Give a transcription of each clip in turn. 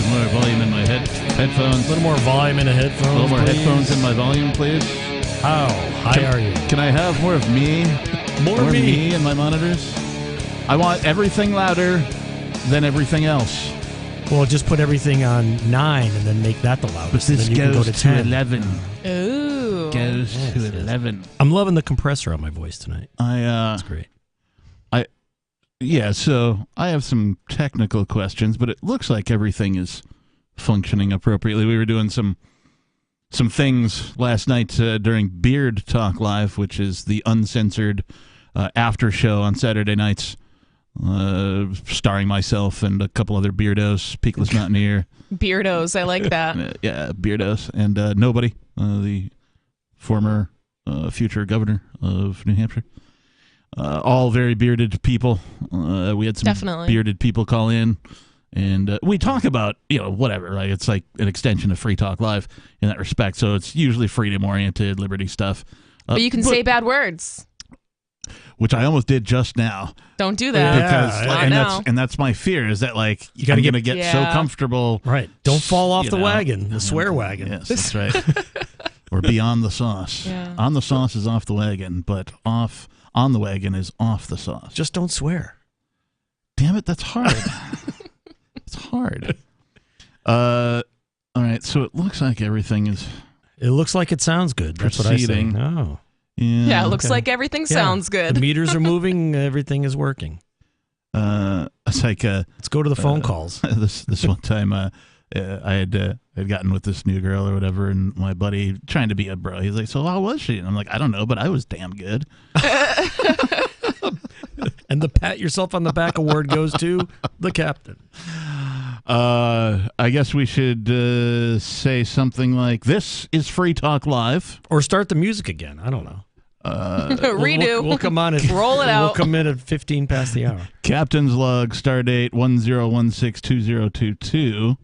more volume in my headphones. A little more volume in the headphones. A little more please. headphones in my volume, please. How high are you? Can I have more of me? More of me in my monitors? I want everything louder than everything else. Well, just put everything on 9 and then make that the loudest. But this then you can goes go to 10. 11. Ooh. Goes to 11. I'm loving the compressor on my voice tonight. That's great. Yeah, so I have some technical questions, but it looks like everything is functioning appropriately. We were doing some things last night during Beard Talk Live, which is the uncensored after show on Saturday nights, starring myself and a couple other beardos, Peakless Mountaineer. Beardos, I like that. Yeah, beardos. And Nobody, the former future governor of New Hampshire. All very bearded people. We had some Definitely. bearded people call in, and we talk about, whatever. Right? It's like an extension of Free Talk Live in that respect. So it's usually freedom-oriented, liberty stuff. But you can say bad words. Which I almost did just now. Don't do that. Because that's my fear, is that You gotta I'm going to get so comfortable. Right. Don't fall off the wagon, the swear wagon. Yes, that's right. Or beyond the sauce. Yeah. On the sauce is off the wagon, but on the wagon is off the sauce. Just don't swear. Damn it, that's hard. It's hard. All right, so it looks like everything is... It looks like it sounds good. That's proceeding. what I say. Oh. Yeah, it looks like everything sounds good. The meters are moving. Everything is working. It's like... Let's go to the phone calls. This one time, I had gotten with this new girl or whatever, and my buddy, trying to be a bro, he's like, so how was she? And I'm like, I don't know, but I was damn good. And the pat yourself on the back award goes to the captain. I guess we should say something like, this is Free Talk Live. Or start the music again. I don't know. Redo. We'll come on and roll it out. We'll come in at 15 past the hour. Captain's log, stardate 10162022.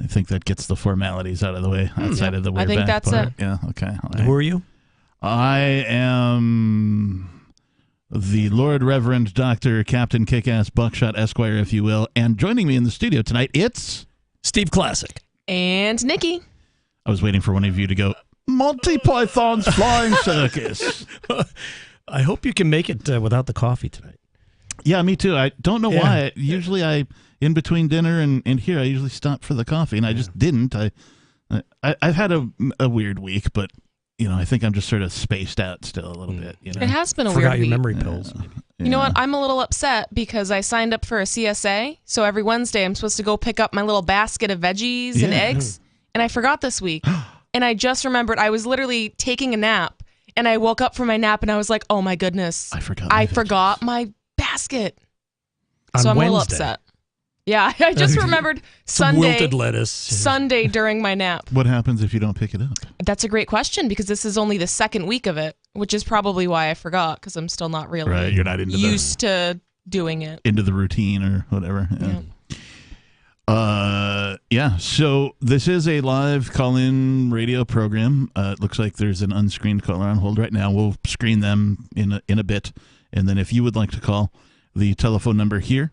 I think that gets the formalities out of the way outside of the weird I think back that's part. it. Yeah, okay. Who are you? I am the Lord Reverend Dr. Captain Kick-Ass Buckshot Esquire, if you will. And joining me in the studio tonight, it's... Steve Classic. And Nikki. I was waiting for one of you to go, Monty Python's Flying Circus. I hope you can make it without the coffee tonight. Yeah, me too. I don't know why. Usually in between dinner and here, I usually stop for the coffee, and I just didn't. I've had a weird week, but, I think I'm just sort of spaced out still a little bit. It has been a Forgot weird your week. memory pills. You know what? I'm a little upset because I signed up for a CSA, so every Wednesday I'm supposed to go pick up my little basket of veggies and eggs, and I forgot this week. And I just remembered I was literally taking a nap, and I woke up from my nap, and I was like, oh my goodness. I forgot my basket. So I'm a little upset. Yeah, I just remembered Some wilted lettuce. Sunday during my nap. What happens if you don't pick it up? That's a great question because this is only the second week of it, which is probably why I forgot because I'm still not really Right, you're not used to doing it. Into the routine or whatever. Yeah. So this is a live call-in radio program. It looks like there's an unscreened caller on hold right now. We'll screen them in a bit. And then if you would like to call, the telephone number here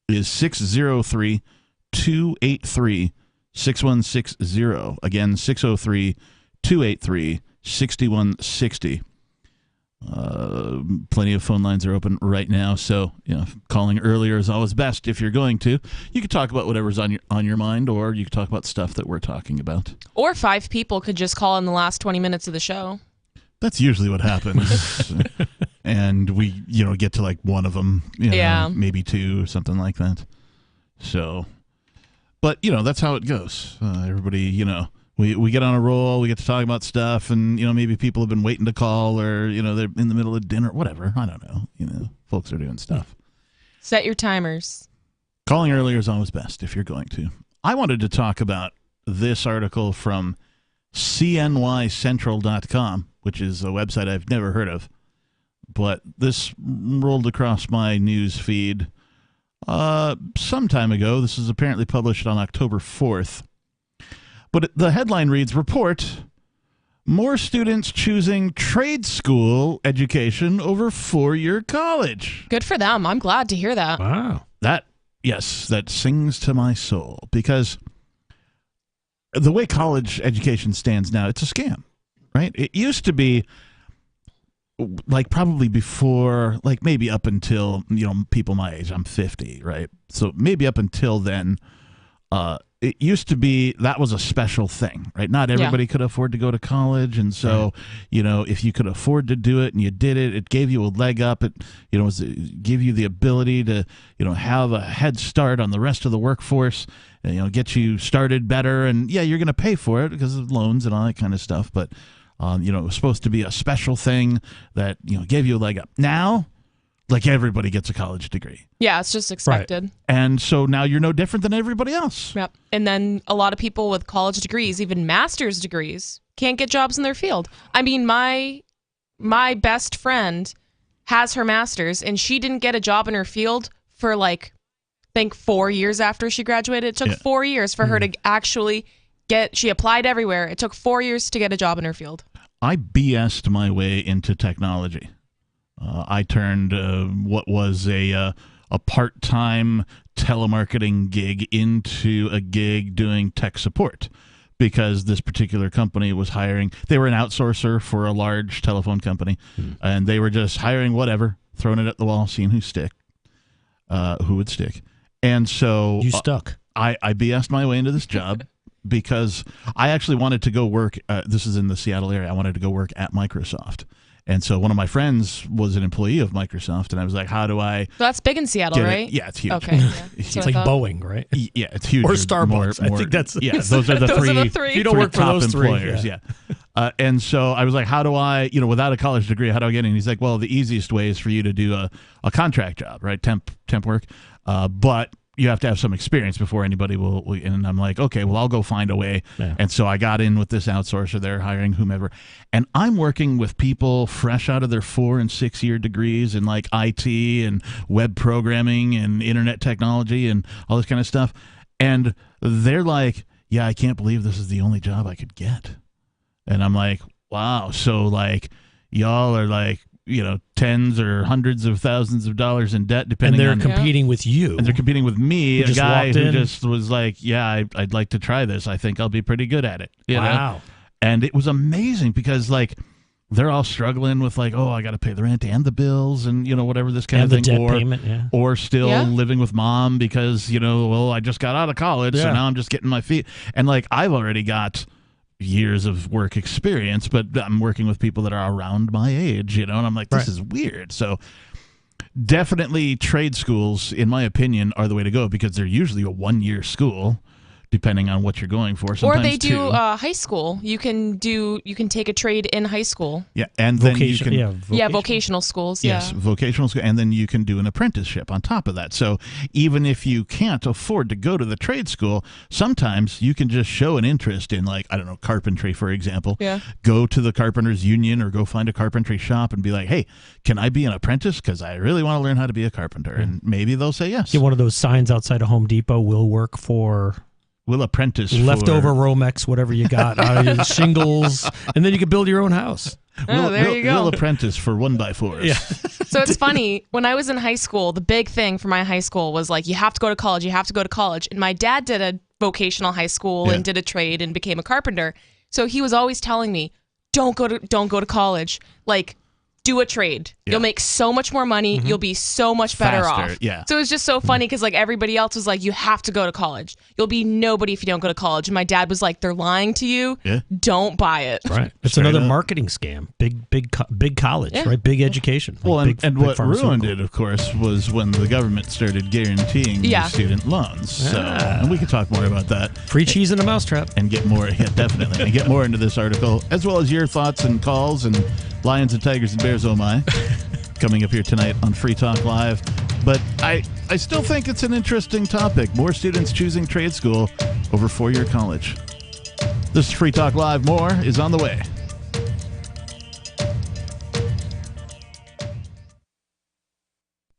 is 603-283-6160. Again, 603-283-6160. Plenty of phone lines are open right now, so calling earlier is always best. If you're going to, you can talk about whatever's on your mind, or you can talk about stuff that we're talking about. Or 5 people could just call in the last 20 minutes of the show. That's usually what happens. And we, get to like one of them, maybe 2 or something like that. So, but that's how it goes. Everybody, we get on a roll, we get to talk about stuff, and maybe people have been waiting to call, or they're in the middle of dinner, whatever. I don't know. Folks are doing stuff. Set your timers. Calling earlier is always best if you're going to. I wanted to talk about this article from CNYCentral.com, which is a website I've never heard of, but this rolled across my news feed some time ago. This is apparently published on October 4th. But the headline reads, Report, more students choosing trade school education over 4-year college. Good for them. I'm glad to hear that. Wow. That sings to my soul, because the way college education stands now, it's a scam, right? It used to be like probably before, like maybe up until, people my age, I'm 50, right? So maybe up until then, it used to be that was a special thing, right? Not everybody could afford to go to college. And so, if you could afford to do it and you did it, it gave you a leg up. It, gave you the ability to, have a head start on the rest of the workforce, and, get you started better. And yeah, you're going to pay for it because of loans and all that kind of stuff. But, it was supposed to be a special thing that, gave you a leg up. Now, like everybody gets a college degree. Yeah, it's just expected. Right. And so now you're no different than everybody else. Yep. And then a lot of people with college degrees, even master's degrees, can't get jobs in their field. I mean, my best friend has her master's, and she didn't get a job in her field for I think 4 years after she graduated. It took 4 years for her to actually she applied everywhere. It took 4 years to get a job in her field. I BS'd my way into technology. I turned what was a part-time telemarketing gig into a gig doing tech support because this particular company was hiring. They were an outsourcer for a large telephone company, and they were just hiring whatever, throwing it at the wall, seeing who would stick. And so you stuck. I BS'd my way into this job because I actually wanted to go work. This is in the Seattle area. I wanted to go work at Microsoft. And so one of my friends was an employee of Microsoft, and I was like, how do I... That's big in Seattle, right? Yeah, it's huge. Okay. Yeah. It's like Boeing, right? Yeah, it's huge. Or Starbucks. I think that's... Yeah, those are the three. You don't work for top those employers, three. Yeah. And so I was like, how do I, without a college degree, how do I get in? He's like, well, the easiest way is for you to do a contract job, right? Temp work. But you have to have some experience before anybody will. And I'm like, okay, well, I'll go find a way. Yeah. And so I got in with this outsourcer. They're hiring whomever. And I'm working with people fresh out of their 4 and 6 year degrees in like IT and web programming and internet technology and all this kind of stuff. And they're like, yeah, I can't believe this is the only job I could get. And I'm like, wow. So like y'all are like, tens or hundreds of thousands of dollars in debt, depending on... And they're competing with you. And they're competing with me, a guy who in. just was like, yeah, I'd like to try this. I think I'll be pretty good at it. Wow. And it was amazing because, like, they're all struggling with, like, oh, I got to pay the rent and the bills and, whatever this kind of thing. Debt payment, yeah. Or still living with mom because, well, I just got out of college, so now I'm just getting my feet. And, like, I've already got years of work experience, but I'm working with people that are around my age, and I'm like, this is weird. So definitely trade schools, in my opinion, are the way to go because they're usually a 1-year school, depending on what you're going for. Sometimes or they do 2. High school. You can take a trade in high school. Yeah, and then you can vocational schools. Yes, vocational school, and then you can do an apprenticeship on top of that. So even if you can't afford to go to the trade school, sometimes you can just show an interest in, like, I don't know, carpentry, for example. Yeah. Go to the carpenters union or go find a carpentry shop and be like, hey, can I be an apprentice? Because I really want to learn how to be a carpenter. And maybe they'll say yes. Get one of those signs outside of Home Depot. Will work for... Will apprentice leftover Romex, whatever you got, out of your shingles, and then you can build your own house. There you go. Will apprentice for 1x4s. Yeah. So it's funny, when I was in high school, the big thing for my high school was like, you have to go to college, you have to go to college. And my dad did a vocational high school and did a trade and became a carpenter. So he was always telling me, don't go to college. Like, do a trade. Yeah. You'll make so much more money. You'll be so much better off. Yeah. So it was just so funny because like everybody else was like, you have to go to college. You'll be nobody if you don't go to college. And my dad was like, they're lying to you. Yeah. Don't buy it. Right. It's another marketing scam. Big college, right? Big education. Well, and what ruined it, of course, was when the government started guaranteeing student loans. So, and we could talk more about that. Free cheese in a mousetrap. And get more, definitely, and get more into this article, as well as your thoughts and calls and Lions and Tigers and Bears, oh my, coming up here tonight on Free Talk Live. But I still think it's an interesting topic. More students choosing trade school over 4-year college. This is Free Talk Live. More is on the way.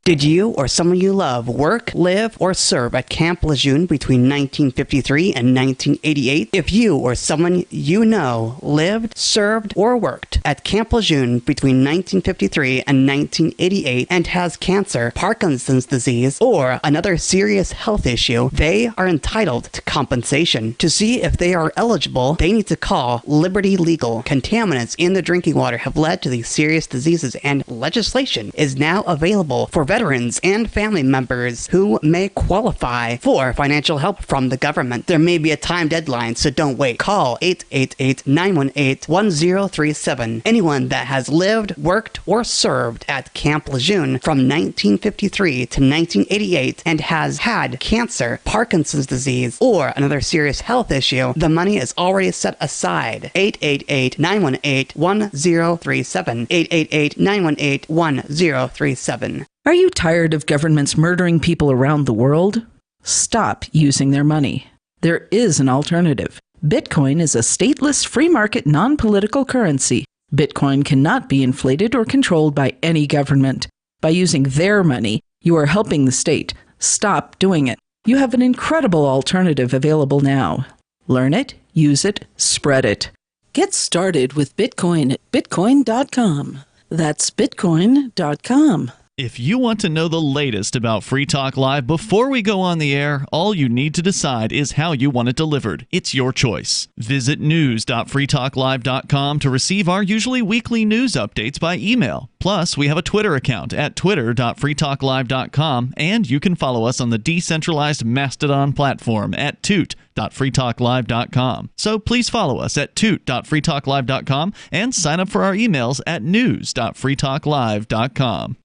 Did you or someone you love work, live, or serve at Camp Lejeune between 1953 and 1988? If you or someone you know lived, served, or worked at Camp Lejeune between 1953 and 1988 and has cancer, Parkinson's disease, or another serious health issue, they are entitled to compensation. To see if they are eligible, they need to call Liberty Legal. Contaminants in the drinking water have led to these serious diseases, and legislation is now available for veterans and family members who may qualify for financial help from the government. There may be a time deadline, so don't wait. Call 888-918-1037. Anyone that has lived, worked, or served at Camp Lejeune from 1953 to 1988 and has had cancer, Parkinson's disease, or another serious health issue, the money is already set aside. 888-918-1037. 888-918-1037. Are you tired of governments murdering people around the world? Stop using their money. There is an alternative. Bitcoin is a stateless, free market, non-political currency. Bitcoin cannot be inflated or controlled by any government. By using their money, you are helping the state. Stop doing it. You have an incredible alternative available now. Learn it, use it, spread it. Get started with Bitcoin at Bitcoin.com. That's Bitcoin.com. If you want to know the latest about Free Talk Live before we go on the air, all you need to decide is how you want it delivered. It's your choice. Visit news.freetalklive.com to receive our usually weekly news updates by email. Plus, we have a Twitter account at twitter.freetalklive.com, and you can follow us on the decentralized Mastodon platform at toot.freetalklive.com. So please follow us at toot.freetalklive.com and sign up for our emails at news.freetalklive.com.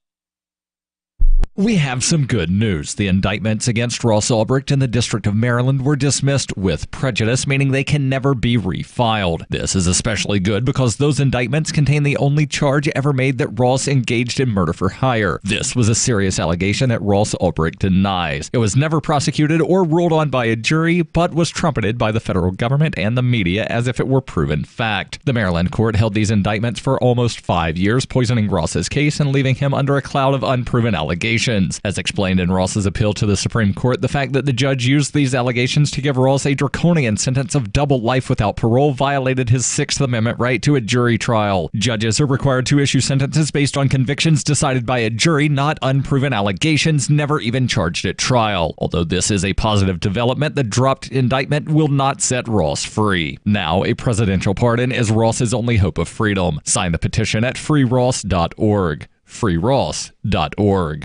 We have some good news. The indictments against Ross Ulbricht in the District of Maryland were dismissed with prejudice, meaning they can never be refiled. This is especially good because those indictments contain the only charge ever made that Ross engaged in murder for hire. This was a serious allegation that Ross Ulbricht denies. It was never prosecuted or ruled on by a jury, but was trumpeted by the federal government and the media as if it were proven fact. The Maryland court held these indictments for almost 5 years, poisoning Ross's case and leaving him under a cloud of unproven allegations. As explained in Ross's appeal to the Supreme Court, the fact that the judge used these allegations to give Ross a draconian sentence of double life without parole violated his Sixth Amendment right to a jury trial. Judges are required to issue sentences based on convictions decided by a jury, not unproven allegations never even charged at trial. Although this is a positive development, the dropped indictment will not set Ross free. Now, a presidential pardon is Ross's only hope of freedom. Sign the petition at freeross.org. freeross.org.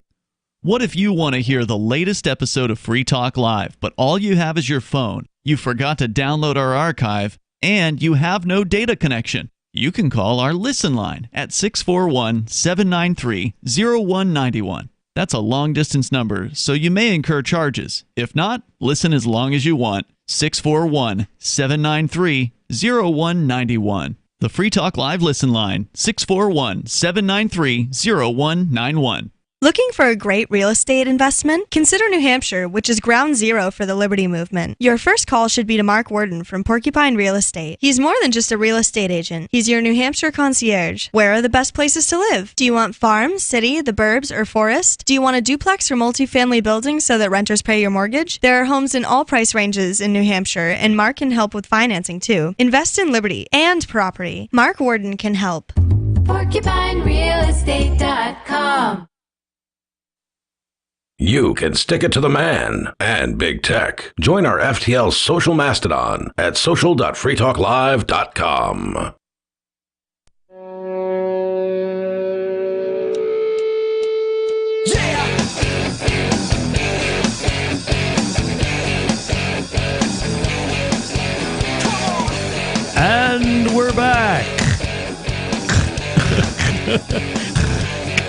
What if you want to hear the latest episode of Free Talk Live, but all you have is your phone, you forgot to download our archive, and you have no data connection? You can call our Listen line at 641-793-0191. That's a long-distance number, so you may incur charges. If not, listen as long as you want. 641-793-0191. The Free Talk Live Listen line, 641-793-0191. Looking for a great real estate investment? Consider New Hampshire, which is ground zero for the Liberty Movement. Your first call should be to Mark Worden from Porcupine Real Estate. He's more than just a real estate agent. He's your New Hampshire concierge. Where are the best places to live? Do you want farm, city, the burbs, or forest? Do you want a duplex or multifamily building so that renters pay your mortgage? There are homes in all price ranges in New Hampshire, and Mark can help with financing too. Invest in Liberty and property. Mark Worden can help. PorcupineRealEstate.com. You can stick it to the man and big tech. Join our FTL social mastodon at social.freetalklive.com. And we're back.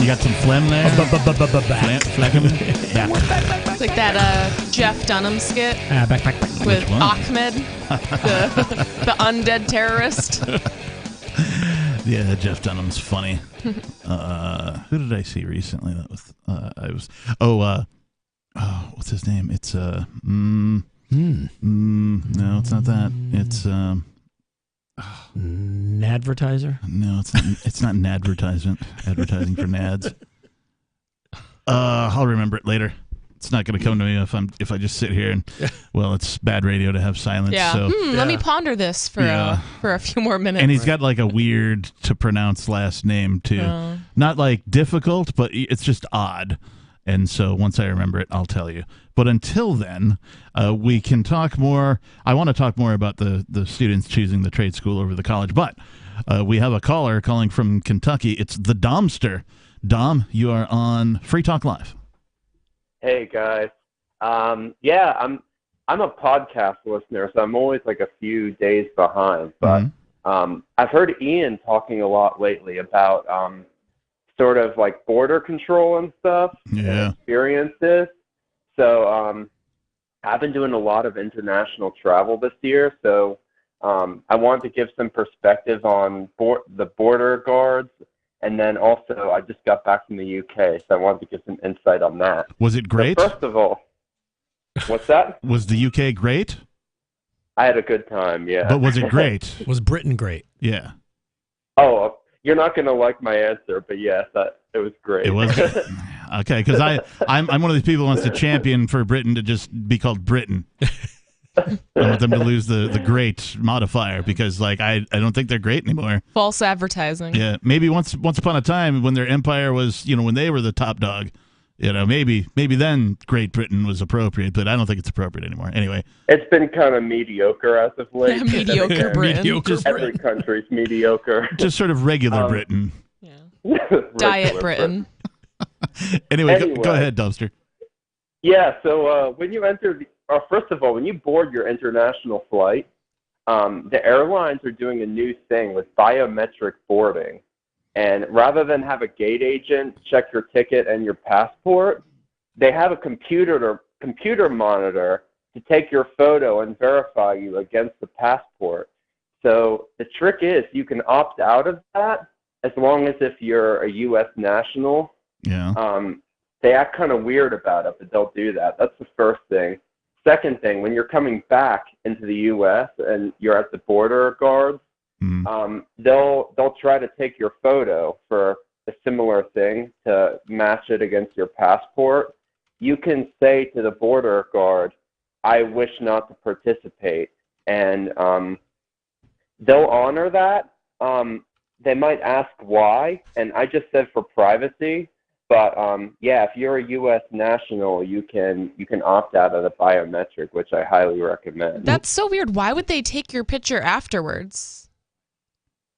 You got some phlegm there? Phlegm? It's like that Jeff Dunham skit Back. with Ahmed, the undead terrorist. Yeah, Jeff Dunham's funny. Who did I see recently? That was what's his name? It's no, it's not that. It's Nadvertiser? No, it's not an advertisement. Advertising for nads. I'll remember it later. It's not going to come to me if I just sit here and, well, it's bad radio to have silence. Yeah. So. Let me ponder this for a few more minutes. And he's got like a weird to pronounce last name too. Not like difficult, but it's just odd. And so once I remember it, I'll tell you. But until then, we can talk more. I want to talk more about the students choosing the trade school over the college. But we have a caller calling from Kentucky. It's the Domster. Dom, you are on Free Talk Live. Hey guys, I'm a podcast listener, so I'm always like a few days behind. But I've heard Ian talking a lot lately about sort of like border control and stuff, and experiences. So I've been doing a lot of international travel this year, so I wanted to give some perspective on the border guards. And then also, I just got back from the UK, so I wanted to give some insight on that. Was it great? So first of all, what's that? Was the UK great? I had a good time, yeah. But was it great? Was Britain great? Yeah. Oh, you're not going to like my answer, but yes, it was great. It was good. Okay, because I'm one of these people who wants to champion for Britain to just be called Britain. I want them to lose the great modifier because, like, I don't think they're great anymore. False advertising. Yeah, maybe once upon a time when their empire was, when they were the top dog, maybe then Great Britain was appropriate, but I don't think it's appropriate anymore. Anyway, it's been kind of mediocre as of late. Mediocre Britain. Every country's mediocre. Just sort of regular Britain. Yeah. Diet Britain. Anyway, go ahead, Dumpster. Yeah. So when you enter first of all, when you board your international flight, the airlines are doing a new thing with biometric boarding. And rather than have a gate agent check your ticket and your passport, they have a computer monitor to take your photo and verify you against the passport. So the trick is you can opt out of that as long as if you're a U.S. national. Yeah. They act kind of weird about it, but they'll do that. That's the first thing. Second thing, when you're coming back into the U.S. and you're at the border guards, they'll try to take your photo for a similar thing to match it against your passport. You can say to the border guard, "I wish not to participate," and they'll honor that. They might ask why, and I just said for privacy. But if you're a U.S. national, you can opt out of the biometric, which I highly recommend. That's so weird. Why would they take your picture afterwards?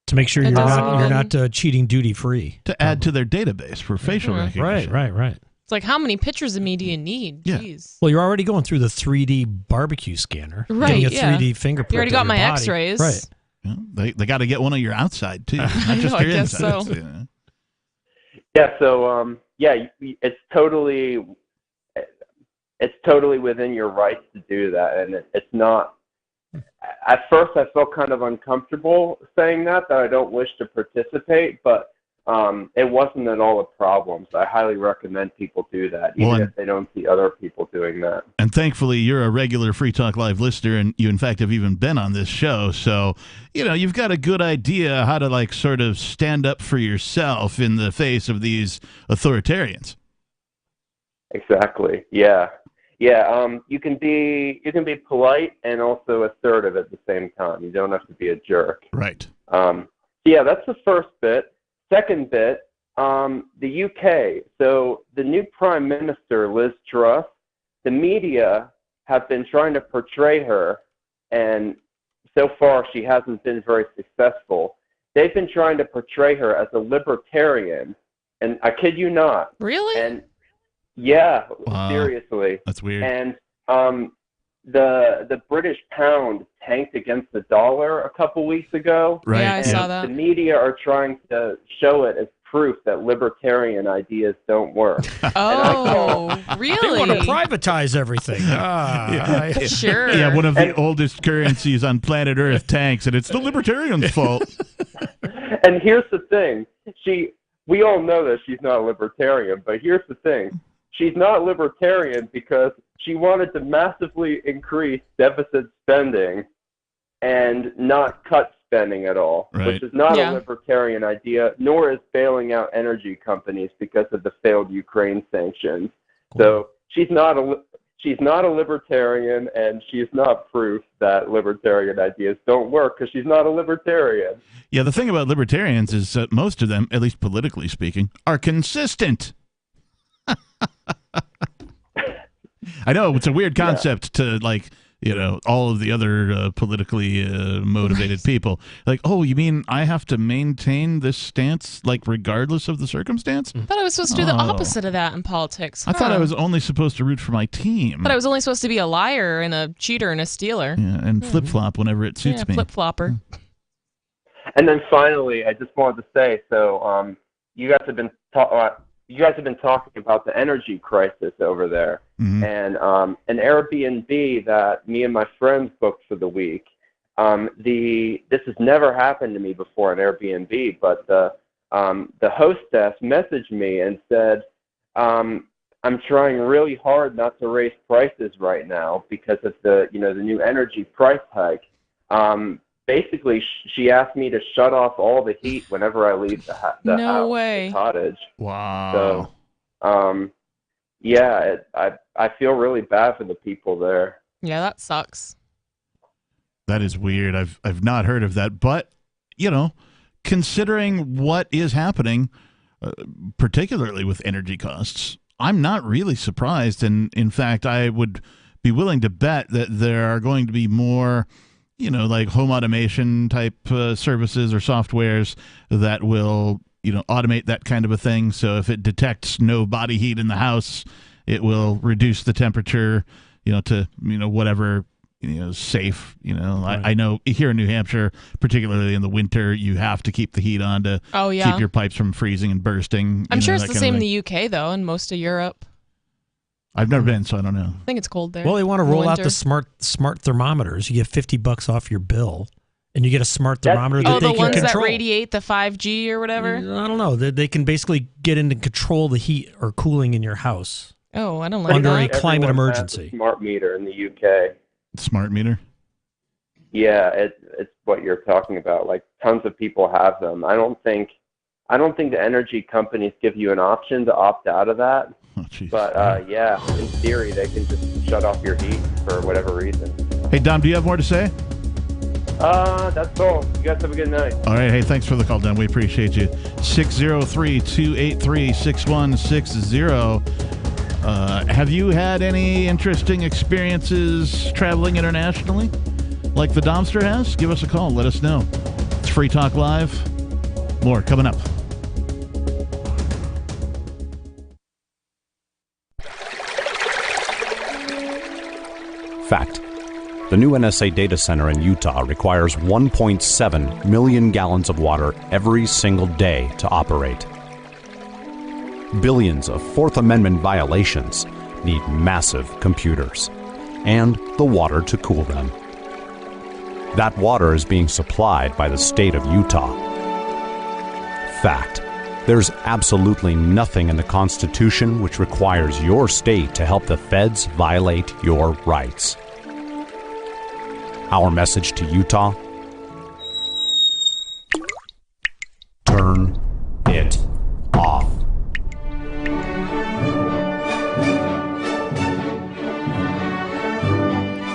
To make sure you're not cheating duty free. To add to their database for facial recognition. Right. It's like, how many pictures of me do you need? Yeah. Jeez. Well, you're already going through the 3D barbecue scanner. Right. Getting a 3D fingerprint. You already got my body. X-rays. Right. Yeah, they got to get one of your outside too, not just I your guess inside. so. Yeah, so it's totally within your rights to do that, and it's not. At first, I felt kind of uncomfortable saying that I don't wish to participate, but it wasn't at all a problem. So I highly recommend people do that, even if they don't see other people doing that. And thankfully, you're a regular Free Talk Live listener, and you, in fact, have even been on this show. So, you've got a good idea how to, sort of stand up for yourself in the face of these authoritarians. Exactly. Yeah. You can be polite and also assertive at the same time. You don't have to be a jerk. Right. That's the first bit. Second bit, the UK. So the new Prime Minister, Liz Truss, the media have been trying to portray her, and so far she hasn't been very successful. They've been trying to portray her as a libertarian, and I kid you not. Really? And yeah, wow. Seriously. That's weird. And the British pound tanked against the dollar a couple weeks ago. Right. Yeah, I saw that. The media are trying to show it as proof that libertarian ideas don't work. Oh, really? They want to privatize everything. Sure. Yeah, one of the oldest currencies on planet Earth tanks, and it's the libertarians' fault. And here's the thing. We all know that she's not a libertarian, but here's the thing. She's not libertarian because she wanted to massively increase deficit spending and not cut spending at all, Right. which is not Yeah. a libertarian idea, nor is bailing out energy companies because of the failed Ukraine sanctions. So she's not a libertarian, and she is not proof that libertarian ideas don't work because she's not a libertarian. Yeah, the thing about libertarians is that most of them, at least politically speaking, are consistent. I know it's a weird concept to all of the other politically motivated people. Like, oh, you mean I have to maintain this stance, like, regardless of the circumstance? I thought I was supposed to do the opposite of that in politics. I thought I huh. was only supposed to root for my team. But I was only supposed to be a liar and a cheater and a stealer. Yeah, and flip-flop whenever it suits me. Flip-flopper. And then finally, I just wanted to say, so you guys have been talking about the energy crisis over there, and an Airbnb that me and my friends booked for the week. This has never happened to me before, an Airbnb, but the hostess messaged me and said, "I'm trying really hard not to raise prices right now because of the new energy price hike." Basically, she asked me to shut off all the heat whenever I leave the house, the cottage. Wow. So, yeah, I feel really bad for the people there. Yeah, that sucks. That is weird. I've not heard of that, but considering what is happening, particularly with energy costs, I'm not really surprised. And in fact, I would be willing to bet that there are going to be more, like home automation type services or softwares that will, automate that kind of a thing. So if it detects no body heat in the house, it will reduce the temperature, to, whatever, safe. Right. I know here in New Hampshire, particularly in the winter, you have to keep the heat on to keep your pipes from freezing and bursting. I'm sure it's the same in the UK, though, and most of Europe. I've never been, so I don't know. I think it's cold there. Well, they want to roll out Winter. the smart thermometers. You get $50 off your bill, and you get a smart thermometer that they the can ones control. that radiate the 5G or whatever? I don't know. They can basically get in and control the heat or cooling in your house. Oh, I don't like Under that. a climate Everyone emergency. has a smart meter in the UK. Smart meter? Yeah, it's what you're talking about. Like, tons of people have them. I don't think the energy companies give you an option to opt out of that. Oh, jeez. But yeah, in theory, they can just shut off your heat for whatever reason. Hey, Dom, do you have more to say? That's all. You guys have a good night. All right. Hey, thanks for the call, Don. We appreciate you. 603-283-6160. Have you had any interesting experiences traveling internationally like the Domster has? Give us a call. Let us know. It's Free Talk Live. More coming up. Fact. The new NSA data center in Utah requires 1.7 million gallons of water every single day to operate. Billions of Fourth Amendment violations need massive computers and the water to cool them. That water is being supplied by the state of Utah. Fact. There's absolutely nothing in the Constitution which requires your state to help the feds violate your rights. Our message to Utah: turn it off.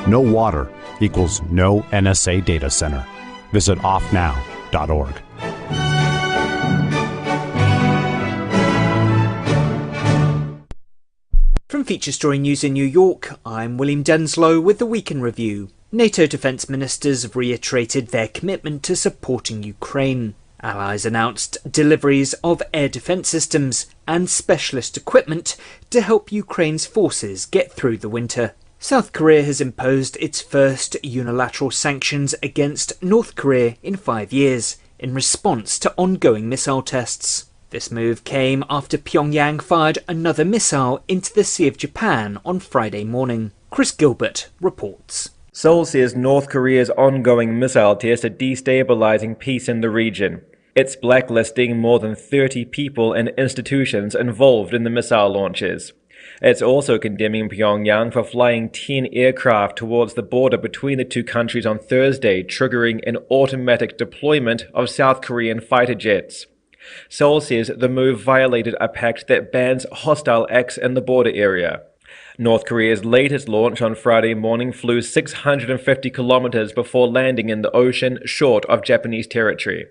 No water equals no NSA data center. Visit offnow.org. From Feature Story News in New York, I'm William Denslow with the Week in Review. NATO defence ministers have reiterated their commitment to supporting Ukraine. Allies announced deliveries of air defence systems and specialist equipment to help Ukraine's forces get through the winter. South Korea has imposed its first unilateral sanctions against North Korea in 5 years, in response to ongoing missile tests. This move came after Pyongyang fired another missile into the Sea of Japan on Friday morning. Chris Gilbert reports. Seoul says North Korea's ongoing missile tests are destabilizing peace in the region. It's blacklisting more than 30 people and institutions involved in the missile launches. It's also condemning Pyongyang for flying 10 aircraft towards the border between the two countries on Thursday, triggering an automatic deployment of South Korean fighter jets. Seoul says the move violated a pact that bans hostile acts in the border area. North Korea's latest launch on Friday morning flew 650 kilometers before landing in the ocean short of Japanese territory.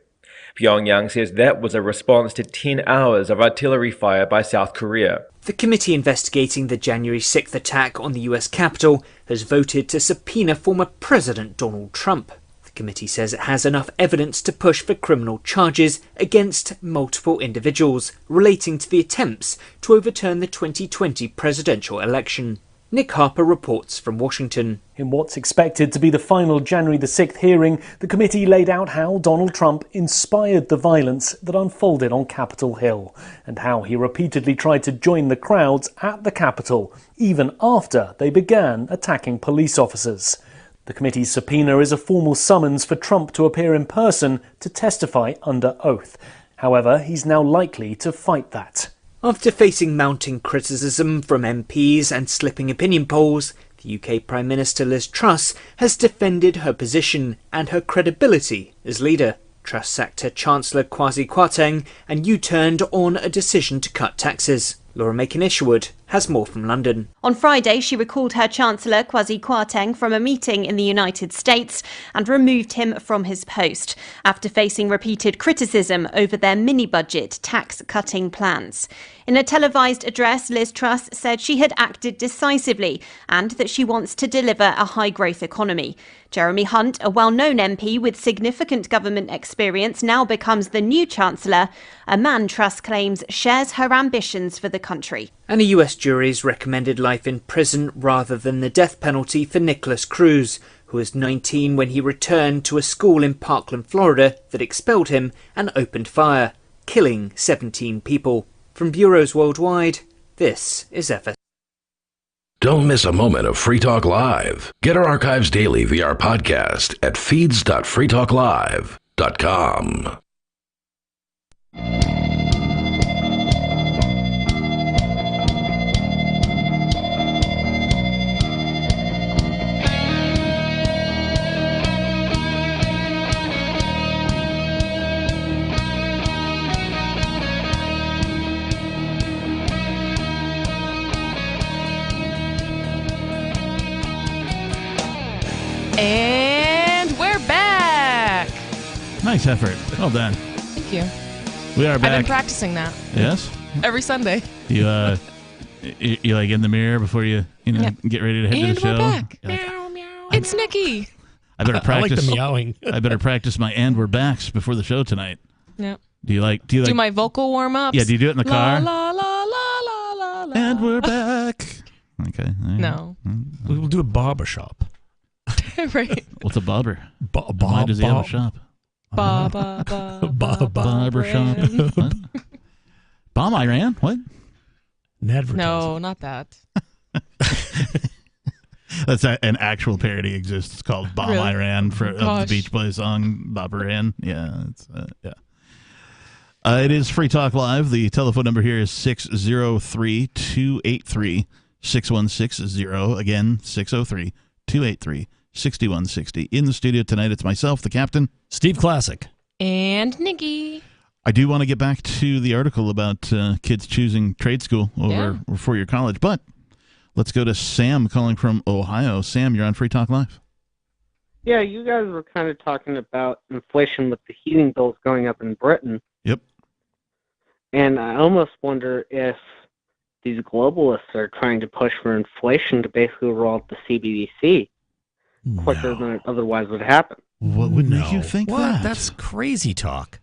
Pyongyang says that was a response to 10 hours of artillery fire by South Korea. The committee investigating the January 6th attack on the US Capitol has voted to subpoena former President Donald Trump. The committee says it has enough evidence to push for criminal charges against multiple individuals relating to the attempts to overturn the 2020 presidential election. Nick Harper reports from Washington. In what's expected to be the final January the 6th hearing, the committee laid out how Donald Trump inspired the violence that unfolded on Capitol Hill, and how he repeatedly tried to join the crowds at the Capitol, even after they began attacking police officers. The committee's subpoena is a formal summons for Trump to appear in person to testify under oath. However, he's now likely to fight that. After facing mounting criticism from MPs and slipping opinion polls, the UK Prime Minister Liz Truss has defended her position and her credibility as leader. Truss sacked her Chancellor Kwasi Kwarteng and U-turned on a decision to cut taxes. Laura Macon-Isherwood has more from London. On Friday, she recalled her Chancellor Kwasi Kwarteng from a meeting in the United States and removed him from his post after facing repeated criticism over their mini-budget tax-cutting plans. In a televised address, Liz Truss said she had acted decisively and that she wants to deliver a high-growth economy. Jeremy Hunt, a well-known MP with significant government experience, now becomes the new Chancellor, a man Truss claims shares her ambitions for the country. And a US jury's recommended life in prison rather than the death penalty for Nicholas Cruz, who was 19 when he returned to a school in Parkland, Florida, that expelled him and opened fire, killing 17 people. From bureaus worldwide, this is Ever. Don't miss a moment of Free Talk Live. Get our archives daily via our podcast at feeds.freetalklive.com. And we're back. Nice effort. Well done. Thank you. We are back. I've been practicing that. Yes? Every Sunday. You you like in the mirror before you Yep. get ready to head to And the show? we're back. You're like, Meow, meow. It's Nikki. I better practice. I like the meowing. I better practice my "and we're backs" before the show tonight. Yep. Do you like Do my vocal warm-ups. Yeah, do you do it in the car? La, la, la, la, la, la. And we're back. Okay. No. We'll do a barber shop. Right. What's a barber? Why does he have a shop? Ba, ba, ba, ba, Barber shop. What? Bomb Iran? What? No, not that. That's an actual parody exists. It's called Bomb Really? Iran of the Gosh. Beach Boys song Bob Iran. Yeah, it's yeah. It is Free Talk Live. The telephone number here is 603-283-6160. Again, 603-283-6160. In the studio tonight, it's myself, the captain, Steve Classic, and Nikki. I do want to get back to the article about kids choosing trade school over or four-year college, but let's go to Sam calling from Ohio. Sam, you're on Free Talk Live. Yeah, you guys were kind of talking about inflation with the heating bills going up in Britain. Yep. And I almost wonder if these globalists are trying to push for inflation to basically roll out the CBDC quicker than it otherwise would happen. What would make you think what? that? That's crazy talk.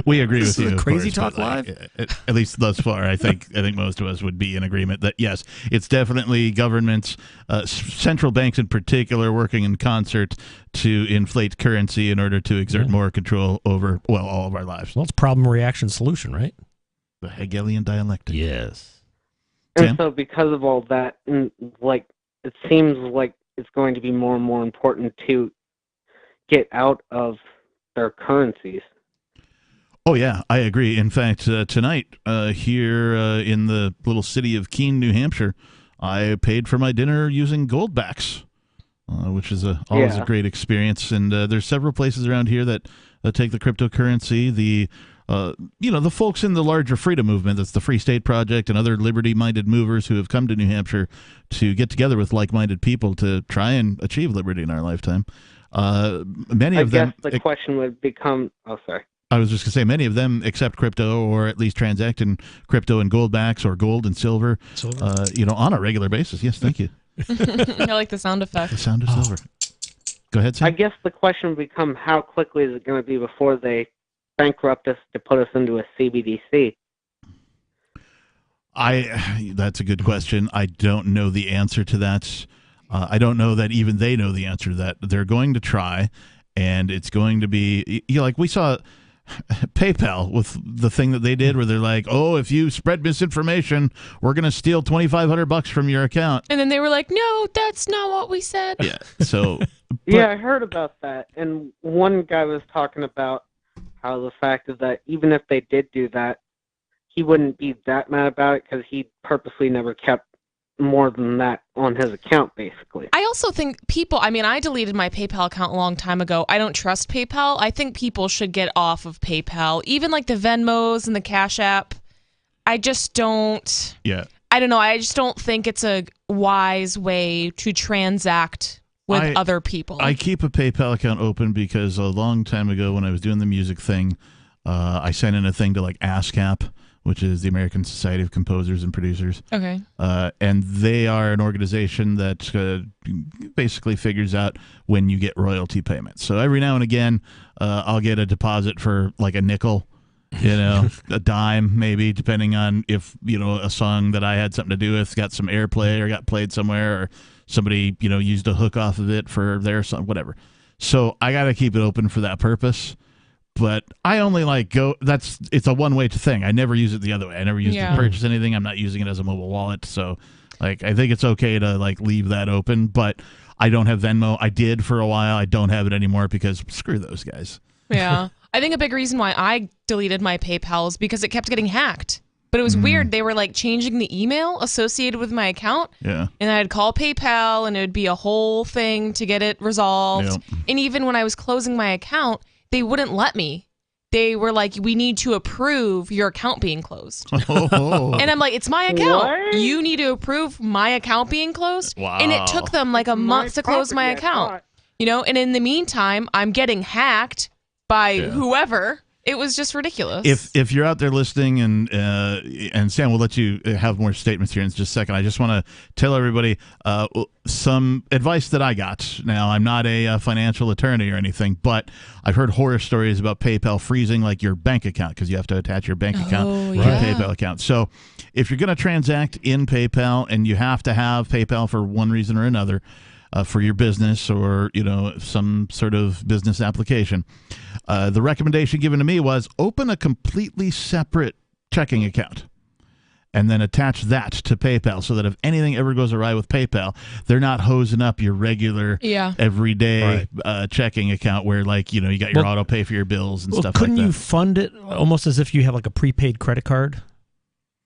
We agree This with is you. a of Crazy course, Talk but, Live? at least thus far, I think most of us would be in agreement that yes, it's definitely governments, central banks in particular, working in concert to inflate currency in order to exert more control over all of our lives. Well, it's problem, reaction, solution, right? The Hegelian dialectic. Yes. And Sam? so because of all that, it seems like it's going to be more and more important to get out of their currencies. Oh, yeah, I agree. In fact, tonight here in the little city of Keene, New Hampshire, I paid for my dinner using Goldbacks, which is always a great experience. And there's several places around here that take the cryptocurrency. The folks in the larger freedom movement, that's the Free State Project and other liberty-minded movers who have come to New Hampshire to get together with like-minded people to try and achieve liberty in our lifetime. Many of them. I guess the question would become. Oh, sorry. I was just going to say, many of them accept crypto or at least transact in crypto and Goldbacks or gold and silver, on a regular basis. Yes, thank you. I like the sound effect. The sound of silver. Go ahead, Sam. I guess the question would become, how quickly is it going to be before they bankrupt us to put us into a CBDC? That's a good question. I don't know the answer to that. I don't know that even they know the answer to that. They're going to try, and it's going to be, like we saw PayPal with the thing that they did where they're like, oh, if you spread misinformation, we're going to steal $2,500 from your account. And then they were like, no, that's not what we said. Yeah. So. Yeah, I heard about that. And one guy was talking about how the fact is that even if they did do that, he wouldn't be that mad about it because he purposely never kept more than that on his account, basically. I also think I deleted my PayPal account a long time ago. I don't trust PayPal. I think people should get off of PayPal. Even like the Venmos and the Cash App. I just don't. Yeah. I don't know. I just don't think it's a wise way to transact with other people. I keep a PayPal account open because a long time ago when I was doing the music thing, I sent in a thing to like ASCAP, which is the American Society of Composers and Producers. Okay. And they are an organization that basically figures out when you get royalty payments. So every now and again, I'll get a deposit for like a nickel, a dime maybe, depending on if, a song that I had something to do with got some airplay or got played somewhere or somebody, used a hook off of it for their song, whatever. So I got to keep it open for that purpose. But I only it's a one-way thing. I never use it the other way. I never use it to purchase anything. I'm not using it as a mobile wallet. So I think it's okay to leave that open, but I don't have Venmo. I did for a while. I don't have it anymore because screw those guys. Yeah. I think a big reason why I deleted my PayPal is because it kept getting hacked. But it was weird. They were changing the email associated with my account. Yeah. And I'd call PayPal and it would be a whole thing to get it resolved. Yep. And even when I was closing my account, they wouldn't let me. They were like, we need to approve your account being closed. Oh. And I'm like, it's my account. What? You need to approve my account being closed. Wow. And it took them a month to close my account. And in the meantime, I'm getting hacked by whoever. It was just ridiculous. If you're out there listening, and Sam, we'll let you have more statements here in just a second. I just want to tell everybody some advice that I got. Now, I'm not a financial attorney or anything, but I've heard horror stories about PayPal freezing your bank account because you have to attach your bank account to your PayPal account. So if you're going to transact in PayPal and you have to have PayPal for one reason or another, for your business or, some sort of business application. The recommendation given to me was open a completely separate checking account and then attach that to PayPal so that if anything ever goes awry with PayPal, they're not hosing up your regular everyday checking account where you got your auto pay for your bills and stuff like that. Couldn't you fund it almost as if you have a prepaid credit card?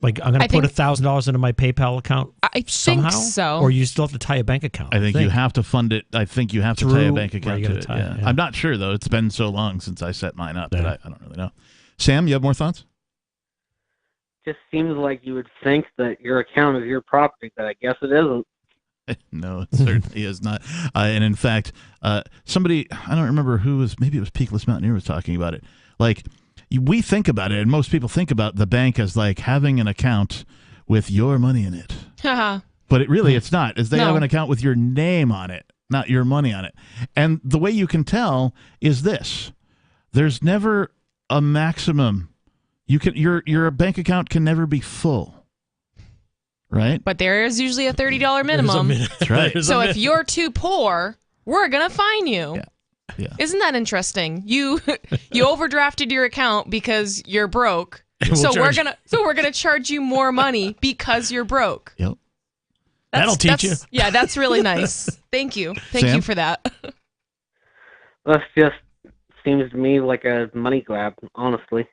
I'm going to put $1,000 into my PayPal account somehow? Think so. Or you still have to tie a bank account? I think you have to fund it. I think you have to tie a bank account to it. Yeah. I'm not sure, though. It's been so long since I set mine up that I don't really know. Sam, you have more thoughts? Just seems like you would think that your account is your property, but I guess it isn't. No, it certainly is not. And in fact, somebody, I don't remember who was, maybe it was Peakless Mountaineer was talking about it. We think about it, and most people think about the bank as having an account with your money in it. But it's not. They have an account with your name on it, not your money on it. And the way you can tell is this. There's never a maximum. Your bank account can never be full. Right? But there is usually a $30 minimum. That's right. So if you're too poor, we're going to fine you. Yeah. Isn't that interesting? You overdrafted your account because you're broke. So we're gonna charge you more money because you're broke. Yep. That'll teach you. Yeah, that's really nice. Thank you. Thank Sam? you for that. That just seems to me like a money grab, honestly.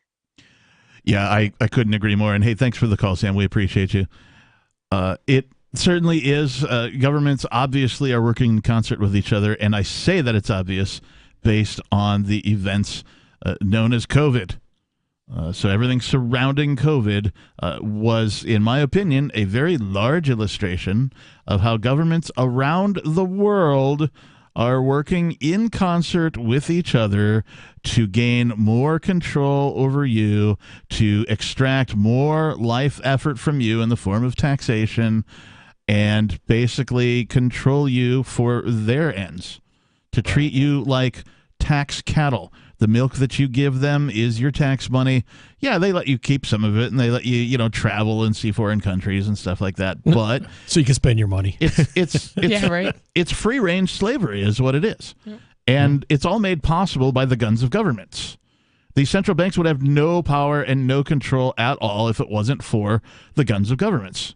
Yeah, I couldn't agree more. And hey, thanks for the call, Sam. We appreciate you. It certainly is. Governments obviously are working in concert with each other, and I say that it's obvious based on the events known as COVID. So everything surrounding COVID was, in my opinion, a very large illustration of how governments around the world are working in concert with each other to gain more control over you, to extract more life effort from you in the form of taxation, and basically control you for their ends, to treat you like tax cattle. The milk that you give them is your tax money. Yeah, they let you keep some of it, and they let you, travel and see foreign countries and stuff like that. But so you can spend your money. It's yeah, right. It's free range slavery, is what it is, and it's all made possible by the guns of governments. The central banks would have no power and no control at all if it wasn't for the guns of governments.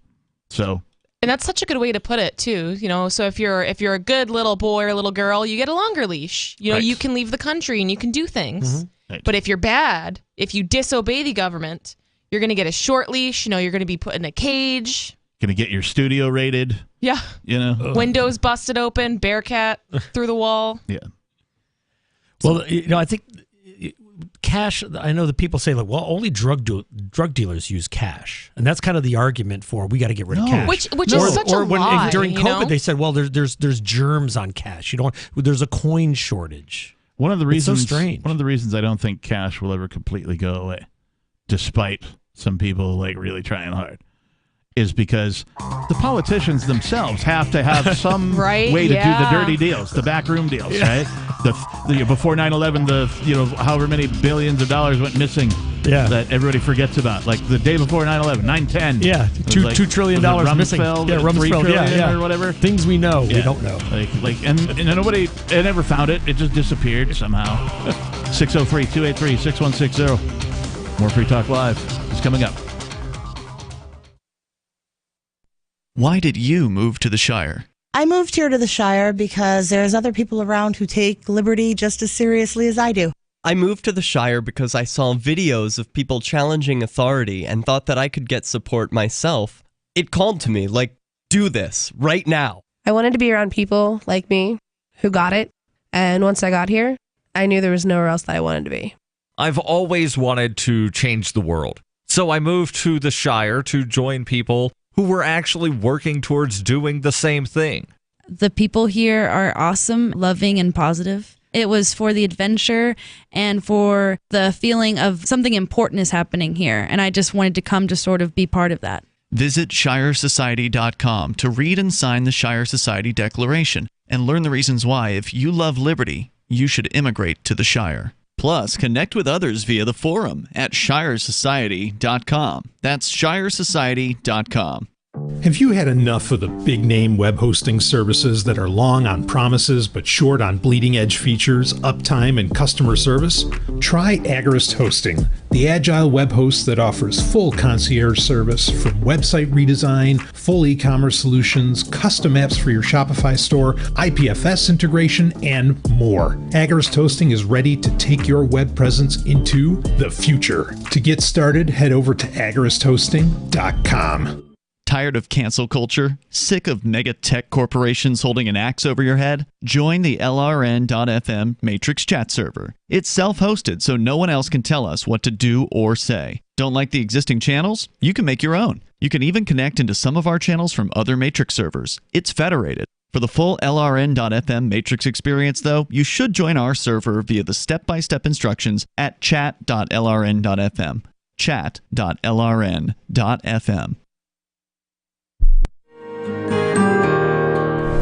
So. And that's such a good way to put it too. So if you're a good little boy or little girl, you get a longer leash. Right. You can leave the country and you can do things. Mm-hmm. Right. But if you're bad, if you disobey the government, you're going to get a short leash. You're going to be put in a cage. Going to get your studio raided. Yeah. Windows busted open, Bearcat through the wall. Yeah. Well, I think cash, I know that people say, like, well, only drug dealers use cash. And that's kind of the argument for we got to get rid of cash. Which is such a lie. During COVID, they said, well, there's germs on cash. There's a coin shortage. One of the reasons, it's so strange. One of the reasons I don't think cash will ever completely go away, despite some people really trying hard, is because the politicians themselves have to have some way to do the dirty deals, the backroom deals, right? Before 9/11, however many billions of dollars went missing that everybody forgets about. Like the day before 9/11, 9/10. Yeah, $2 trillion missing. Yeah, Rumsfeld, or whatever. Things we know, we don't know. And nobody never found it. It just disappeared somehow. 603-283-6160. More Free Talk Live is coming up. Why did you move to the Shire? I moved here to the Shire because there's other people around who take liberty just as seriously as I do. I moved to the Shire because I saw videos of people challenging authority and thought that I could get support myself. It called to me, do this, right now. I wanted to be around people like me who got it, and once I got here, I knew there was nowhere else that I wanted to be. I've always wanted to change the world, so I moved to the Shire to join people who were actually working towards doing the same thing. The people here are awesome, loving, and positive. It was for the adventure and for the feeling of something important is happening here, and I just wanted to come to sort of be part of that. Visit ShireSociety.com to read and sign the Shire Society Declaration and learn the reasons why, if you love liberty, you should immigrate to the Shire. Plus, connect with others via the forum at ShireSociety.com. That's ShireSociety.com. Have you had enough of the big-name web hosting services that are long on promises but short on bleeding-edge features, uptime, and customer service? Try Agorist Hosting, the agile web host that offers full concierge service from website redesign, full e-commerce solutions, custom apps for your Shopify store, IPFS integration, and more. Agorist Hosting is ready to take your web presence into the future. To get started, head over to agoristhosting.com. Tired of cancel culture? Sick of mega tech corporations holding an axe over your head? Join the LRN.FM Matrix chat server. It's self-hosted, so no one else can tell us what to do or say. Don't like the existing channels? You can make your own. You can even connect into some of our channels from other Matrix servers. It's federated. For the full LRN.FM Matrix experience, though, you should join our server via the step-by-step instructions at chat.lrn.fm. Chat.lrn.fm.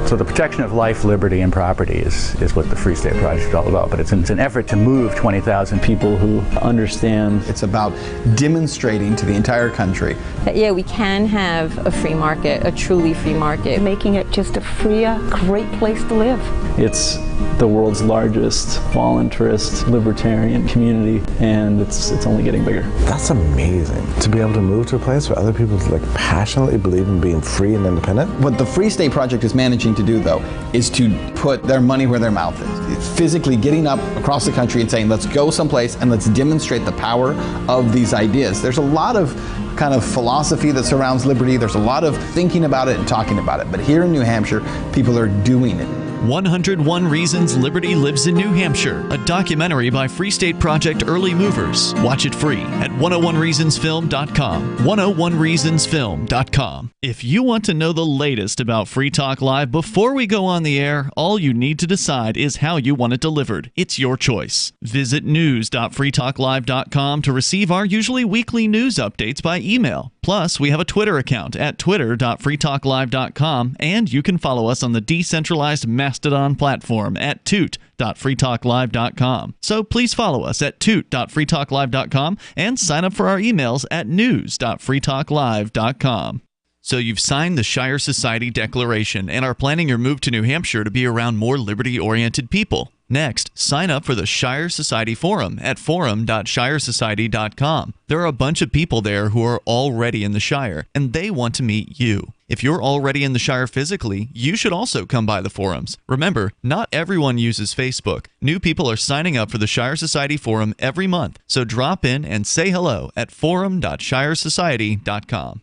So the protection of life, liberty, and property is what the Free State Project is all about. But it's an effort to move 20,000 people who understand. It's about demonstrating to the entire country that, we can have a free market, a truly free market. Making it just a freer, great place to live. It's the world's largest voluntarist libertarian community, and it's only getting bigger. That's amazing, to be able to move to a place where other people like passionately believe in being free and independent. What the Free State Project is managing to do, though, is to put their money where their mouth is. It's physically getting up across the country and saying, let's go someplace and let's demonstrate the power of these ideas. There's a lot of kind of philosophy that surrounds liberty. There's a lot of thinking about it and talking about it. But here in New Hampshire, people are doing it. 101 Reasons Liberty Lives in New Hampshire, a documentary by Free State Project Early Movers. Watch it free at 101reasonsfilm.com. 101reasonsfilm.com. If you want to know the latest about Free Talk Live before we go on the air, all you need to decide is how you want it delivered. It's your choice. Visit news.freetalklive.com to receive our usually weekly news updates by email. Plus, we have a Twitter account at twitter.freetalklive.com, and you can follow us on the decentralized Mastodon platform at toot.freetalklive.com. So please follow us at toot.freetalklive.com and sign up for our emails at news.freetalklive.com. So you've signed the Shire Society Declaration and are planning your move to New Hampshire to be around more liberty-oriented people. Next, sign up for the Shire Society Forum at forum.shiresociety.com. There are a bunch of people there who are already in the Shire, and they want to meet you. If you're already in the Shire physically, you should also come by the forums. Remember, not everyone uses Facebook. New people are signing up for the Shire Society Forum every month, so drop in and say hello at forum.shiresociety.com.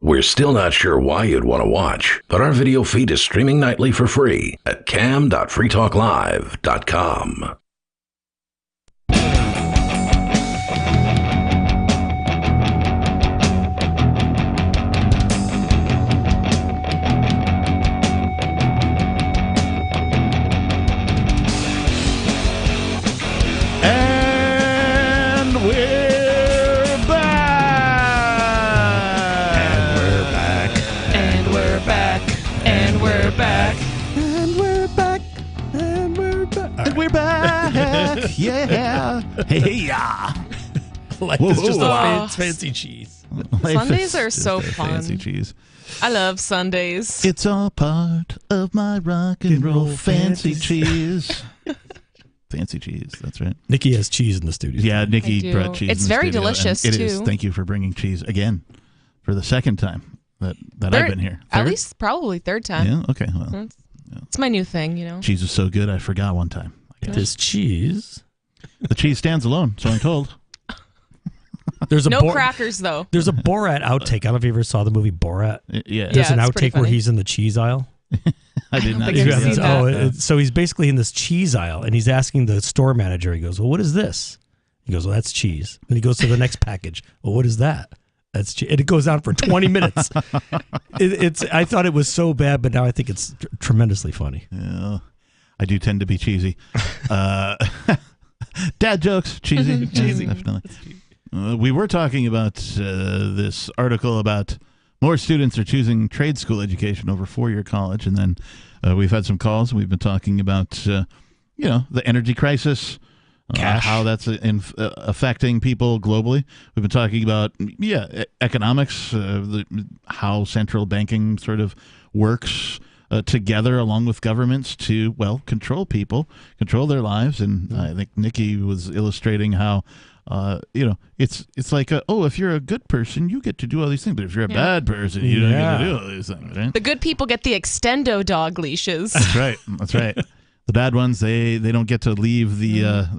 We're still not sure why you'd want to watch, but our video feed is streaming nightly for free at cam.freetalklive.com. And we're back. And we're back. And we're back. And we're back. And we're back. And we're back. Yeah. Hey, yeah. Life Whoa, is just whoa. a fancy cheese. Sundays are so fun. Fancy cheese. I love Sundays. It's all part of my rock and roll fancy cheese. Fancy cheese, that's right. Nikki has cheese in the studio. Yeah, I Nikki do. brought cheese. It's in the very studio, delicious, and it is. too. Thank you for bringing cheese again for the second time that I've been here. At Third? least probably third time. Yeah. Okay. Well, It's my new thing, you know. cheese is so good I forgot one time. This cheese. The cheese stands alone, so I'm told. There's a No crackers, though. There's a Borat outtake. I don't know if you ever saw the movie Borat. Yeah. There's an it's pretty outtake where funny. he's in the cheese aisle. I did not. think I've seen that. So he's basically in this cheese aisle, and he's asking the store manager. He goes, "Well, what is this?" He goes, "Well, that's cheese." And he goes to the next package. "Well, what is that?" That's cheese. And it goes on for 20 minutes. It's. I thought it was so bad, but now I think it's tremendously funny. Yeah, I do tend to be cheesy. Dad jokes, cheesy, Cheesy. Yeah, definitely. We were talking about this article about more students are choosing trade school education over four-year college, and then we've had some calls. We've been talking about, the energy crisis, how that's affecting people globally. We've been talking about, economics, how central banking sort of works together along with governments to, control people, control their lives. And I think Nikki was illustrating how, it's like, if you're a good person, you get to do all these things. But if you're a bad person, you don't get to do all these things, right? The good people get the extendo dog leashes. That's right. That's right. The bad ones, they don't get to leave the get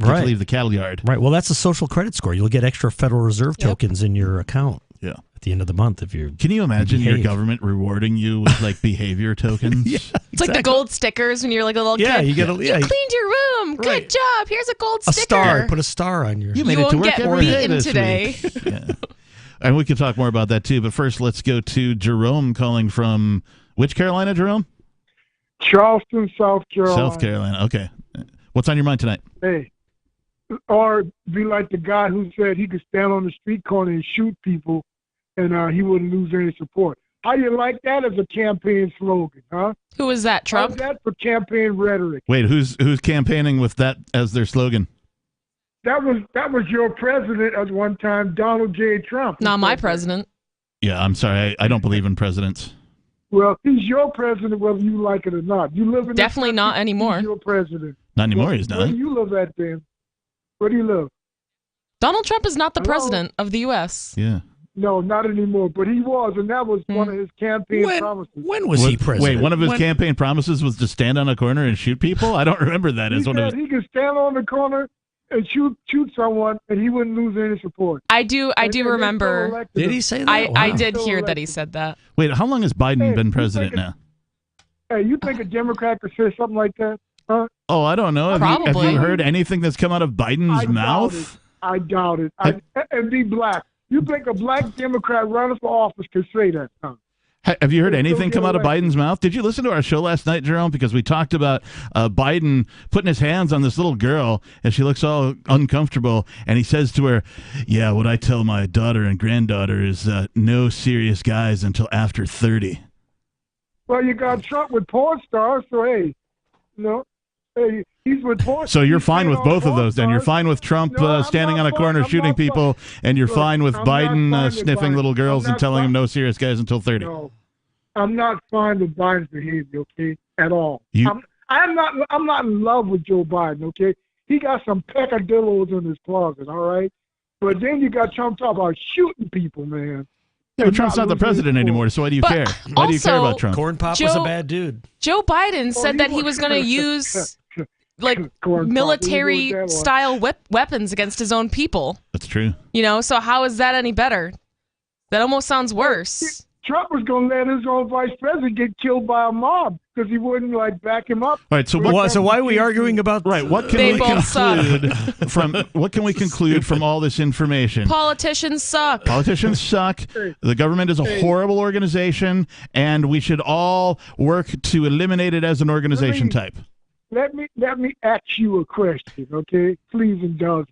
to leave the cattle yard. Right. Well, that's a social credit score. You'll get extra Federal Reserve tokens in your account. Yeah. At the end of the month, if you Can you imagine your behave. government rewarding you with like behavior tokens? It's like the gold stickers when you're like a little Yeah, kid. you get a- yeah, you cleaned your room. Good job. Here's a gold a sticker. star. Put a star on your. You made You it to won't work get every day beaten this today. week. Yeah. And we can talk more about that too. But first, let's go to Jerome calling from which Carolina, Jerome? Charleston, South Carolina. South Carolina. Okay. What's on your mind tonight? Hey, or be like the guy who said he could stand on the street corner and shoot people, and he wouldn't lose any support. How you like that as a campaign slogan, huh? Who was that, Trump? How's that for campaign rhetoric? Wait, who's campaigning with that as their slogan? That was your president at one time, Donald J. Trump. Not my president. Yeah, I'm sorry. I don't believe in presidents. Well, he's your president whether you like it or not. You live in Definitely this not country, anymore. He's your president. Not anymore, Well, he's Where not. do you live at then? Where do you live? Donald Trump is not the Hello? president of the U.S. Yeah. No, not anymore. But he was, and that was one of his campaign promises. When was he president? Wait, one of his campaign promises was to stand on a corner and shoot people? I don't remember that He as one of said his... he could stand on the corner and shoot someone, and he wouldn't lose any support. I do And they remember. still elected him. say that? I Wow. did hear that he said that. Wait, how long has Biden Hey, been you president think now? Hey, you think a Democrat could say something like that? Huh? Oh, I don't know. Have you Probably. heard anything that's come out of Biden's mouth? I doubt it. And be black. You think a black Democrat running for office could say that? Huh? Have you heard He'll anything get come out of elected. Biden's mouth? Did you listen to our show last night, Jerome? Because we talked about Biden putting his hands on this little girl, and she looks all uncomfortable, and he says to her, yeah, what I tell my daughter and granddaughter is no serious guys until after 30. Well, you got Trump with porn stars, so hey, hey, he's with porn. So you're he's fine with playing both on of those, then? You're porn fine with Trump No, I'm standing not on a corner fine. I'm shooting not fine. people, and you're Look, fine with I'm not Biden fine with sniffing Biden. little girls I'm and not telling fine. them no serious guys until 30? No, I'm not fine with Biden's behavior, okay, at all. You- I'm not in love with Joe Biden, okay. He got some peccadillos in his closet, all right. But then you got Trump talking about shooting people, man. Yeah, but Trump's not the president anymore, so why do you But care? Why do you care also, about Trump? Corn Pop was a Joe- bad dude. Joe Biden Oh, said that he was going to use like military style weapons against his own people. That's true. You know, so how is that any better? That almost sounds worse. Trump was going to let his own vice president get killed by a mob because he wouldn't back him up. All right, so why are we arguing about? Right, what can They we both suck. conclude from all this information? Politicians suck. Politicians suck. The government is a horrible organization, and we should all work to eliminate it as an organization type. Let me ask you a question, okay? Please indulge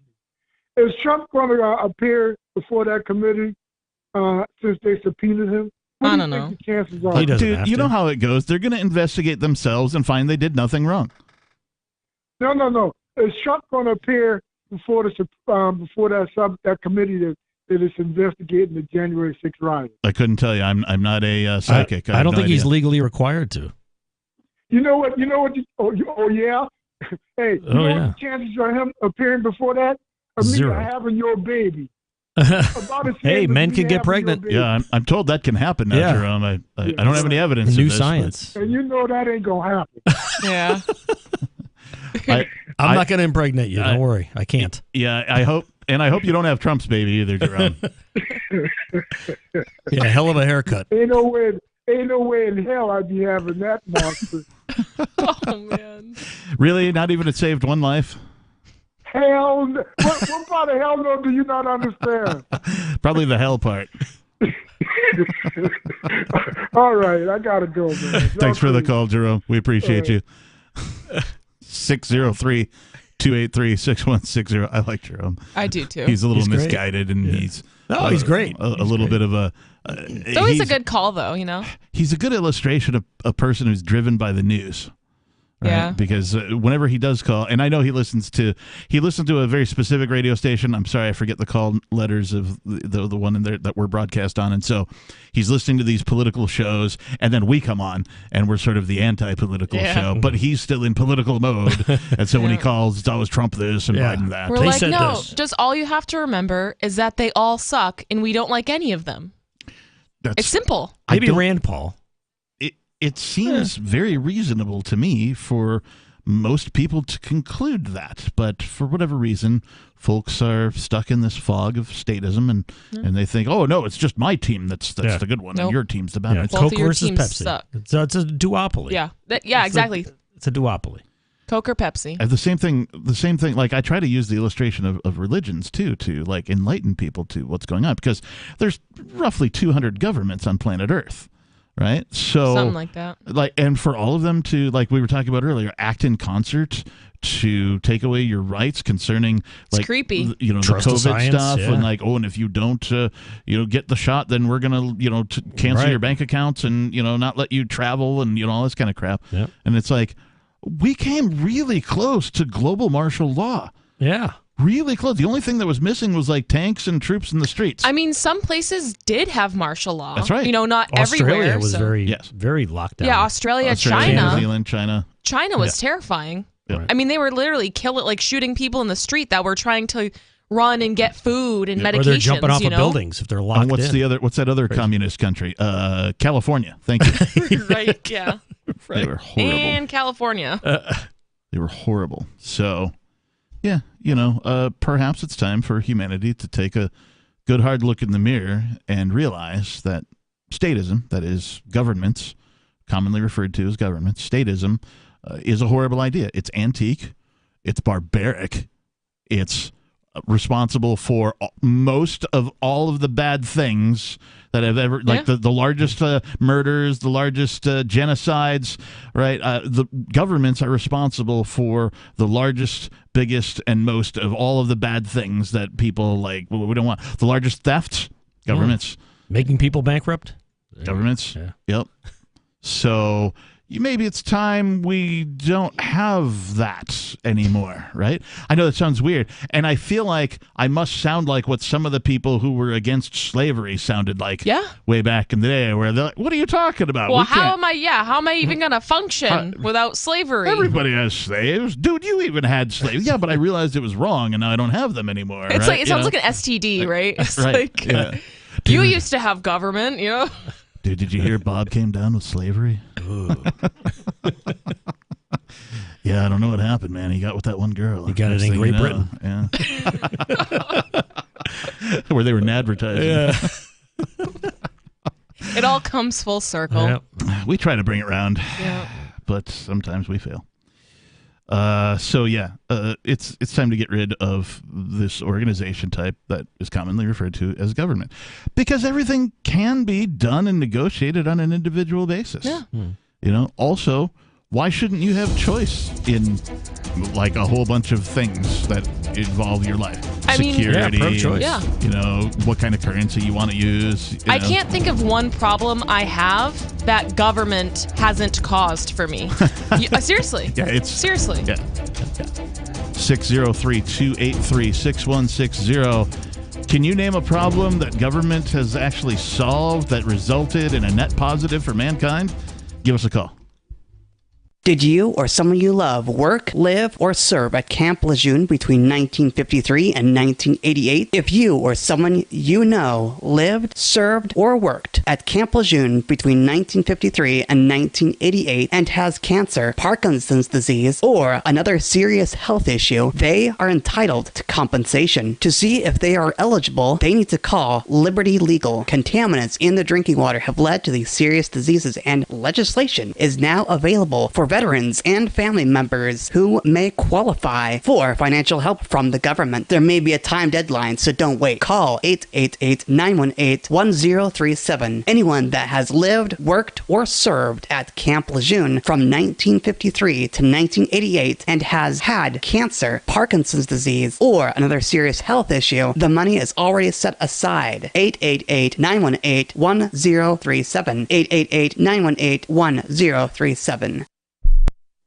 me. Is Trump going to appear before that committee since they subpoenaed him? What I do don't you know. think the chances are? Dude, you know how it goes. They're going to investigate themselves and find they did nothing wrong. No. Is Trump going to appear before that committee that is investigating the January 6th riot? I couldn't tell you. I'm not a psychic. I have don't no think he's idea. legally required to. You know what? Oh yeah. Hey, you know yeah. what the chances are him appearing before that? Of me Zero. having your baby. About as Hey, safe as men me can get having pregnant. your baby. Yeah, I'm told that can happen now, Yeah. Jerome. I don't have any evidence New of this. but science. And you know that ain't gonna happen. Yeah. I'm not going to impregnate you. Don't I- worry. I can't. Yeah, I hope you don't have Trump's baby either, Jerome. Yeah, hell of a haircut. Ain't no way in hell I'd be having that monster. Oh man. Really? Not even it saved one life? Hell, what part of hell no do you not understand? Probably the hell part. All right, I gotta go, man. Thanks for the call, Jerome. We appreciate you. 603-283-6160. I like Jerome. I do too. He's a little He's great. misguided, and he's he's great. A little bit of a. It's always a good call, though. You know. He's a good illustration of a person who's driven by the news. Right? Yeah. Because whenever he does call, and I know he listens to a very specific radio station. I'm sorry, I forget the call letters of the one in there that we're broadcast on. And so he's listening to these political shows, and then we come on, and we're sort of the anti-political show. But he's still in political mode, and so when he calls, it's always Trump this and Biden that. We're like, no, just all you have to remember is that they all suck, and we don't like any of them. It's simple. Maybe Rand Paul. It seems very reasonable to me for most people to conclude that, but for whatever reason, folks are stuck in this fog of statism, and they think, oh no, it's just my team that's the good one, and your team's the bad one. Coke your versus teams Pepsi. suck. It's a duopoly. Yeah. Exactly. It's a duopoly. Coke or Pepsi. The same thing. Like I try to use the illustration of religions too, to like enlighten people to what's going on, because there's roughly 200 governments on planet Earth. Right? So Something like that. And for all of them to, like we were talking about earlier, act in concert to take away your rights concerning It's creepy. the Trust of COVID science, stuff, yeah. and and if you don't get the shot, then we're gonna cancel Right. your bank accounts and not let you travel and all this kind of crap. Yep. And it's like we came really close to global martial law. Yeah. really close. The only thing that was missing was like tanks and troops in the streets. I mean, some places did have martial law. That's right. Not Australia everywhere. was very locked down. Yeah, Australia, China. New Zealand, China. China was terrifying. Yeah. I mean, they were literally shooting people in the street that were trying to run and get food and medications. Or they're jumping off of buildings if they're locked in. What's that other communist country? California. Thank you. Right, yeah. They were horrible. And California. They were horrible. So, yeah, perhaps it's time for humanity to take a good hard look in the mirror and realize that statism, that is governments, commonly referred to as governments, statism, is a horrible idea. It's antique. It's barbaric. It's responsible for most of all of the bad things that have ever, like the largest murders, the largest genocides, right? The governments are responsible for the largest, biggest, and most of all of the bad things that people we don't want. The largest thefts, governments. Making people bankrupt? Governments. Yeah. Yep. So maybe it's time we don't have that anymore, right? I know that sounds weird, and I feel like I must sound like what some of the people who were against slavery sounded like way back in the day, where they're like, what are you talking about? Well, how am I even going to function without slavery? Everybody has slaves. Dude, you even had slaves. Yeah, but I realized it was wrong, and now I don't have them anymore. It's right? it sounds like an STD, right? It's right. You used to have government, Dude, did you hear Bob came down with slavery? Yeah, I don't know what happened, man. He got with that one girl. He got it in Great Britain. Yeah. Where they were in advertising. Yeah. It all comes full circle. Yep. We try to bring it around, yeah, but sometimes we fail. It's time to get rid of this organization type that is commonly referred to as government, because everything can be done and negotiated on an individual basis. Yeah. Also, why shouldn't you have choice in like a whole bunch of things that involve your life? Security, pro-choice. Yeah. What kind of currency you want to use. I can't think of one problem I have that government hasn't caused for me. Seriously. Yeah, seriously. Yeah. 603-283-6160. Can you name a problem that government has actually solved that resulted in a net positive for mankind? Give us a call. Did you or someone you love work, live, or serve at Camp Lejeune between 1953 and 1988? If you or someone you know lived, served, or worked at Camp Lejeune between 1953 and 1988 and has cancer, Parkinson's disease, or another serious health issue, they are entitled to compensation. To see if they are eligible, they need to call Liberty Legal. Contaminants in the drinking water have led to these serious diseases, and legislation is now available for veterans and family members who may qualify for financial help from the government. There may be a time deadline, so don't wait. Call 888-918-1037. Anyone that has lived, worked, or served at Camp Lejeune from 1953 to 1988 and has had cancer, Parkinson's disease, or another serious health issue, the money is already set aside. 888-918-1037. 888-918-1037.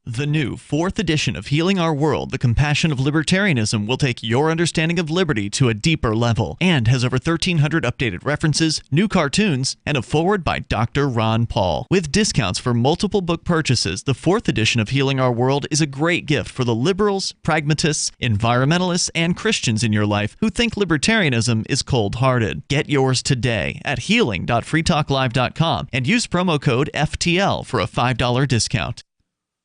The new 4th edition of Healing Our World, The Compassion of Libertarianism, will take your understanding of liberty to a deeper level and has over 1,300 updated references, new cartoons, and a foreword by Dr. Ron Paul. With discounts for multiple book purchases, the 4th edition of Healing Our World is a great gift for the liberals, pragmatists, environmentalists, and Christians in your life who think libertarianism is cold-hearted. Get yours today at healing.freetalklive.com and use promo code FTL for a $5 discount.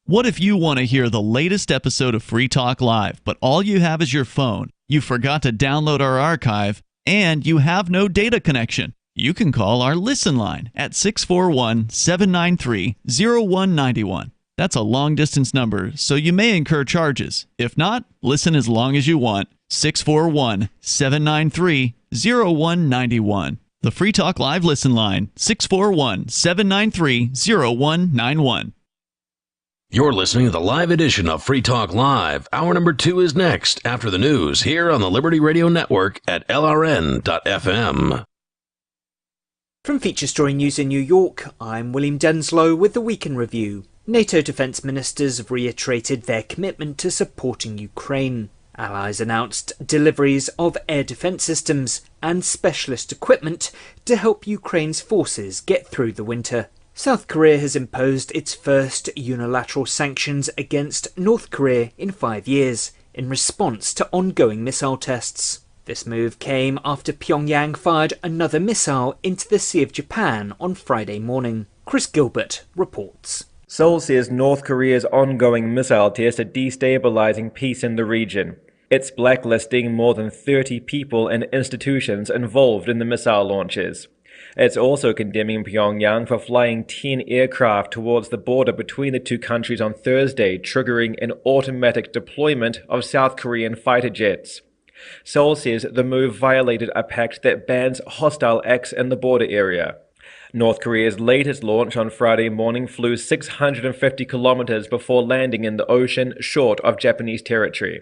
What if you want to hear the latest episode of Free Talk Live, but all you have is your phone, you forgot to download our archive, and you have no data connection? You can call our Listen line at 641-793-0191. That's a long-distance number, so you may incur charges. If not, listen as long as you want. 641-793-0191. The Free Talk Live Listen line, 641-793-0191. You're listening to the live edition of Free Talk Live. Hour number 2 is next after the news here on the Liberty Radio Network at LRN.FM. From Feature Story News in New York, I'm William Denslow with the Week in Review. NATO defence ministers have reiterated their commitment to supporting Ukraine. Allies announced deliveries of air defence systems and specialist equipment to help Ukraine's forces get through the winter. South Korea has imposed its first unilateral sanctions against North Korea in 5 years in response to ongoing missile tests. This move came after Pyongyang fired another missile into the Sea of Japan on Friday morning. Chris Gilbert reports. Seoul says North Korea's ongoing missile tests are destabilizing peace in the region. It's blacklisting more than 30 people and institutions involved in the missile launches. It's also condemning Pyongyang for flying 10 aircraft towards the border between the two countries on Thursday, triggering an automatic deployment of South Korean fighter jets. Seoul says the move violated a pact that bans hostile acts in the border area. North Korea's latest launch on Friday morning flew 650 kilometers before landing in the ocean short of Japanese territory.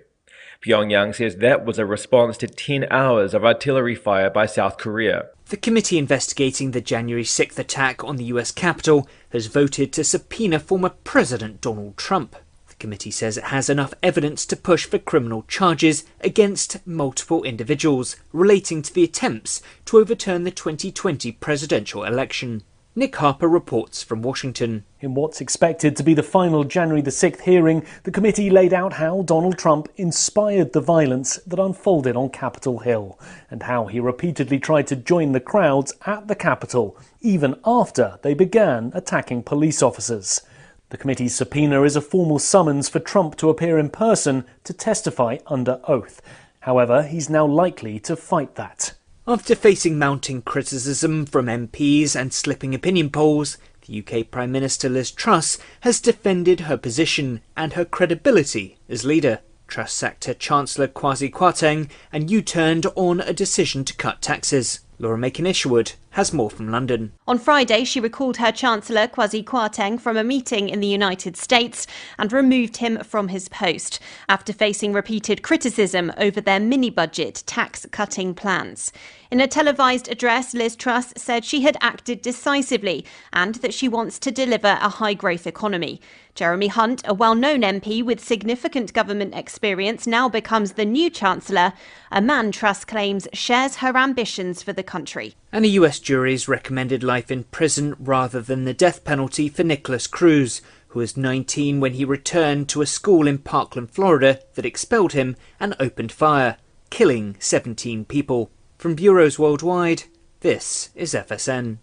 Pyongyang says that was a response to 10 hours of artillery fire by South Korea. The committee investigating the January 6th attack on the US Capitol has voted to subpoena former President Donald Trump. The committee says it has enough evidence to push for criminal charges against multiple individuals relating to the attempts to overturn the 2020 presidential election. Nick Harper reports from Washington. In what's expected to be the final January the 6th hearing, the committee laid out how Donald Trump inspired the violence that unfolded on Capitol Hill and how he repeatedly tried to join the crowds at the Capitol, even after they began attacking police officers. The committee's subpoena is a formal summons for Trump to appear in person to testify under oath. However, he's now likely to fight that. After facing mounting criticism from MPs and slipping opinion polls, the UK Prime Minister Liz Truss has defended her position and her credibility as leader. Truss sacked her Chancellor Kwasi Kwarteng and U-turned on a decision to cut taxes. Laura Macon-Isherwood has more from London. On Friday, she recalled her Chancellor Kwasi Kwarteng from a meeting in the United States and removed him from his post after facing repeated criticism over their mini-budget tax-cutting plans. In a televised address, Liz Truss said she had acted decisively and that she wants to deliver a high-growth economy. Jeremy Hunt, a well-known MP with significant government experience, now becomes the new Chancellor, a man Truss claims shares her ambitions for the country. And a US jury's recommended life in prison rather than the death penalty for Nicholas Cruz, who was 19 when he returned to a school in Parkland, Florida, that expelled him and opened fire, killing 17 people. From bureaus worldwide, this is FSN.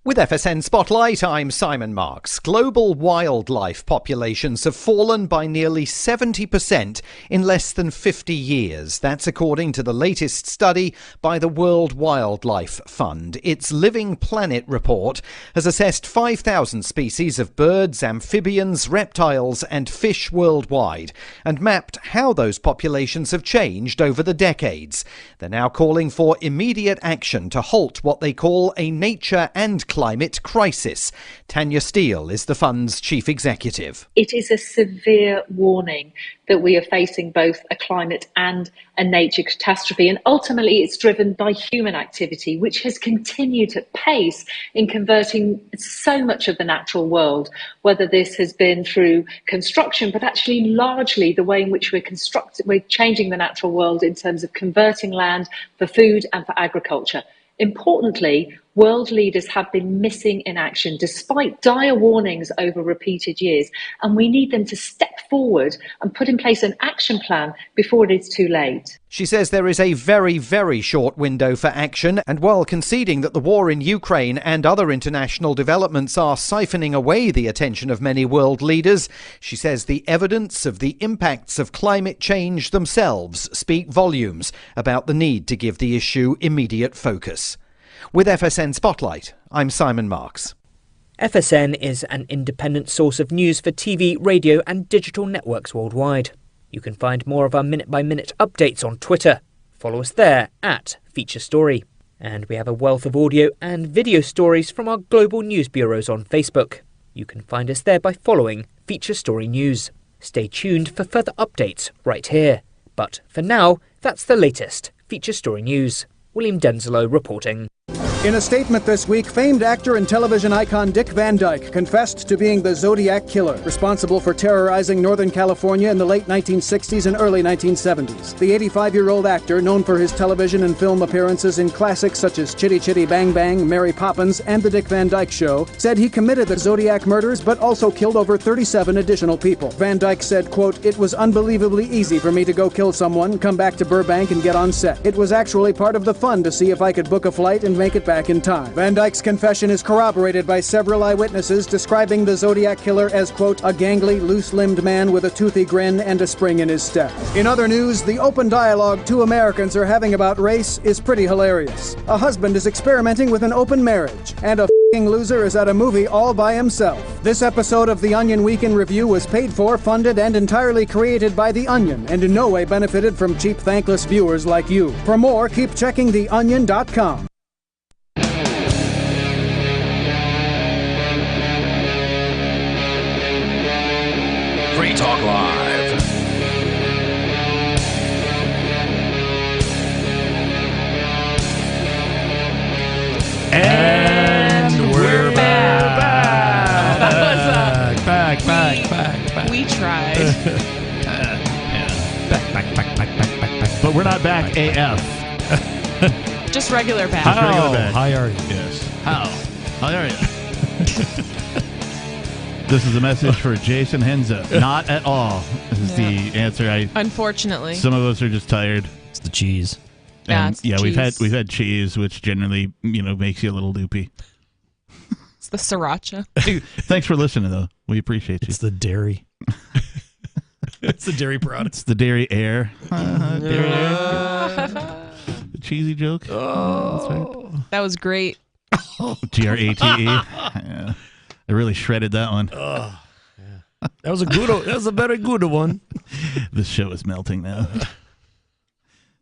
With FSN Spotlight, I'm Simon Marks. Global wildlife populations have fallen by nearly 70% in less than 50 years. That's according to the latest study by the World Wildlife Fund. Its Living Planet report has assessed 5,000 species of birds, amphibians, reptiles and fish worldwide and mapped how those populations have changed over the decades. They're now calling for immediate action to halt what they call a nature and climate crisis. Tanya Steele is the fund's chief executive. It is a severe warning that we are facing both a climate and a nature catastrophe, and ultimately it's driven by human activity, which has continued at pace in converting so much of the natural world, whether this has been through construction, but actually largely the way in which we're changing the natural world in terms of converting land for food and for agriculture. Importantly, world leaders have been missing in action despite dire warnings over repeated years, and we need them to step forward and put in place an action plan before it is too late. She says there is a very, very short window for action, and while conceding that the war in Ukraine and other international developments are siphoning away the attention of many world leaders, she says the evidence of the impacts of climate change themselves speak volumes about the need to give the issue immediate focus. With FSN Spotlight, I'm Simon Marks. FSN is an independent source of news for TV, radio and digital networks worldwide. You can find more of our minute-by-minute updates on Twitter. Follow us there at Feature Story. And we have a wealth of audio and video stories from our global news bureaus on Facebook. You can find us there by following Feature Story News. Stay tuned for further updates right here. But for now, that's the latest Feature Story News. William Denslow reporting. In a statement this week, famed actor and television icon Dick Van Dyke confessed to being the Zodiac Killer, responsible for terrorizing Northern California in the late 1960s and early 1970s. The 85-year-old actor, known for his television and film appearances in classics such as Chitty Chitty Bang Bang, Mary Poppins, and The Dick Van Dyke Show, said he committed the Zodiac murders but also killed over 37 additional people. Van Dyke said, quote, "It was unbelievably easy for me to go kill someone, come back to Burbank, and get on set. It was actually part of the fun to see if I could book a flight and make it back in time." Van Dyke's confession is corroborated by several eyewitnesses describing the Zodiac Killer as, quote, "a gangly, loose-limbed man with a toothy grin and a spring in his step." In other news, the open dialogue two Americans are having about race is pretty hilarious. A husband is experimenting with an open marriage, and a f***ing loser is at a movie all by himself. This episode of The Onion Week in Review was paid for, funded, and entirely created by The Onion, and in no way benefited from cheap, thankless viewers like you. For more, keep checking theonion.com. Free Talk Live. And we're back. Back. We tried. Back. But we're not back AF. Just regular back. Just regular back. How are you? Yes. How are you? This is a message for Jason Henza. Not at all is the answer. Unfortunately. Some of us are just tired. It's the cheese. And it's the we've cheese. had cheese, which generally makes you a little loopy. It's the sriracha. Thanks for listening, though. We appreciate you. It's the dairy. It's the dairy product. It's the dairy air. Dairy air. The cheesy joke. Oh, that's right. That was great. GRATE. Yeah. I really shredded that one. Yeah. That was a good. That was a very good one. This show is melting now.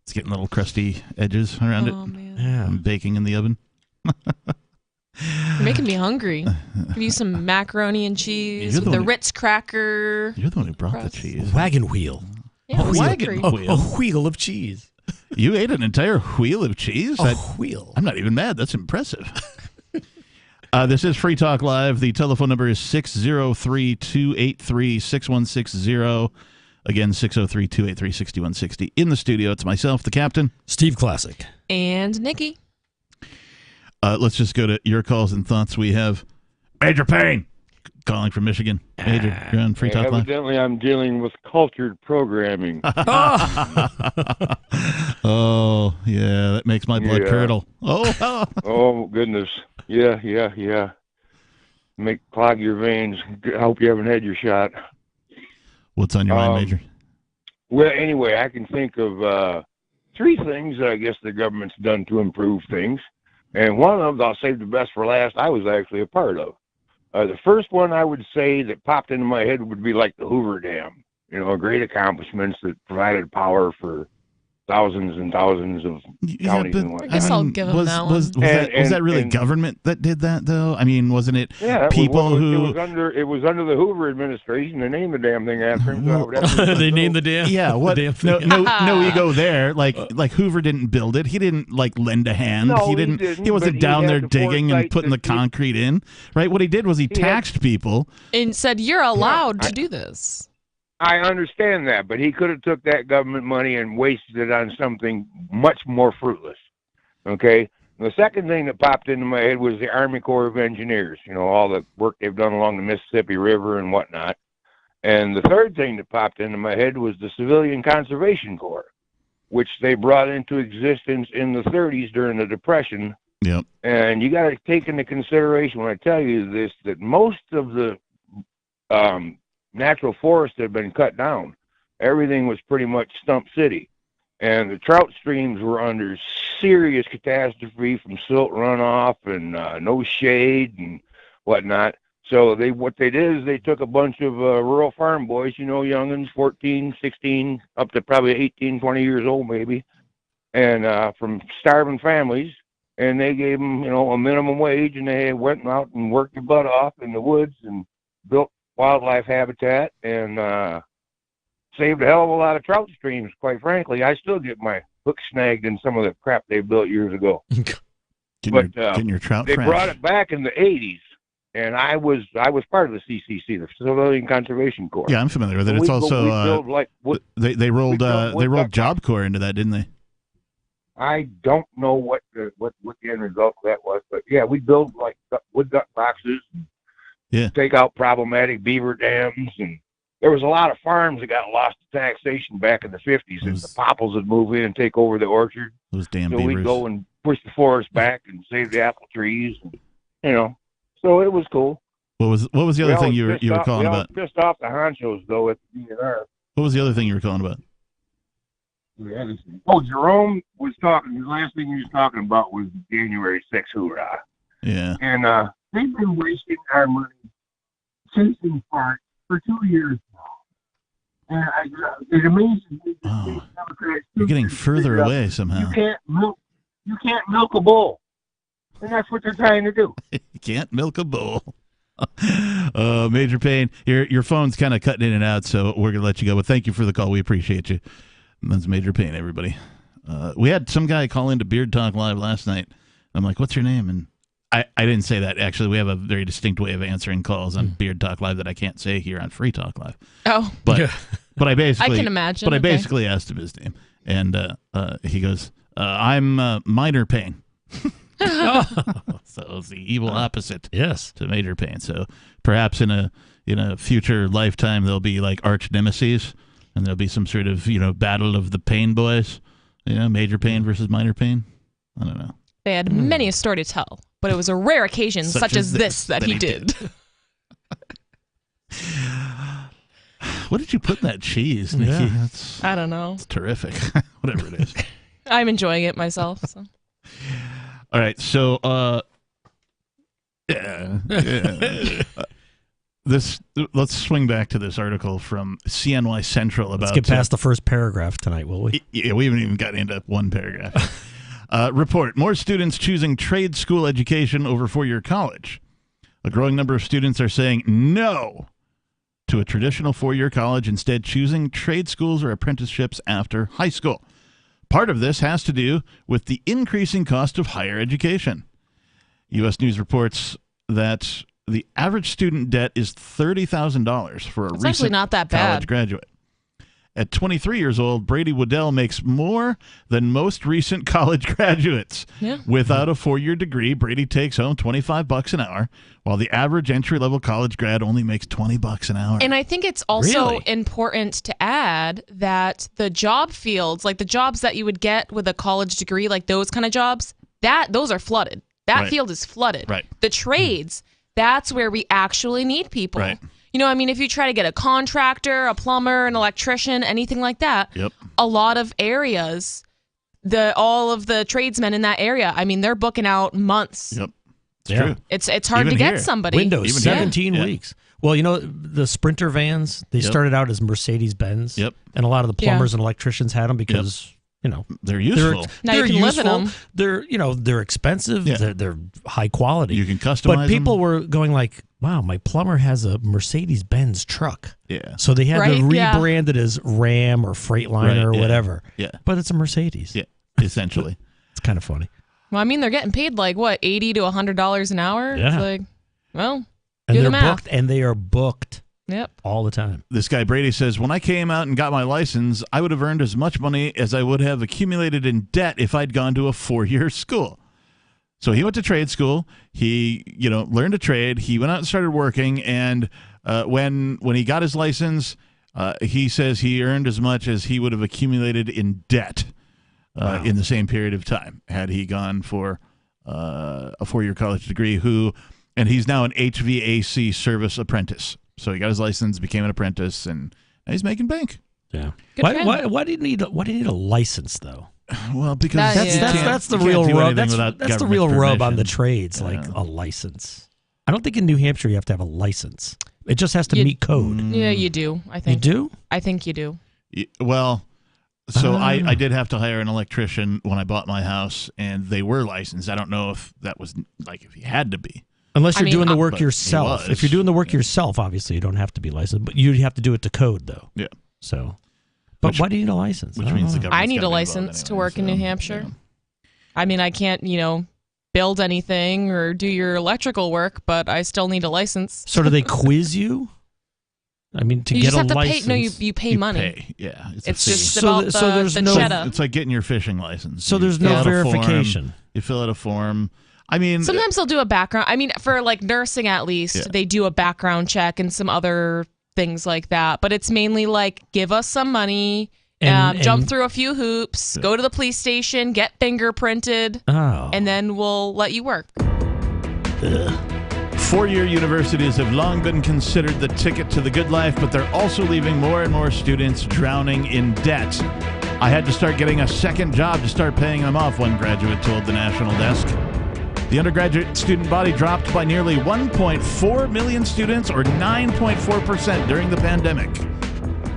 It's getting little crusty edges around it. Man. Yeah. I'm baking in the oven. You're making me hungry. Give you some macaroni and cheese You're with the the one Ritz cracker. You're the one who brought crust. the cheese. Wagon wheel. Yeah, it was wagon hungry. wheel. A wheel of cheese. You ate an entire wheel of cheese? A wheel. I'm not even mad. That's impressive. This is Free Talk Live. The telephone number is 603-283-6160. Again, 603-283-6160. In the studio, it's myself, the captain. Steve Classic. And Nikki. Let's just go to your calls and thoughts. We have Major Payne calling from Michigan. Major, you're on Free Talk Live. Evidently, I'm dealing with cultured programming. Oh, yeah, that makes my blood curdle. Oh, oh, goodness. Yeah. Clog your veins. I hope you haven't had your shot. What's on your mind, Major? Well, anyway, I can think of three things that I guess the government's done to improve things. And one of them, I'll save the best for last, I was actually a part of. The first one I would say that popped into my head would be like the Hoover Dam. Great accomplishments that provided power for thousands and thousands of counties and whatnot. I guess I'll give them that one. Was that really government that did that, though? I mean, wasn't it people who... It was under the Hoover administration. They named the damn thing after him. So I would have to they named the dam? Yeah, what? The damn thing. No ego there. Like Hoover didn't build it. He didn't, lend a hand. No, He wasn't but down he there had the digging and foresight putting the concrete in, right? What he did was he taxed people. And said, you're allowed to do this. I understand that, but he could have took that government money and wasted it on something much more fruitless. Okay? The second thing that popped into my head was the Army Corps of Engineers, all the work they've done along the Mississippi River and whatnot. And the third thing that popped into my head was the Civilian Conservation Corps, which they brought into existence in the 30s during the Depression. Yep. And you got to take into consideration when I tell you this, that most of the natural forests had been cut down. Everything was pretty much stump city. And the trout streams were under serious catastrophe from silt runoff and no shade and whatnot. So what they did is they took a bunch of rural farm boys, youngins, 14, 16, up to probably 18, 20 years old maybe, and from starving families, and they gave them, a minimum wage, and they went out and worked their butt off in the woods and built wildlife habitat and saved a hell of a lot of trout streams, quite frankly. I still get my hook snagged in some of the crap they built years ago. Get Getting your trout they fresh. brought it back in the 80s, and I was part of the CCC, the Civilian Conservation Corps. Yeah, I'm familiar with it. So It's we also build like they rolled Job Corps into that, didn't they? I don't know what the end result of that was, but yeah, we build like wood duck boxes, and take out problematic beaver dams, and there was a lot of farms that got lost to taxation back in the 50s, and the popples would move in and take over the orchard. Those damn so beavers. we'd go and push the forest back and save the apple trees, and, so it was cool. What was the other thing you were calling about? Pissed off the honchos though at the DNR. What was the other thing you were calling about? Oh, Jerome was talking. The last thing he was talking about was January 6th hoorah. Yeah. And they've been wasting our money chasing parks for 2 years now. And it amazes me that these Democrats. You're getting further away somehow. You can't milk a bull, and that's what they're trying to do. You can't milk a bull. Major Payne, your phone's kind of cutting in and out, so we're gonna let you go. But thank you for the call. We appreciate you. That's Major Payne, everybody. We had some guy call into Beard Talk Live last night. I'm like, "What's your name?" And I didn't say that. Actually, we have a very distinct way of answering calls on Beard Talk Live that I can't say here on Free Talk Live. Oh, but I basically I can imagine. But I Okay. basically asked him his name, and he goes, "I'm Minor Payne." So it's the evil opposite, to Major Payne. So perhaps in a future lifetime there'll be like arch nemesis, and there'll be some sort of battle of the Payne boys. Major Payne versus Minor Payne. I don't know. They had many a story to tell, but it was a rare occasion, such as this, that he did. What did you put in that cheese, Nikki? Yeah. That's, I don't know. It's terrific. Whatever it is. I'm enjoying it myself. So. All right, so let's swing back to this article from CNY Central about. Let's get past the first paragraph tonight, will we? Yeah, we haven't even gotten into one paragraph. Report: more students choosing trade school education over four-year college. A growing number of students are saying no to a traditional four-year college, instead choosing trade schools or apprenticeships after high school. Part of this has to do with the increasing cost of higher education. U.S. News reports that the average student debt is $30,000 for a It's actually recent not that bad. college graduate. At 23 years old, Brady Waddell makes more than most recent college graduates. Yeah. Without a four-year degree, Brady takes home $25 an hour, while the average entry-level college grad only makes $20 an hour. And I think it's also important to add that the job fields, like the jobs that you would get with a college degree, like those kind of jobs, those are flooded. That Right. field is flooded. Right. The trades, that's where we actually need people. Right. If you try to get a contractor, a plumber, an electrician, anything like that, Yep. a lot of areas, all of the tradesmen in that area, they're booking out months. Yep. True. It's hard to get somebody. Windows, Even 17 here. weeks. Well, the Sprinter vans, they Yep. started out as Mercedes-Benz. Yep. And a lot of the plumbers and electricians had them because, they're useful. Now you they're can live in useful. them. They're expensive. Yeah. They're high quality. You can customize But people them. were going like, wow, my plumber has a Mercedes-Benz truck. Yeah. So they had to Right, yeah. rebrand it as Ram or Freightliner or Right, yeah. whatever. Yeah. But it's a Mercedes. Yeah, essentially. It's kind of funny. Well, they're getting paid like what, $80 to $100 an hour? Yeah. It's like, well, And do they're the math. booked, and they are booked Yep. all the time. This guy Brady says, when I came out and got my license, I would have earned as much money as I would have accumulated in debt if I'd gone to a four-year school. So he went to trade school. He, learned a trade. He went out and started working. And when he got his license, he says he earned as much as he would have accumulated in debt in the same period of time had he gone for a four-year college degree. And he's now an HVAC service apprentice. So he got his license, became an apprentice, and now he's making bank. Yeah. Good for him. Why do you need a license though? Well, because That's the you can't real do rub. anything That's without the government real rub on the permission. trades, like a license. I don't think in New Hampshire you have to have a license. It just has to meet code. Yeah, you do, I think. You do? I think you do. Well, so I did have to hire an electrician when I bought my house, and they were licensed. I don't know if that was if you had to be. Unless you're doing the work But he yourself. was. If you're doing the work yourself, obviously you don't have to be licensed, but you have to do it to code though. Yeah. So, but why do you need a license? Which means the government's I need gotta a be involved license to anyway, work in New Hampshire. I can't, build anything or do your electrical work, but I still need a license. So do they quiz you? I mean, to you get just a have to license. pay. No, you pay money. Pay. Yeah, It's a fee. just about there's the no- cheddar. It's like getting your fishing license. So You there's fill no out a form, verification. you fill out a form. I mean, Sometimes they'll do a background. I mean, for like nursing at least, they do a background check and some other things like that. But it's mainly like, give us some money, jump through a few hoops, go to the police station, get fingerprinted, and then we'll let you work. Four-year universities have long been considered the ticket to the good life, but they're also leaving more and more students drowning in debt. I had to start getting a second job to start paying them off, one graduate told the National Desk. The undergraduate student body dropped by nearly 1.4 million students, or 9.4% during the pandemic.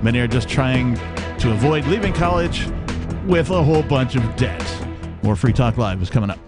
Many are just trying to avoid leaving college with a whole bunch of debt. More Free Talk Live is coming up.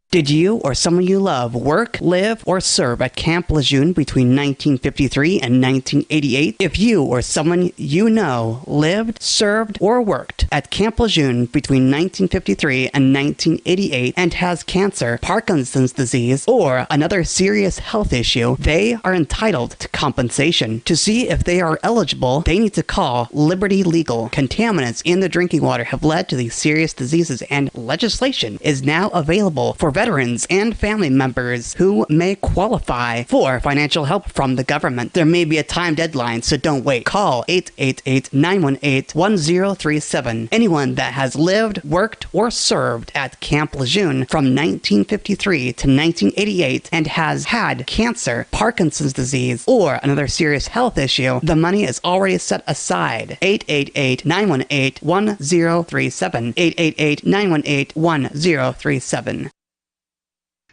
Did you or someone you love work, live, or serve at Camp Lejeune between 1953 and 1988? If you or someone you know lived, served, or worked at Camp Lejeune between 1953 and 1988 and has cancer, Parkinson's disease, or another serious health issue, they are entitled to compensation. To see if they are eligible, they need to call Liberty Legal. Contaminants in the drinking water have led to these serious diseases, and legislation is now available for veterans and family members who may qualify for financial help from the government. There may be a time deadline, so don't wait. Call 888-918-1037. Anyone that has lived, worked, or served at Camp Lejeune from 1953 to 1988 and has had cancer, Parkinson's disease, or another serious health issue, the money is already set aside. 888-918-1037. 888-918-1037.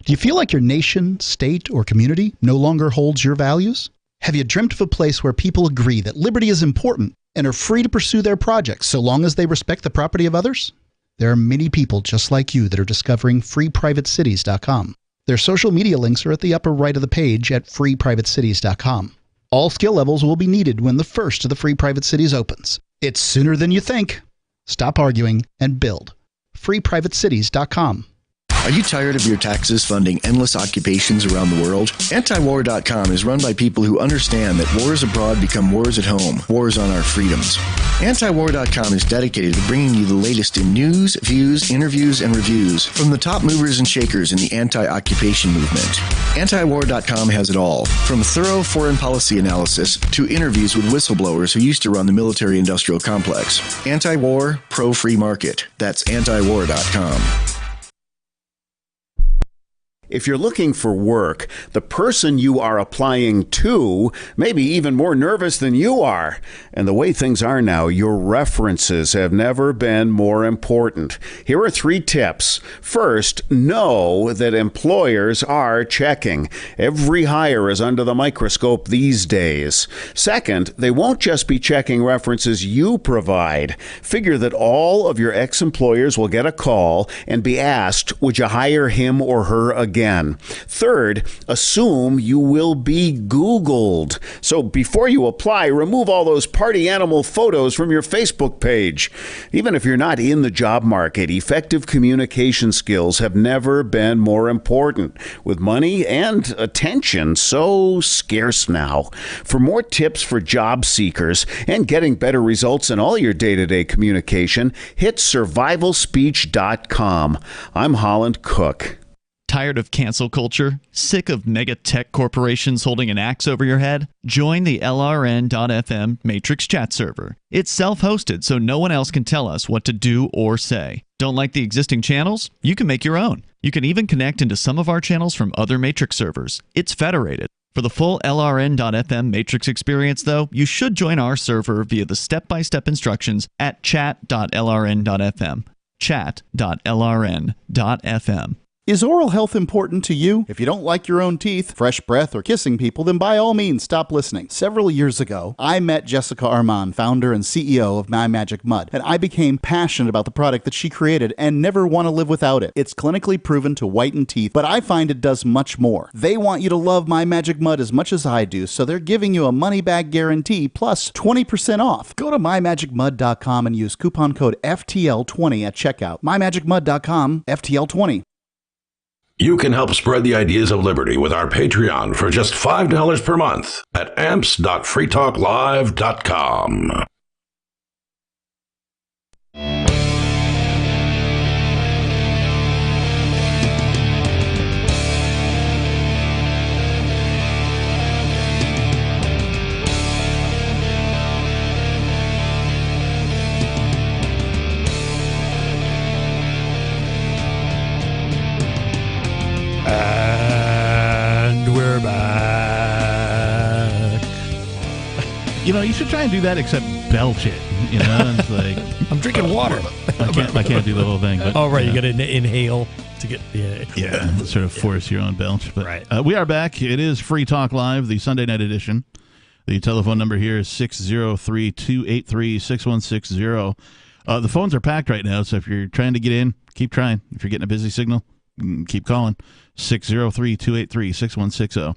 Do you feel like your nation, state, or community no longer holds your values? Have you dreamt of a place where people agree that liberty is important and are free to pursue their projects so long as they respect the property of others? There are many people just like you that are discovering freeprivatecities.com. Their social media links are at the upper right of the page at freeprivatecities.com. All skill levels will be needed when the first of the Free Private Cities opens. It's sooner than you think. Stop arguing and build. freeprivatecities.com. Are you tired of your taxes funding endless occupations around the world? Antiwar.com is run by people who understand that wars abroad become wars at home, wars on our freedoms. Antiwar.com is dedicated to bringing you the latest in news, views, interviews, and reviews from the top movers and shakers in the anti-occupation movement. Antiwar.com has it all, from thorough foreign policy analysis to interviews with whistleblowers who used to run the military-industrial complex. Anti-war, pro-free market. That's antiwar.com. If you're looking for work, the person you are applying to may be even more nervous than you are. And the way things are now, your references have never been more important. Here are 3 tips. First, know that employers are checking. Every hire is under the microscope these days. Second, they won't just be checking references you provide. Figure that all of your ex-employers will get a call and be asked, would you hire him or her again? Third, assume you will be Googled. So before you apply, remove all those party animal photos from your Facebook page. Even if you're not in the job market, effective communication skills have never been more important, with money and attention so scarce now. For more tips for job seekers and getting better results in all your day-to-day communication, hit survivalspeech.com. I'm Holland Cook. Tired of cancel culture? Sick of mega tech corporations holding an axe over your head? Join the LRN.FM Matrix chat server. It's self-hosted, so no one else can tell us what to do or say. Don't like the existing channels? You can make your own. You can even connect into some of our channels from other Matrix servers. It's federated. For the full LRN.FM Matrix experience, though, you should join our server via the step-by-step instructions at chat.lrn.fm. Chat.lrn.fm. Is oral health important to you? If you don't like your own teeth, fresh breath, or kissing people, then by all means stop listening. Several years ago, I met Jessica Armand, founder and CEO of My Magic Mud, and I became passionate about the product that she created and never want to live without it. It's clinically proven to whiten teeth, but I find it does much more. They want you to love My Magic Mud as much as I do, so they're giving you a money-back guarantee plus 20% off. Go to mymagicmud.com and use coupon code FTL20 at checkout. mymagicmud.com, FTL20. You can help spread the ideas of liberty with our Patreon for just $5 per month at amps.freetalklive.com. And we're back. You know, you should try and do that, except belch it. You know, it's like I'm drinking water. I can't do the whole thing. But, oh, right. You got to inhale to get. Yeah, sort of force your own belch. But right. We are back. It is Free Talk Live, the Sunday night edition. The telephone number here is 603-283-6160. The phones are packed right now, so if you're trying to get in, keep trying. If you're getting a busy signal, keep calling. 603-283-6160.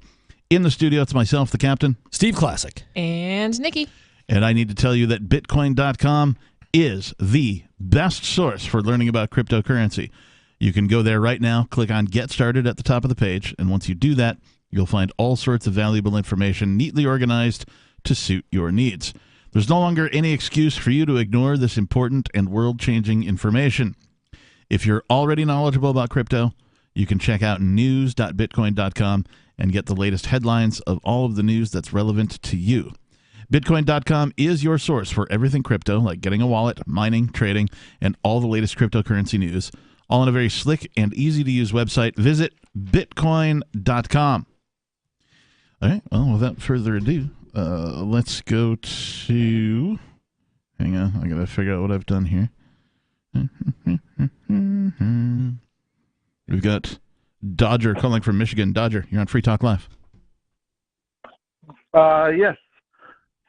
In the studio, it's myself, the captain. Steve Classic. And Nikki. And I need to tell you that Bitcoin.com is the best source for learning about cryptocurrency. You can go there right now, click on Get Started at the top of the page, and once you do that, you'll find all sorts of valuable information neatly organized to suit your needs. There's no longer any excuse for you to ignore this important and world-changing information. If you're already knowledgeable about crypto, you can check out news.bitcoin.com and get the latest headlines of all of the news that's relevant to you. Bitcoin.com is your source for everything crypto, like getting a wallet, mining, trading, and all the latest cryptocurrency news, all on a very slick and easy-to-use website. Visit bitcoin.com. All right, well, without further ado, let's go to... Hang on, I got to figure out what I've done here. We've got Dodger calling from Michigan. Dodger, you're on Free Talk Live. Yes.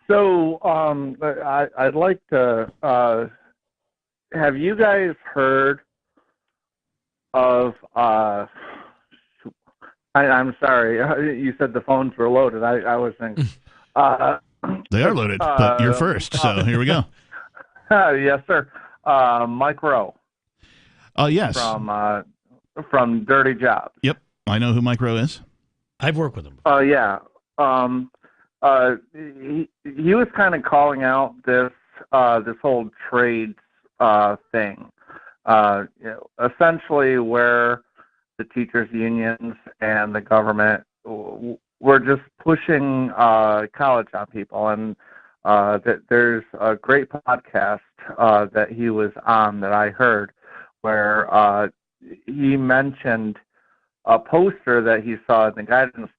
So I'd like to. Have you guys heard of? I'm sorry. You said the phones were loaded. I was thinking. They are loaded, but you're first. So here we go. Yes, sir. Mike Rowe. Yes. From Dirty Jobs. Yep, I know who Mike Rowe is. I've worked with him. Yeah. He was kind of calling out this whole trades thing. Essentially, where the teachers' unions and the government were just pushing college on people, and that there's a great podcast that he was on that I heard where he mentioned a poster that he saw in the guidance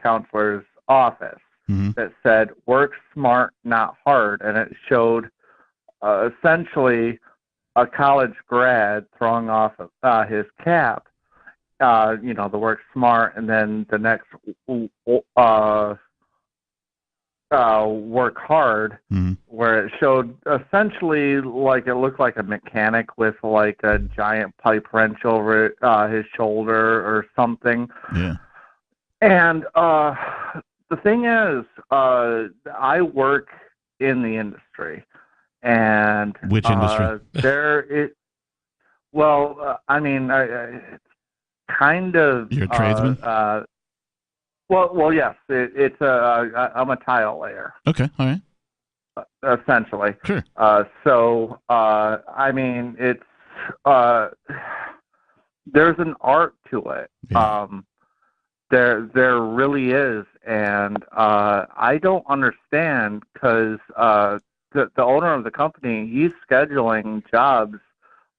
counselor's office that said, "Work smart, not hard," and it showed essentially a college grad throwing off his cap, the work smart, and then the next work hard, where it showed essentially like it looked like a mechanic with like a giant pipe wrench over his shoulder or something. Yeah. And the thing is, I work in the industry, and which industry? It's kind of you're a tradesman. Well, yes. I'm a tile layer. Okay, all right. Essentially. Sure. It's there's an art to it. Yeah. There really is, and I don't understand because the owner of the company, he's scheduling jobs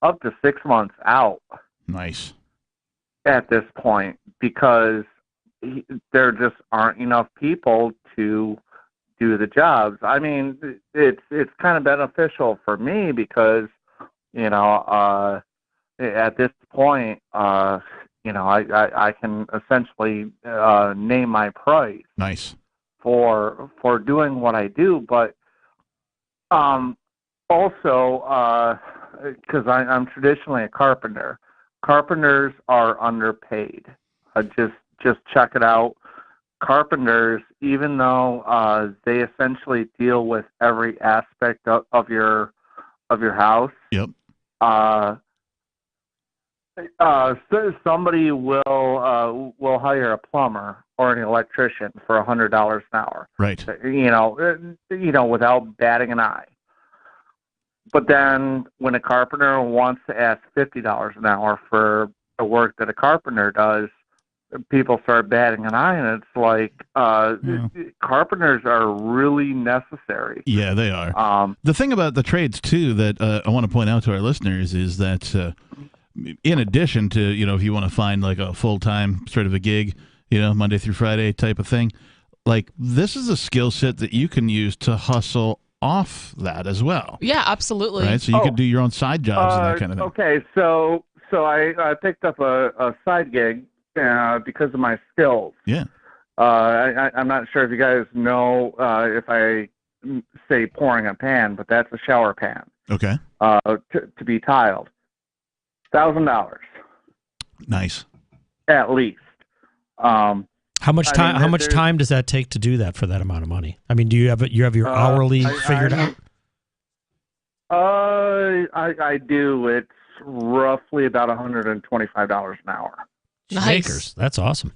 up to 6 months out. Nice. At this point, because there just aren't enough people to do the jobs. I mean, it's kind of beneficial for me because, at this point, I can essentially name my price. Nice. For doing what I do, but also because I'm traditionally a carpenter. Carpenters are underpaid. Just check it out. Carpenters, even though they essentially deal with every aspect of your house. Yep. So somebody will hire a plumber or an electrician for $100 an hour. Right. Without batting an eye. But then when a carpenter wants to ask $50 an hour for the work that a carpenter does, people start batting an eye, and it's like carpenters are really necessary. Yeah, they are. The thing about the trades, too, that I want to point out to our listeners is that in addition to, if you want to find like a full-time sort of a gig, Monday through Friday type of thing, like this is a skill set that you can use to hustle off that as well. Yeah, absolutely. Right, so you could do your own side jobs and that kind of thing. Okay, so I picked up a side gig because of my skills. Yeah. I'm not sure if you guys know if I say pouring a pan, but that's a shower pan. Okay. To be tiled. $1,000. Nice. At least. How much time? How much time does that take to do that for that amount of money? I mean, do you have your hourly figured out? I do. It's roughly about $125 an hour. Nice. That's awesome.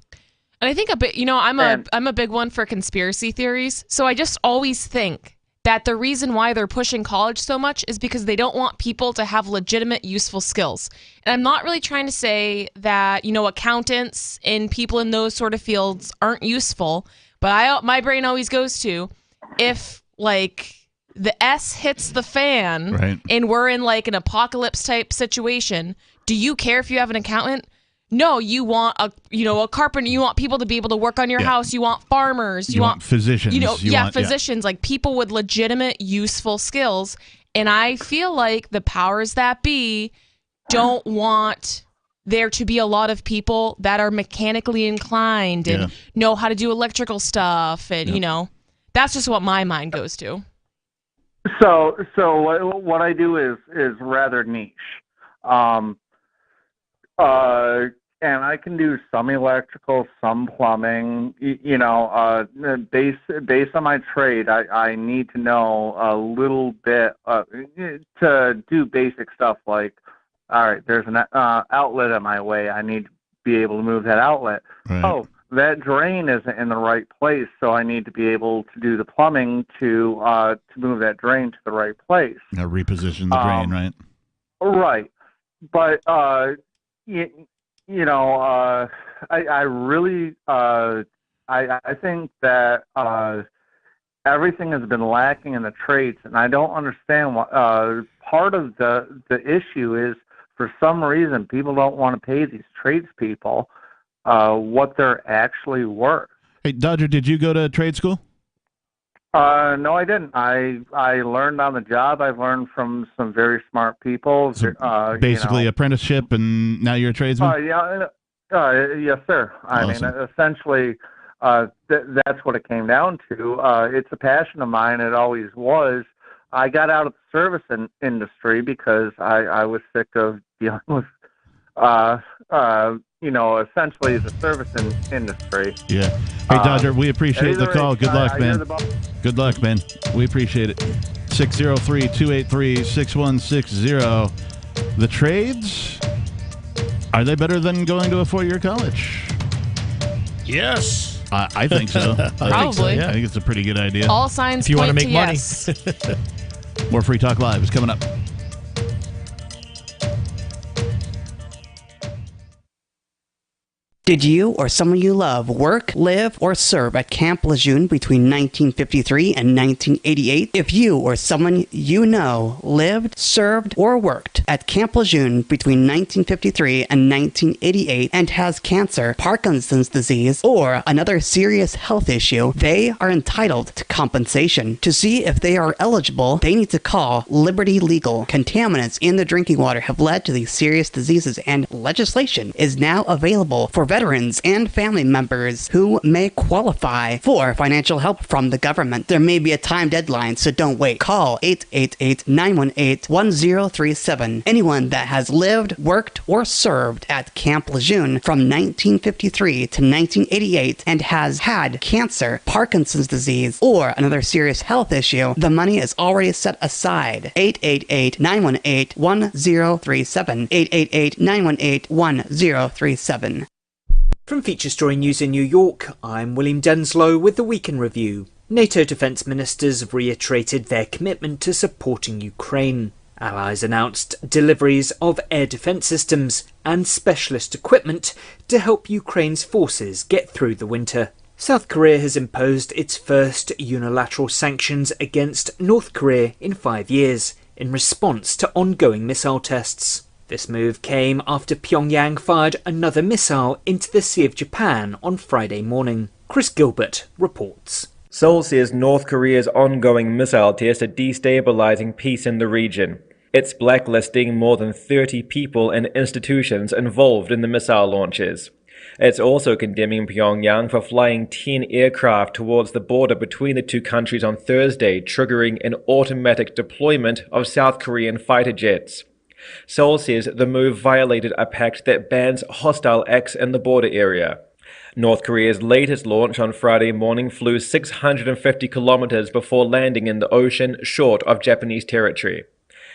And I think I'm a big one for conspiracy theories. So I just always think that the reason why they're pushing college so much is because they don't want people to have legitimate, useful skills. And I'm not really trying to say that, accountants and people in those sort of fields aren't useful, but my brain always goes to, if, like, the S hits the fan right, and we're in, like, an apocalypse type situation, do you care if you have an accountant? No, you want a carpenter. You want people to be able to work on your house. You want farmers. You want physicians. Physicians, like people with legitimate, useful skills. And I feel like the powers that be don't want there to be a lot of people that are mechanically inclined and know how to do electrical stuff. And, that's just what my mind goes to. So what I do is rather niche. And I can do some electrical, some plumbing. Based on my trade, I need to know a little bit to do basic stuff like, all right, there's an outlet in my way. I need to be able to move that outlet. Right. Oh, that drain isn't in the right place, so I need to be able to do the plumbing to move that drain to the right place. Now reposition the drain, right? Right, but I really I think that everything has been lacking in the trades, and I don't understand what part of the issue is. For some reason, people don't want to pay these tradespeople what they're actually worth. Hey, Dodger, did you go to trade school? No, I didn't. I learned on the job. I've learned from some very smart people. So basically, apprenticeship, and now you're a tradesman? Yes, sir. Awesome. I mean, essentially, that's what it came down to. It's a passion of mine. It always was. I got out of the service industry because I was sick of dealing with, essentially the service industry. Yeah. Hey, Dodger, we appreciate the call. Good luck, man. Good luck, man. We appreciate it. 603-283-6160. The trades, are they better than going to a four-year college? Yes. I think so. Probably. I think it's a pretty good idea. All signs if you point want to make money. Yes. More Free Talk Live is coming up. Did you or someone you love work, live, or serve at Camp Lejeune between 1953 and 1988? If you or someone you know lived, served, or worked at Camp Lejeune between 1953 and 1988 and has cancer, Parkinson's disease, or another serious health issue, they are entitled to compensation. To see if they are eligible, they need to call Liberty Legal. Contaminants in the drinking water have led to these serious diseases, and legislation is now available for veterans and family members who may qualify for financial help from the government. There may be a time deadline, so don't wait. Call 888-918-1037. Anyone that has lived, worked, or served at Camp Lejeune from 1953 to 1988 and has had cancer, Parkinson's disease, or another serious health issue, the money is already set aside. 888-918-1037. 888-918-1037. From Feature Story News in New York, I'm William Denslow with the Week in Review. NATO defence ministers have reiterated their commitment to supporting Ukraine. Allies announced deliveries of air defence systems and specialist equipment to help Ukraine's forces get through the winter. South Korea has imposed its first unilateral sanctions against North Korea in 5 years in response to ongoing missile tests. This move came after Pyongyang fired another missile into the Sea of Japan on Friday morning. Chris Gilbert reports. Seoul says North Korea's ongoing missile tests are destabilizing peace in the region. It's blacklisting more than 30 people and institutions involved in the missile launches. It's also condemning Pyongyang for flying 10 aircraft towards the border between the two countries on Thursday, triggering an automatic deployment of South Korean fighter jets. Seoul says the move violated a pact that bans hostile acts in the border area. North Korea's latest launch on Friday morning flew 650 kilometers before landing in the ocean short of Japanese territory.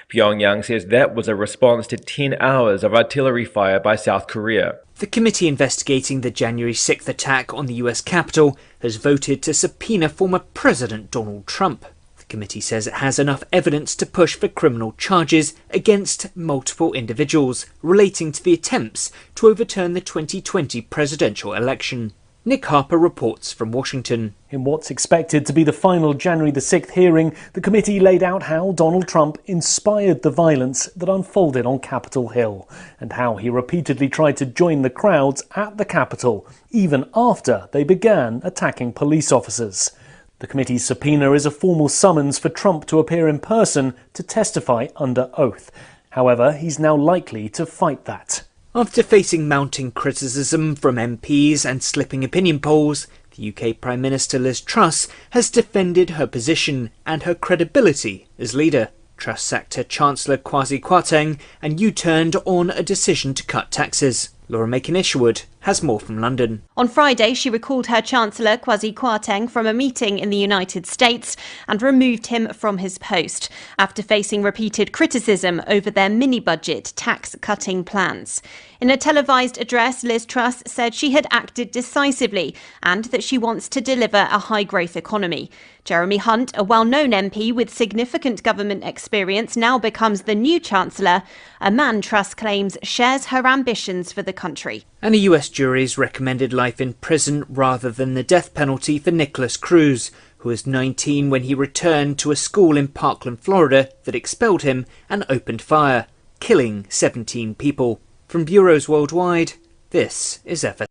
Pyongyang says that was a response to 10 hours of artillery fire by South Korea. The committee investigating the January 6th attack on the US Capitol has voted to subpoena former President Donald Trump. The committee says it has enough evidence to push for criminal charges against multiple individuals relating to the attempts to overturn the 2020 presidential election. Nick Harper reports from Washington. In what's expected to be the final January the 6th hearing, the committee laid out how Donald Trump inspired the violence that unfolded on Capitol Hill, and how he repeatedly tried to join the crowds at the Capitol, even after they began attacking police officers. The committee's subpoena is a formal summons for Trump to appear in person to testify under oath. However, he's now likely to fight that. After facing mounting criticism from MPs and slipping opinion polls, the UK Prime Minister Liz Truss has defended her position and her credibility as leader. Truss sacked her Chancellor Kwasi Kwarteng and U-turned on a decision to cut taxes. Laura Macon-Isherwood has more from London. On Friday, she recalled her Chancellor Kwasi Kwarteng from a meeting in the United States and removed him from his post after facing repeated criticism over their mini-budget tax-cutting plans. In a televised address, Liz Truss said she had acted decisively and that she wants to deliver a high-growth economy. Jeremy Hunt, a well-known MP with significant government experience, now becomes the new Chancellor, a man Truss claims shares her ambitions for the country. And a US jury's recommended life in prison rather than the death penalty for Nicholas Cruz, who was 19 when he returned to a school in Parkland, Florida that expelled him and opened fire, killing 17 people. From bureaus worldwide, this is FS.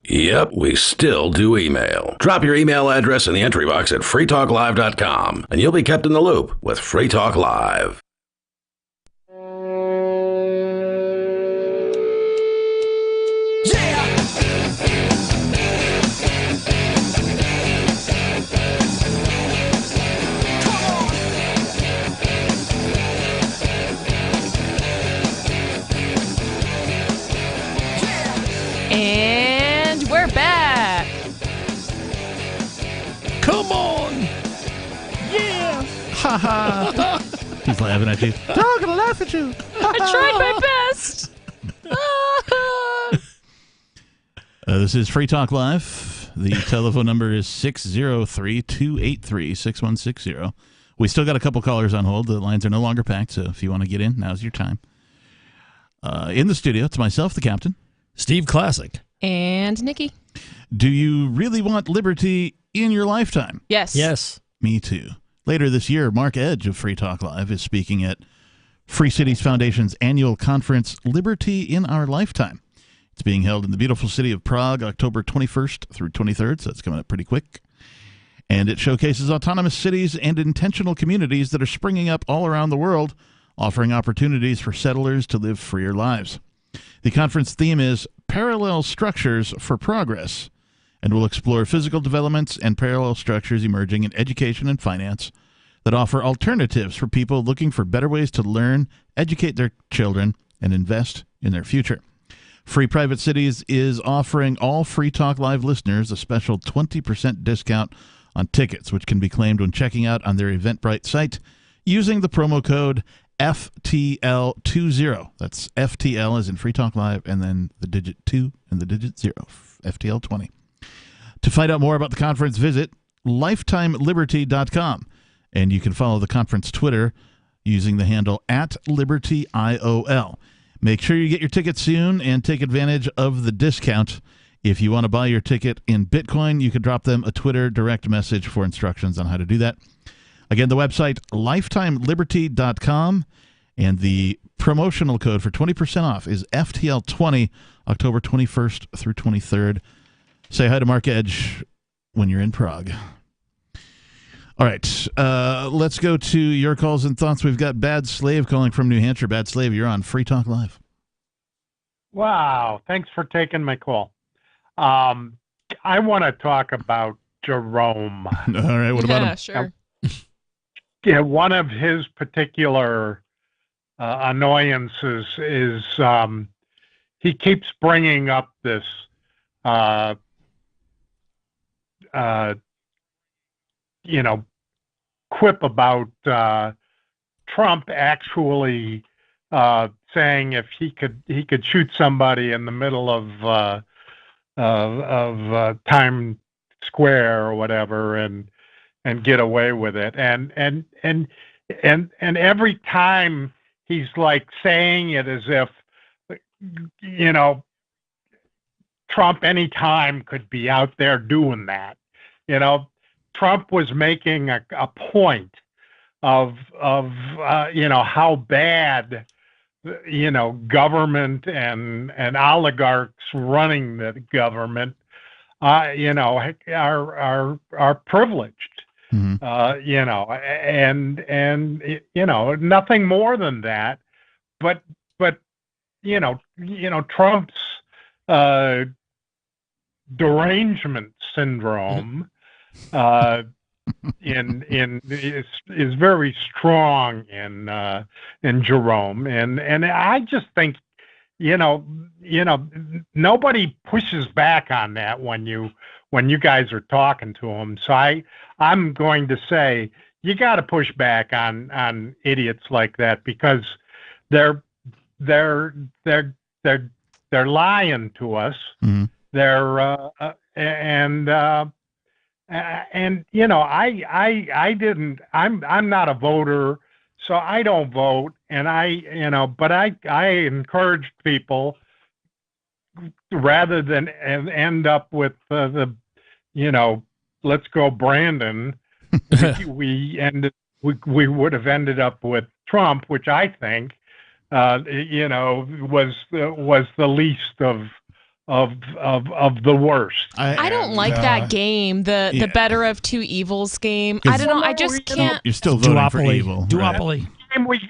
Yep, we still do email. Drop your email address in the entry box at freetalklive.com, and you'll be kept in the loop with Free Talk Live. And we're back. Come on! Yeah! Ha ha! He's laughing at you. They're all gonna laugh at you. I tried my best. This is Free Talk Live. The telephone number is 603-283-6160. We still got a couple callers on hold. The lines are no longer packed, so if you want to get in, now's your time. In the studio, it's myself, the captain. Steve Classic. And Nikki. Do you really want liberty in your lifetime? Yes. Yes. Me too. Later this year, Mark Edge of Free Talk Live is speaking at Free Cities Foundation's annual conference, Liberty in Our Lifetime. It's being held in the beautiful city of Prague, October 21st through 23rd, so it's coming up pretty quick. And it showcases autonomous cities and intentional communities that are springing up all around the world, offering opportunities for settlers to live freer lives. The conference theme is Parallel Structures for Progress, and will explore physical developments and parallel structures emerging in education and finance that offer alternatives for people looking for better ways to learn, educate their children, and invest in their future. Free Private Cities is offering all Free Talk Live listeners a special 20% discount on tickets, which can be claimed when checking out on their Eventbrite site using the promo code FTL20. That's FTL as in Free Talk Live, and then the digit 2 and the digit 0, FTL20. To find out more about the conference, visit lifetimeliberty.com, and you can follow the conference Twitter using the handle @LibertyIOL. Make sure you get your ticket soon and take advantage of the discount. If you want to buy your ticket in Bitcoin, you can drop them a Twitter direct message for instructions on how to do that. Again, the website, lifetimeliberty.com, and the promotional code for 20% off is FTL20, October 21st through 23rd. Say hi to Mark Edge when you're in Prague. All right, let's go to your calls and thoughts. We've got Bad Slave calling from New Hampshire. Bad Slave, you're on Free Talk Live. Wow, thanks for taking my call. I want to talk about Jerome. All right, what about him? Sure. Yeah, one of his particular annoyances is he keeps bringing up this quip about Trump actually saying if he could shoot somebody in the middle of Times Square or whatever and get away with it, and every time he's like saying it as if Trump anytime could be out there doing that. Trump was making a point of how bad government and oligarchs running the government are privileged. And nothing more than that. But Trump's derangement syndrome is very strong in Jerome, and I just think nobody pushes back on that when you guys are talking to him. So I'm going to say you got to push back on idiots like that, because they're lying to us. Mm-hmm. I'm not a voter, so I don't vote, and but I encourage people, rather than end up with let's go Brandon, we would have ended up with Trump, which I think was the least of the worst. I don't like that game, the better of two evils game. I don't know. I just can't. You're still voting for evil. Duopoly. Right?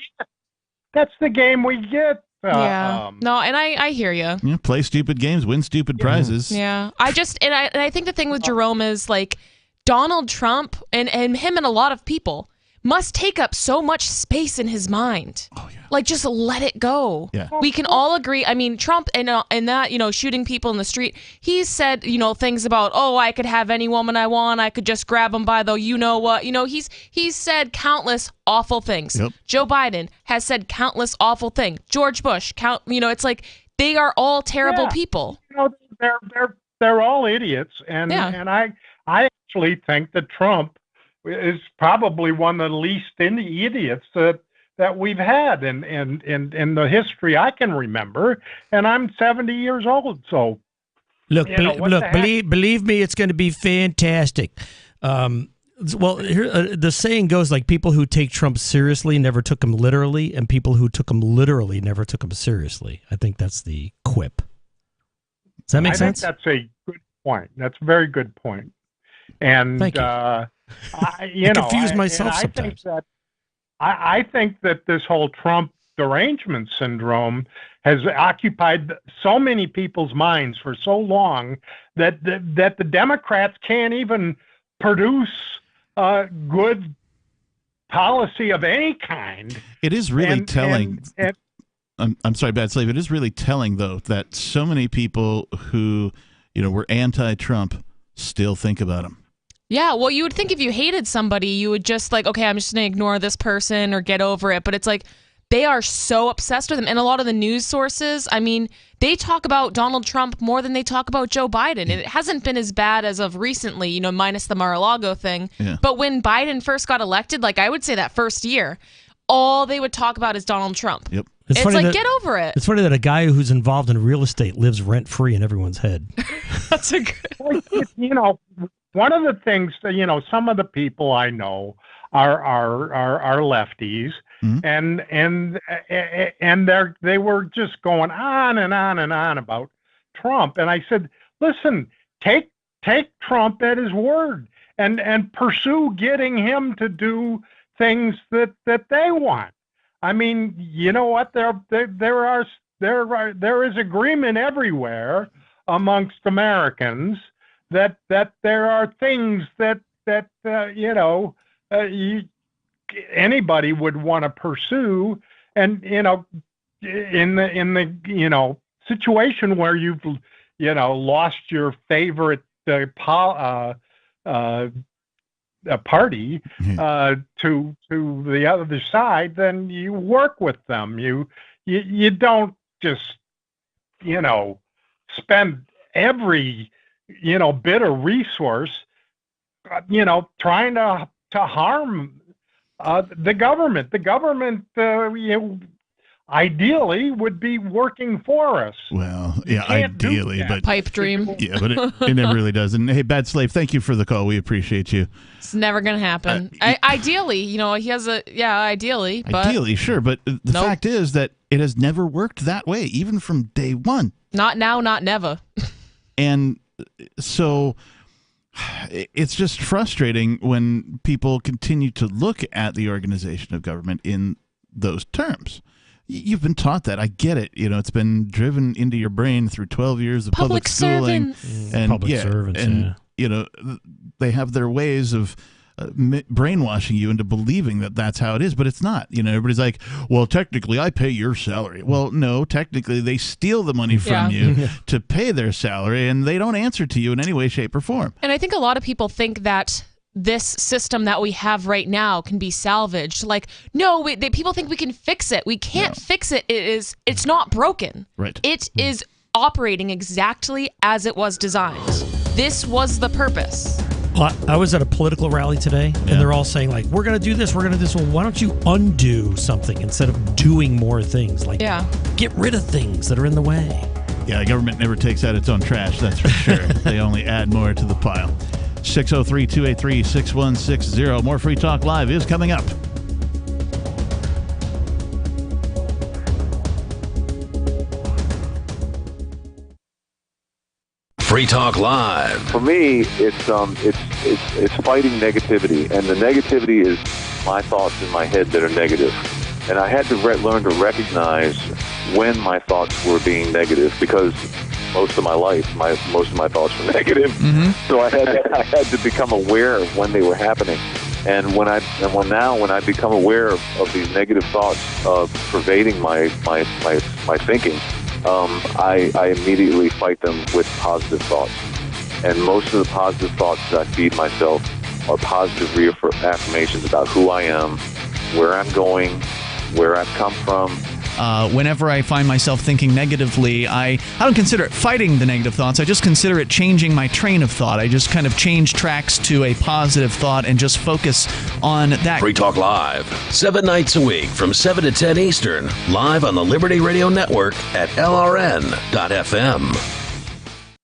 That's the game we get. Yeah. No, and I hear you. Yeah, play stupid games, win stupid prizes. Yeah. I think the thing with Jerome is like Donald Trump and him and a lot of people must take up so much space in his mind. Oh, yeah. Like, just let it go. Yeah. We can all agree. I mean, Trump and that, shooting people in the street, he's said, things about, I could have any woman I want. I could just grab them by the, what. He's said countless awful things. Yep. Joe Biden has said countless awful things. George Bush, it's like they are all terrible people. They're all idiots. And I actually think that Trump is probably one of the least idiots that we've had in the history I can remember, and I'm 70 years old. So, believe me, it's going to be fantastic. Well, here, the saying goes, like, people who take Trump seriously never took him literally, and people who took him literally never took him seriously. I think that's the quip. Does that make sense? I think that's a good point. That's a very good point. And thank you. I confuse myself sometimes. I think that this whole Trump derangement syndrome has occupied so many people's minds for so long that the Democrats can't even produce good policy of any kind. It is really telling. I'm sorry, Bad Slave. It is really telling, though, that so many people who, were anti-Trump still think about him. Yeah, well, you would think if you hated somebody, you would just okay, I'm just going to ignore this person or get over it. But it's like they are so obsessed with him. And a lot of the news sources, I mean, they talk about Donald Trump more than they talk about Joe Biden. And it hasn't been as bad as of recently, minus the Mar-a-Lago thing. Yeah. But when Biden first got elected, I would say that first year, all they would talk about is Donald Trump. Yep. It's like, get over it. It's funny that a guy who's involved in real estate lives rent-free in everyone's head. That's a good... One of the things that, some of the people I know are lefties, and they were just going on and on and on about Trump. And I said, listen, take Trump at his word and pursue getting him to do things that they want. I mean, you know what? There is agreement everywhere amongst Americans that there are things that anybody would want to pursue, and in the situation where you've lost your favorite party to the other side, then you work with them. You don't just spend every bit of resource trying to harm the government. The government ideally would be working for us. Well, yeah, ideally, but pipe dream. Yeah, but it never really does. And hey, Bad Slave, thank you for the call. We appreciate you. It's never gonna happen. Ideally, he has ideally, but ideally, sure, but the fact is that it has never worked that way, even from day one. Not now, not never. And so it's just frustrating when people continue to look at the organization of government in those terms. You've been taught that. I get it. It's been driven into your brain through 12 years of public schooling. And public servants, and they have their ways of brainwashing you into believing that that's how it is, but it's not. Everybody's like, well, technically I pay your salary. Well, no, technically they steal the money from you to pay their salary, and they don't answer to you in any way, shape, or form. And I think a lot of people think that this system that we have right now can be salvaged. People think we can fix it. We can't fix it. It's not broken. Right. It is operating exactly as it was designed. This was the purpose. I was at a political rally today, and they're all saying, we're going to do this, we're going to do this. Well, why don't you undo something instead of doing more things? Get rid of things that are in the way. Yeah, government never takes out its own trash, that's for sure. They only add more to the pile. 603-283-6160. More Free Talk Live is coming up. Free Talk Live. For me, it's fighting negativity, and the negativity is my thoughts in my head that are negative. And I had to learn to recognize when my thoughts were being negative, because most of my life, most of my thoughts were negative. Mm-hmm. So I had to become aware of when they were happening. And when I become aware of these negative thoughts pervading my thinking, I immediately fight them with positive thoughts. And most of the positive thoughts that I feed myself are positive affirmations about who I am, where I'm going, where I've come from. Whenever I find myself thinking negatively, I don't consider it fighting the negative thoughts. I just consider it changing my train of thought. I just kind of change tracks to a positive thought and just focus on that. Free Talk Live, 7 nights a week from 7 to 10 Eastern, live on the Liberty Radio Network at LRN.FM.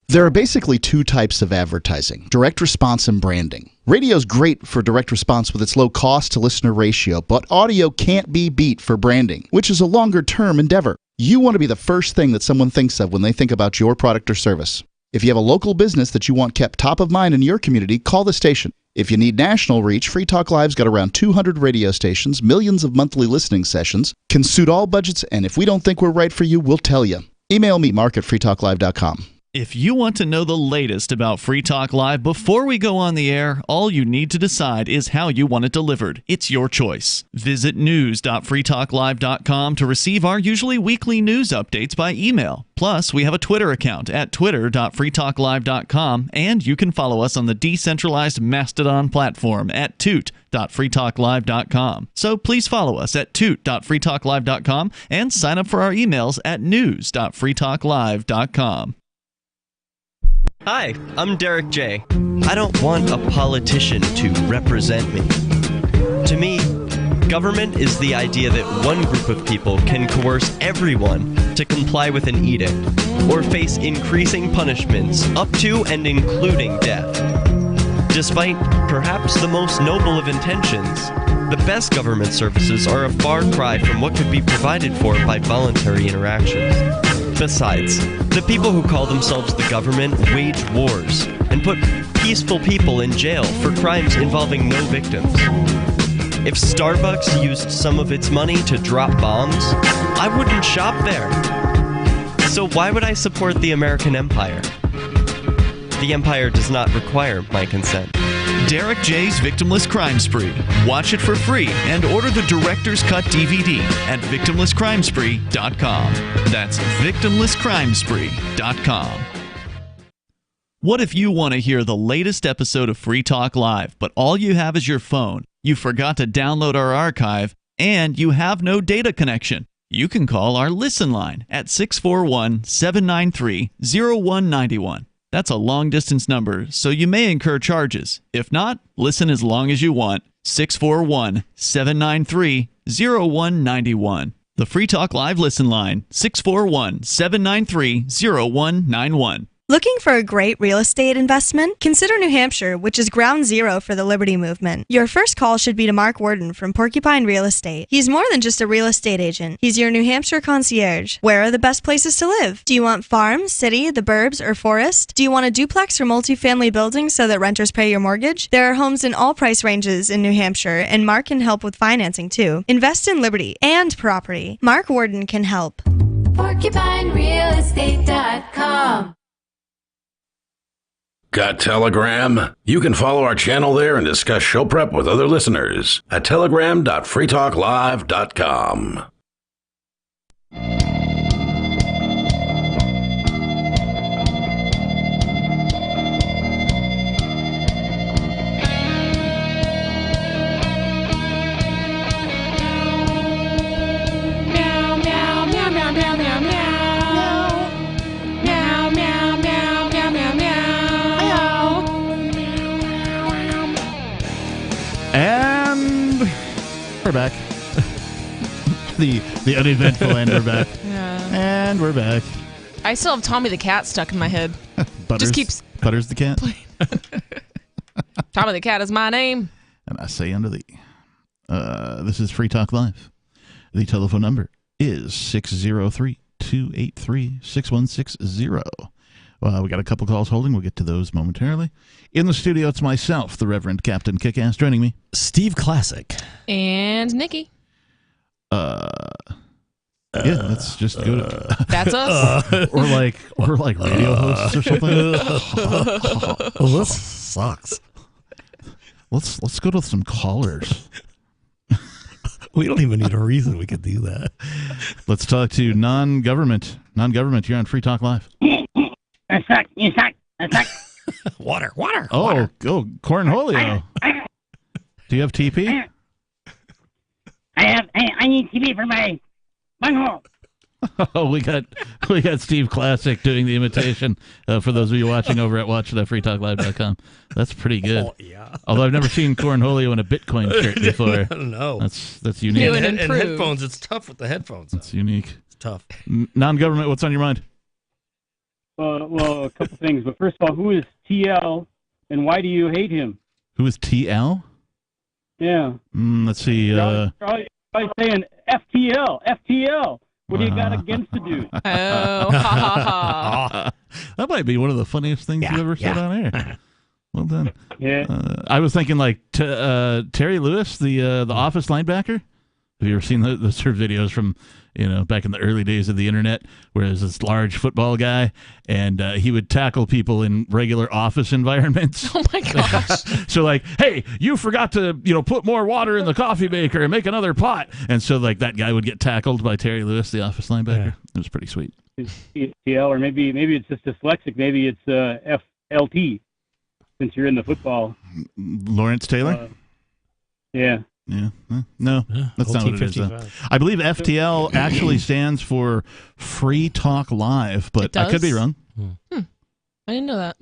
There are basically two types of advertising: direct response and branding. Radio's great for direct response with its low cost to listener ratio, but audio can't be beat for branding, which is a longer term endeavor. You want to be the first thing that someone thinks of when they think about your product or service. If you have a local business that you want kept top of mind in your community, call the station. If you need national reach, Free Talk Live's got around 200 radio stations, millions of monthly listening sessions, can suit all budgets, and if we don't think we're right for you, we'll tell you. Email me, mark@freetalklive.com. If you want to know the latest about Free Talk Live before we go on the air, all you need to decide is how you want it delivered. It's your choice. Visit news.freetalklive.com to receive our usually weekly news updates by email. Plus, we have a Twitter account at twitter.freetalklive.com, and you can follow us on the decentralized Mastodon platform at toot.freetalklive.com. So please follow us at toot.freetalklive.com and sign up for our emails at news.freetalklive.com. Hi, I'm Derek J. I don't want a politician to represent me. To me, government is the idea that one group of people can coerce everyone to comply with an edict or face increasing punishments up to and including death. Despite perhaps the most noble of intentions, the best government services are a far cry from what could be provided for by voluntary interactions. Besides, the people who call themselves the government wage wars and put peaceful people in jail for crimes involving no victims. If Starbucks used some of its money to drop bombs, I wouldn't shop there. So why would I support the American empire? The empire does not require my consent. Derek J's Victimless Crime Spree. Watch it for free and order the Director's Cut DVD at victimlesscrimespree.com. That's victimlesscrimespree.com. What if you want to hear the latest episode of Free Talk Live, but all you have is your phone, you forgot to download our archive, and you have no data connection? You can call our Listen line at 641-793-0191. That's a long-distance number, so you may incur charges. If not, listen as long as you want. 641-793-0191. The Free Talk Live Listen line, 641-793-0191. Looking for a great real estate investment? Consider New Hampshire, which is ground zero for the Liberty Movement. Your first call should be to Mark Worden from Porcupine Real Estate. He's more than just a real estate agent. He's your New Hampshire concierge. Where are the best places to live? Do you want farm, city, the burbs, or forest? Do you want a duplex or multifamily building so that renters pay your mortgage? There are homes in all price ranges in New Hampshire, and Mark can help with financing too. Invest in Liberty and property. Mark Worden can help. PorcupineRealEstate.com. Got Telegram? You can follow our channel there and discuss show prep with other listeners at telegram.freetalklive.com. And we're back. the uneventful and we're back. Yeah. And we're back. I still have Tommy the Cat stuck in my head. Butters, Just keeps Butters the cat. Tommy the Cat is my name. And I say unto thee. This is Free Talk Live. The telephone number is 603-283-6160. We got a couple calls holding. We'll get to those momentarily. In the studio, it's myself, the Reverend Captain Kickass, joining me. Steve Classic. And Nikki. Yeah, let's just go to... That's us. We're like radio hosts or something. This sucks. Let's go to some callers. We don't even need a reason we could do that. Let's talk to non-government. Non-government here on Free Talk Live. You suck. Water. Oh, Cornholio. Do you have TP? I need TP for my bunghole. Oh, we got Steve Classic doing the imitation. For those of you watching over at watch.freetalklive.com, that's pretty good. Oh, yeah. Although I've never seen Cornholio in a Bitcoin shirt before. No, that's unique. And headphones. It's tough with the headphones. It's unique. It's tough. Non-government. What's on your mind? Well, a couple things. But first of all, who is TL, and why do you hate him? Who is TL? Yeah. Let's see. Probably saying FTL. What do you got against the dude? Oh, ha ha ha. That might be one of the funniest things you've ever said on air. Well done. Yeah. I was thinking like Terry Lewis, the Office linebacker. Have you ever seen those sort of videos from, back in the early days of the internet, where there's this large football guy, and he would tackle people in regular office environments? Oh my gosh! So like, hey, you forgot to put more water in the coffee maker and make another pot, and so like that guy would get tackled by Terry Lewis, the Office linebacker. Yeah. It was pretty sweet. ETL, or maybe it's just dyslexic. Maybe it's FLT, since you're in the football. Lawrence Taylor. Yeah. Yeah. No, that's not what it is. I believe FTL actually stands for Free Talk Live, but I could be wrong. I didn't know that.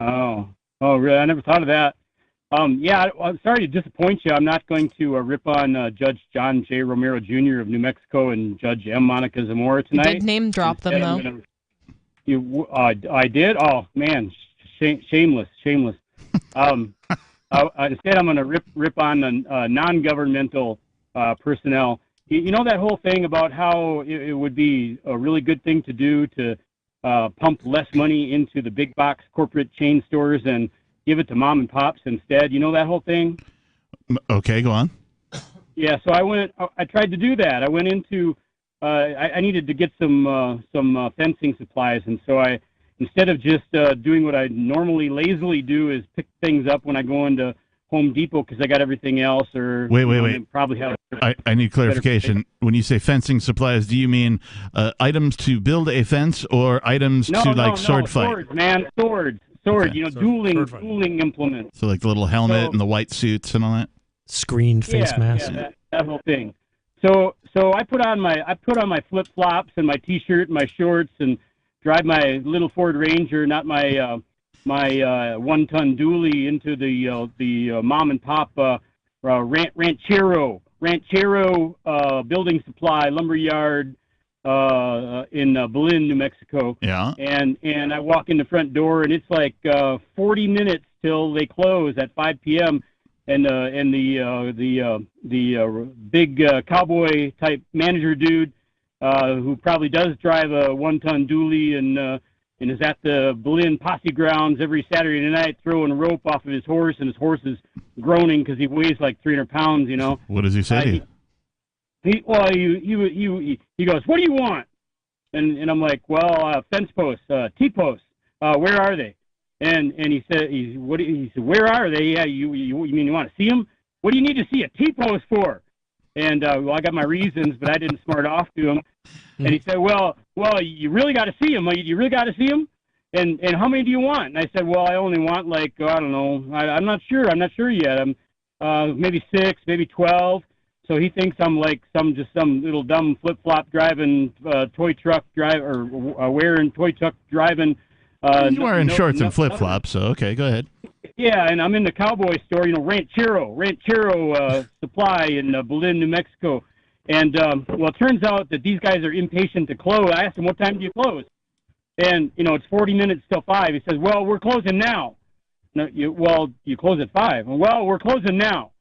Oh, really? I never thought of that. I'm sorry to disappoint you. I'm not going to rip on Judge John J. Romero Jr. of New Mexico and Judge M. Monica Zamora tonight. You did name drop them, though. I did? Oh, man. Shameless. Instead, I'm going to rip on the non-governmental personnel. You know that whole thing about how it would be a really good thing to do to pump less money into the big box corporate chain stores and give it to mom and pops instead? You know that whole thing? Okay, go on. Yeah, so I tried to do that. I went into I needed to get some fencing supplies, and so instead of just doing what I normally lazily do, is pick things up when I go into Home Depot because I got everything else. Or wait. Probably have. I need clarification. When you say fencing supplies, do you mean items to build a fence or items to sword fight? Swords, man, swords. Okay. Dueling implements. So like the little helmet and the white suits and all that. Screened face mask. Yeah, that whole thing. So I put on my flip flops and my t-shirt and my shorts and drive my little Ford Ranger, not my 1-ton dually, into the mom and pop Ranchero building supply lumberyard in Belen, New Mexico. Yeah. And I walk in the front door, and it's like 40 minutes till they close at 5 p.m. And the big cowboy type manager dude, who probably does drive a 1-ton dually and is at the Belen posse grounds every Saturday night throwing rope off of his horse, and his horse is groaning because he weighs like 300 pounds. What does he say to you? He goes, "What do you want?" And I'm like, "Well, fence posts, T-posts. Where are they?" And he said, he said, "Where are they?" "Yeah, you mean you want to see them? What do you need to see a T-post for?" And I got my reasons, but I didn't smart off to him. And he said, "Well, you really got to see them. You really got to see them. And how many do you want?" And I said, "Well, I only want I don't know. I'm not sure. I'm not sure yet. Maybe 6, maybe 12." So he thinks I'm like some little dumb flip flop driving toy truck driver, or wearing toy truck driving. You are in shorts and flip flops, so okay, go ahead. Yeah, and I'm in the cowboy store, Ranchero Supply in Belen, New Mexico. And, it turns out that these guys are impatient to close. I asked them, "What time do you close?" And, it's 40 minutes till 5. He says, "Well, we're closing now." "No, you close at 5. "Well, we're closing now."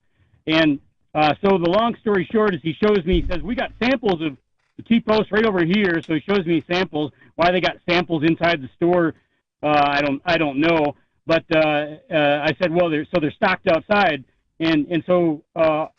And so the long story short is he shows me, he says, "We got samples of the T-posts right over here." So he shows me samples. Why they got samples inside the store, I don't know. But I said, "Well, they're stocked outside." And so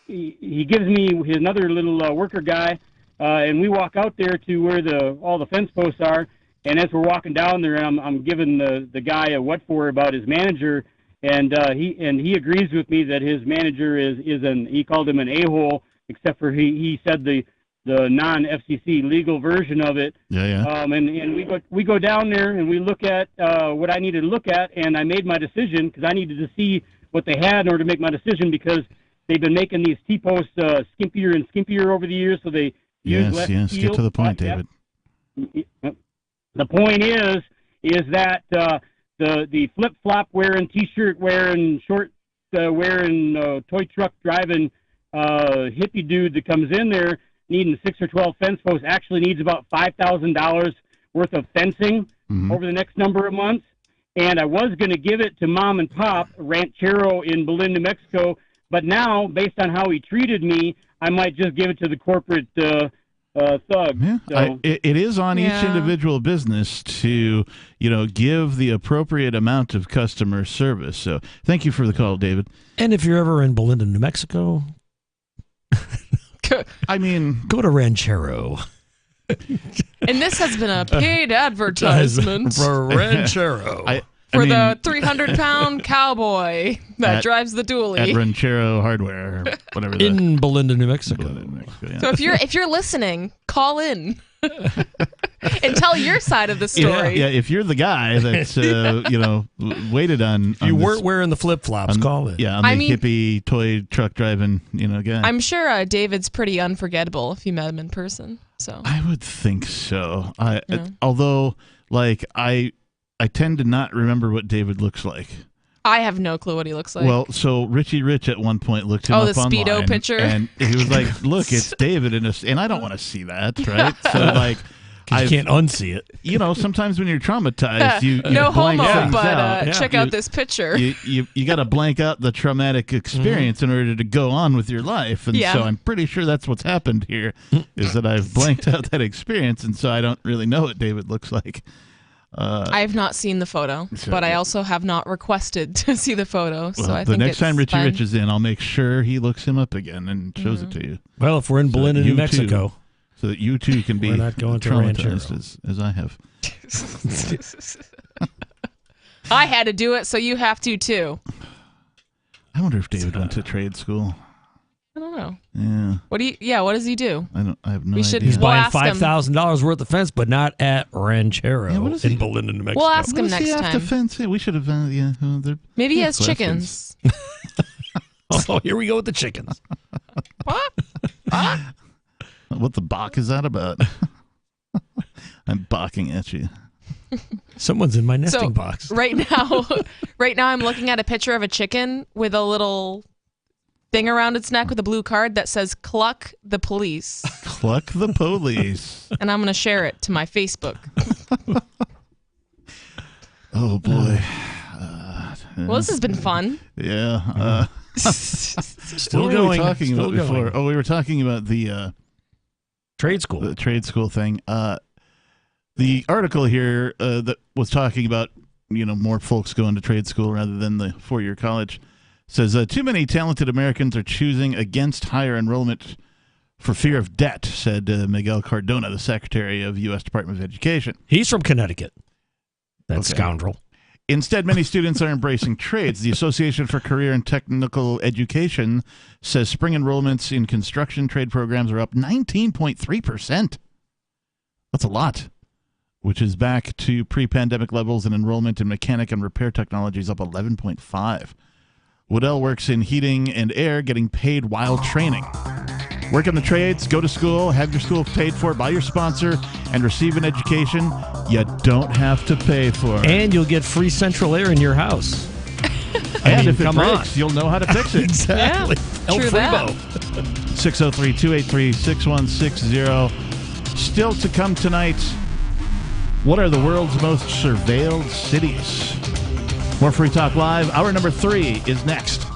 he gives me another little worker guy, and we walk out there to where all the fence posts are. And as we're walking down there, I'm giving the guy a what for about his manager, and he agrees with me that his manager he called him an a-hole, except for he said the non-FCC legal version of it. Yeah. And we go down there and we look at what I needed to look at, and I made my decision because I needed to see what they had in order to make my decision, because they've been making these T-posts skimpier and skimpier over the years, so they use less steel. Get to the point, David. The point is that the flip-flop wearing, T-shirt wearing, short wearing, toy truck driving hippie dude that comes in there needing 6 or 12 fence posts actually needs about $5,000 worth of fencing over the next number of months. And I was going to give it to mom and pop Ranchero in Belen, New Mexico, but now, based on how he treated me, I might just give it to the corporate thug. Yeah, So, it is on each Yeah. individual business to, give the appropriate amount of customer service. So thank you for the call, David. And if you're ever in Belinda, New Mexico, I mean, go to Ranchero. And this has been a paid advertisement for Ranchero. for the 300-pound cowboy that drives the at dually. Ranchero Hardware, or whatever. In Belinda, New Mexico. Yeah. So if you're listening, call in and tell your side of the story. Yeah, if you're the guy that's waited on. You on weren't wearing the flip flops. Call it. Yeah, on the hippie toy truck driving, guy. I'm sure David's pretty unforgettable if you met him in person. So I would think so. Although, I tend to not remember what David looks like. I have no clue what he looks like. Well, so Richie Rich at one point looked him up the Speedo online, picture? and he was like, "Look, it's David," and I don't want to see that, right? So you can't unsee it. Sometimes when you're traumatized, you no blank homo, things but out. check out this picture. You got to blank out the traumatic experience in order to go on with your life, and so I'm pretty sure that's what's happened here, is that I've blanked out that experience, and so I don't really know what David looks like. I have not seen the photo, but I also have not requested to see the photo. So I the think next time Richie fine. Rich is in, I'll make sure he looks him up again and shows it to you. Well, if we're in Belinda, New Mexico, so that you too can be we're not going to traumatized as I have. I had to do it, so you have to too. I wonder if David went to trade school. I don't know. Yeah. What does he do? I have no We idea. should- he's We'll buying ask him. $5,000 worth of fence, but not at Ranchero he- in Belinda, New Mexico. We'll ask What him does he next have to time. fence? Yeah, we should have. Maybe he good has questions. chickens. Oh, here we go with the chickens. What the Bach is that about? I'm barking at you. Someone's in my nesting So box. right now I'm looking at a picture of a chicken with a little thing around its neck with a blue card that says "Cluck the police," Cluck the police. and I'm gonna share it to my Facebook. Oh boy. Well, this has been fun. Yeah. Still what going. were we talking Still about before? going. Oh, we were talking about the Trade school. The trade school thing. The article here that was talking about, more folks going to trade school rather than the four-year college says too many talented Americans are choosing against higher enrollment for fear of debt, said Miguel Cardona, the Secretary of U.S. Department of Education. He's from Connecticut. That scoundrel. Instead, many students are embracing trades. The Association for Career and Technical Education says spring enrollments in construction trade programs are up 19.3%. That's a lot, which is back to pre-pandemic levels, and enrollment in mechanic and repair technologies up 11.5%. Waddell works in heating and air, getting paid while training. Work in the trades, go to school, have your school paid for by your sponsor, and receive an education you don't have to pay for. And you'll get free central air in your house. And if it come breaks, on. you'll know how to fix it. Exactly. Yeah, El true Fribo. 603-283-6160. Still to come tonight, what are the world's most surveilled cities? More Free Talk Live. Hour number 3 is next.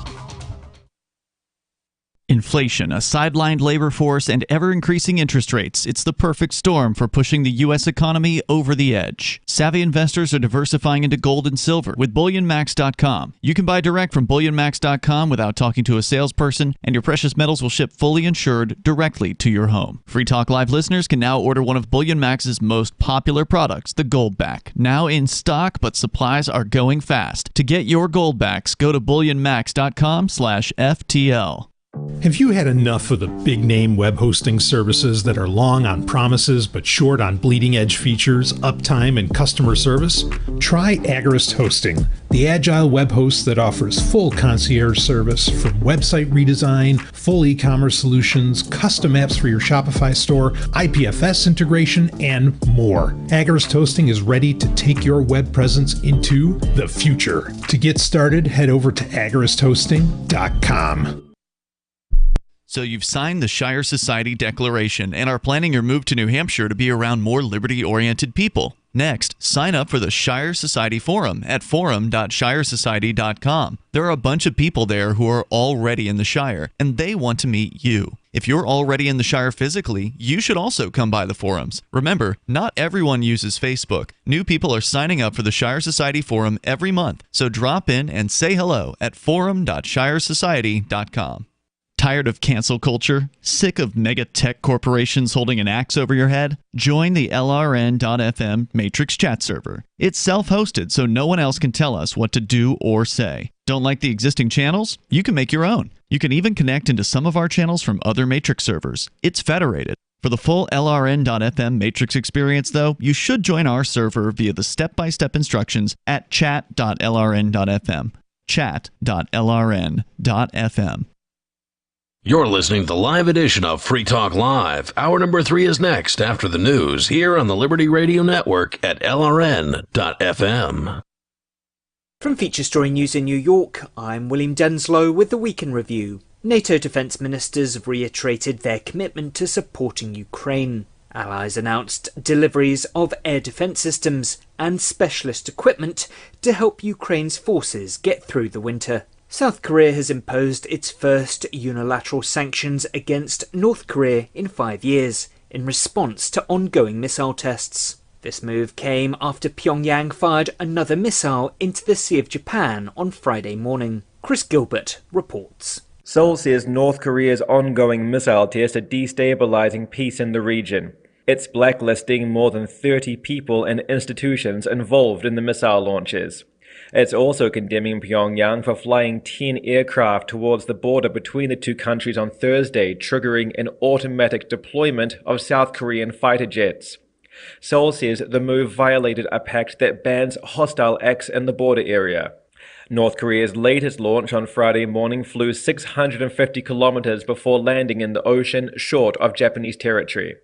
Inflation, a sidelined labor force, and ever-increasing interest rates. It's the perfect storm for pushing the U.S. economy over the edge. Savvy investors are diversifying into gold and silver with BullionMax.com. You can buy direct from BullionMax.com without talking to a salesperson, and your precious metals will ship fully insured directly to your home. Free Talk Live listeners can now order one of BullionMax's most popular products, the Goldback. Now in stock, but supplies are going fast. To get your Goldbacks, go to BullionMax.com/FTL. Have you had enough of the big-name web hosting services that are long on promises but short on bleeding-edge features, uptime, and customer service? Try Agorist Hosting, the agile web host that offers full concierge service from website redesign, full e-commerce solutions, custom apps for your Shopify store, IPFS integration, and more. Agorist Hosting is ready to take your web presence into the future. To get started, head over to agoristhosting.com. So you've signed the Shire Society Declaration and are planning your move to New Hampshire to be around more liberty-oriented people. Next, sign up for the Shire Society Forum at forum.shiresociety.com. There are a bunch of people there who are already in the Shire, and they want to meet you. If you're already in the Shire physically, you should also come by the forums. Remember, not everyone uses Facebook. New people are signing up for the Shire Society Forum every month, so drop in and say hello at forum.shiresociety.com. Tired of cancel culture? Sick of mega tech corporations holding an axe over your head? Join the LRN.FM Matrix chat server. It's self-hosted, so no one else can tell us what to do or say. Don't like the existing channels? You can make your own. You can even connect into some of our channels from other Matrix servers. It's federated. For the full LRN.FM Matrix experience, though, you should join our server via the step-by-step instructions at chat.lrn.fm. Chat.lrn.fm. You're listening to the live edition of Free Talk Live. Hour number 3 is next after the news here on the Liberty Radio Network at LRN.FM. From Feature Story News in New York, I'm William Denslow with the Week in Review. NATO defence ministers have reiterated their commitment to supporting Ukraine. Allies announced deliveries of air defence systems and specialist equipment to help Ukraine's forces get through the winter. South Korea has imposed its first unilateral sanctions against North Korea in 5 years, in response to ongoing missile tests. This move came after Pyongyang fired another missile into the Sea of Japan on Friday morning. Chris Gilbert reports. Seoul says North Korea's ongoing missile tests are destabilizing peace in the region. It's blacklisting more than 30 people and institutions involved in the missile launches. It's also condemning Pyongyang for flying 10 aircraft towards the border between the two countries on Thursday, triggering an automatic deployment of South Korean fighter jets. Seoul says the move violated a pact that bans hostile acts in the border area. North Korea's latest launch on Friday morning flew 650 kilometers before landing in the ocean short of Japanese territory.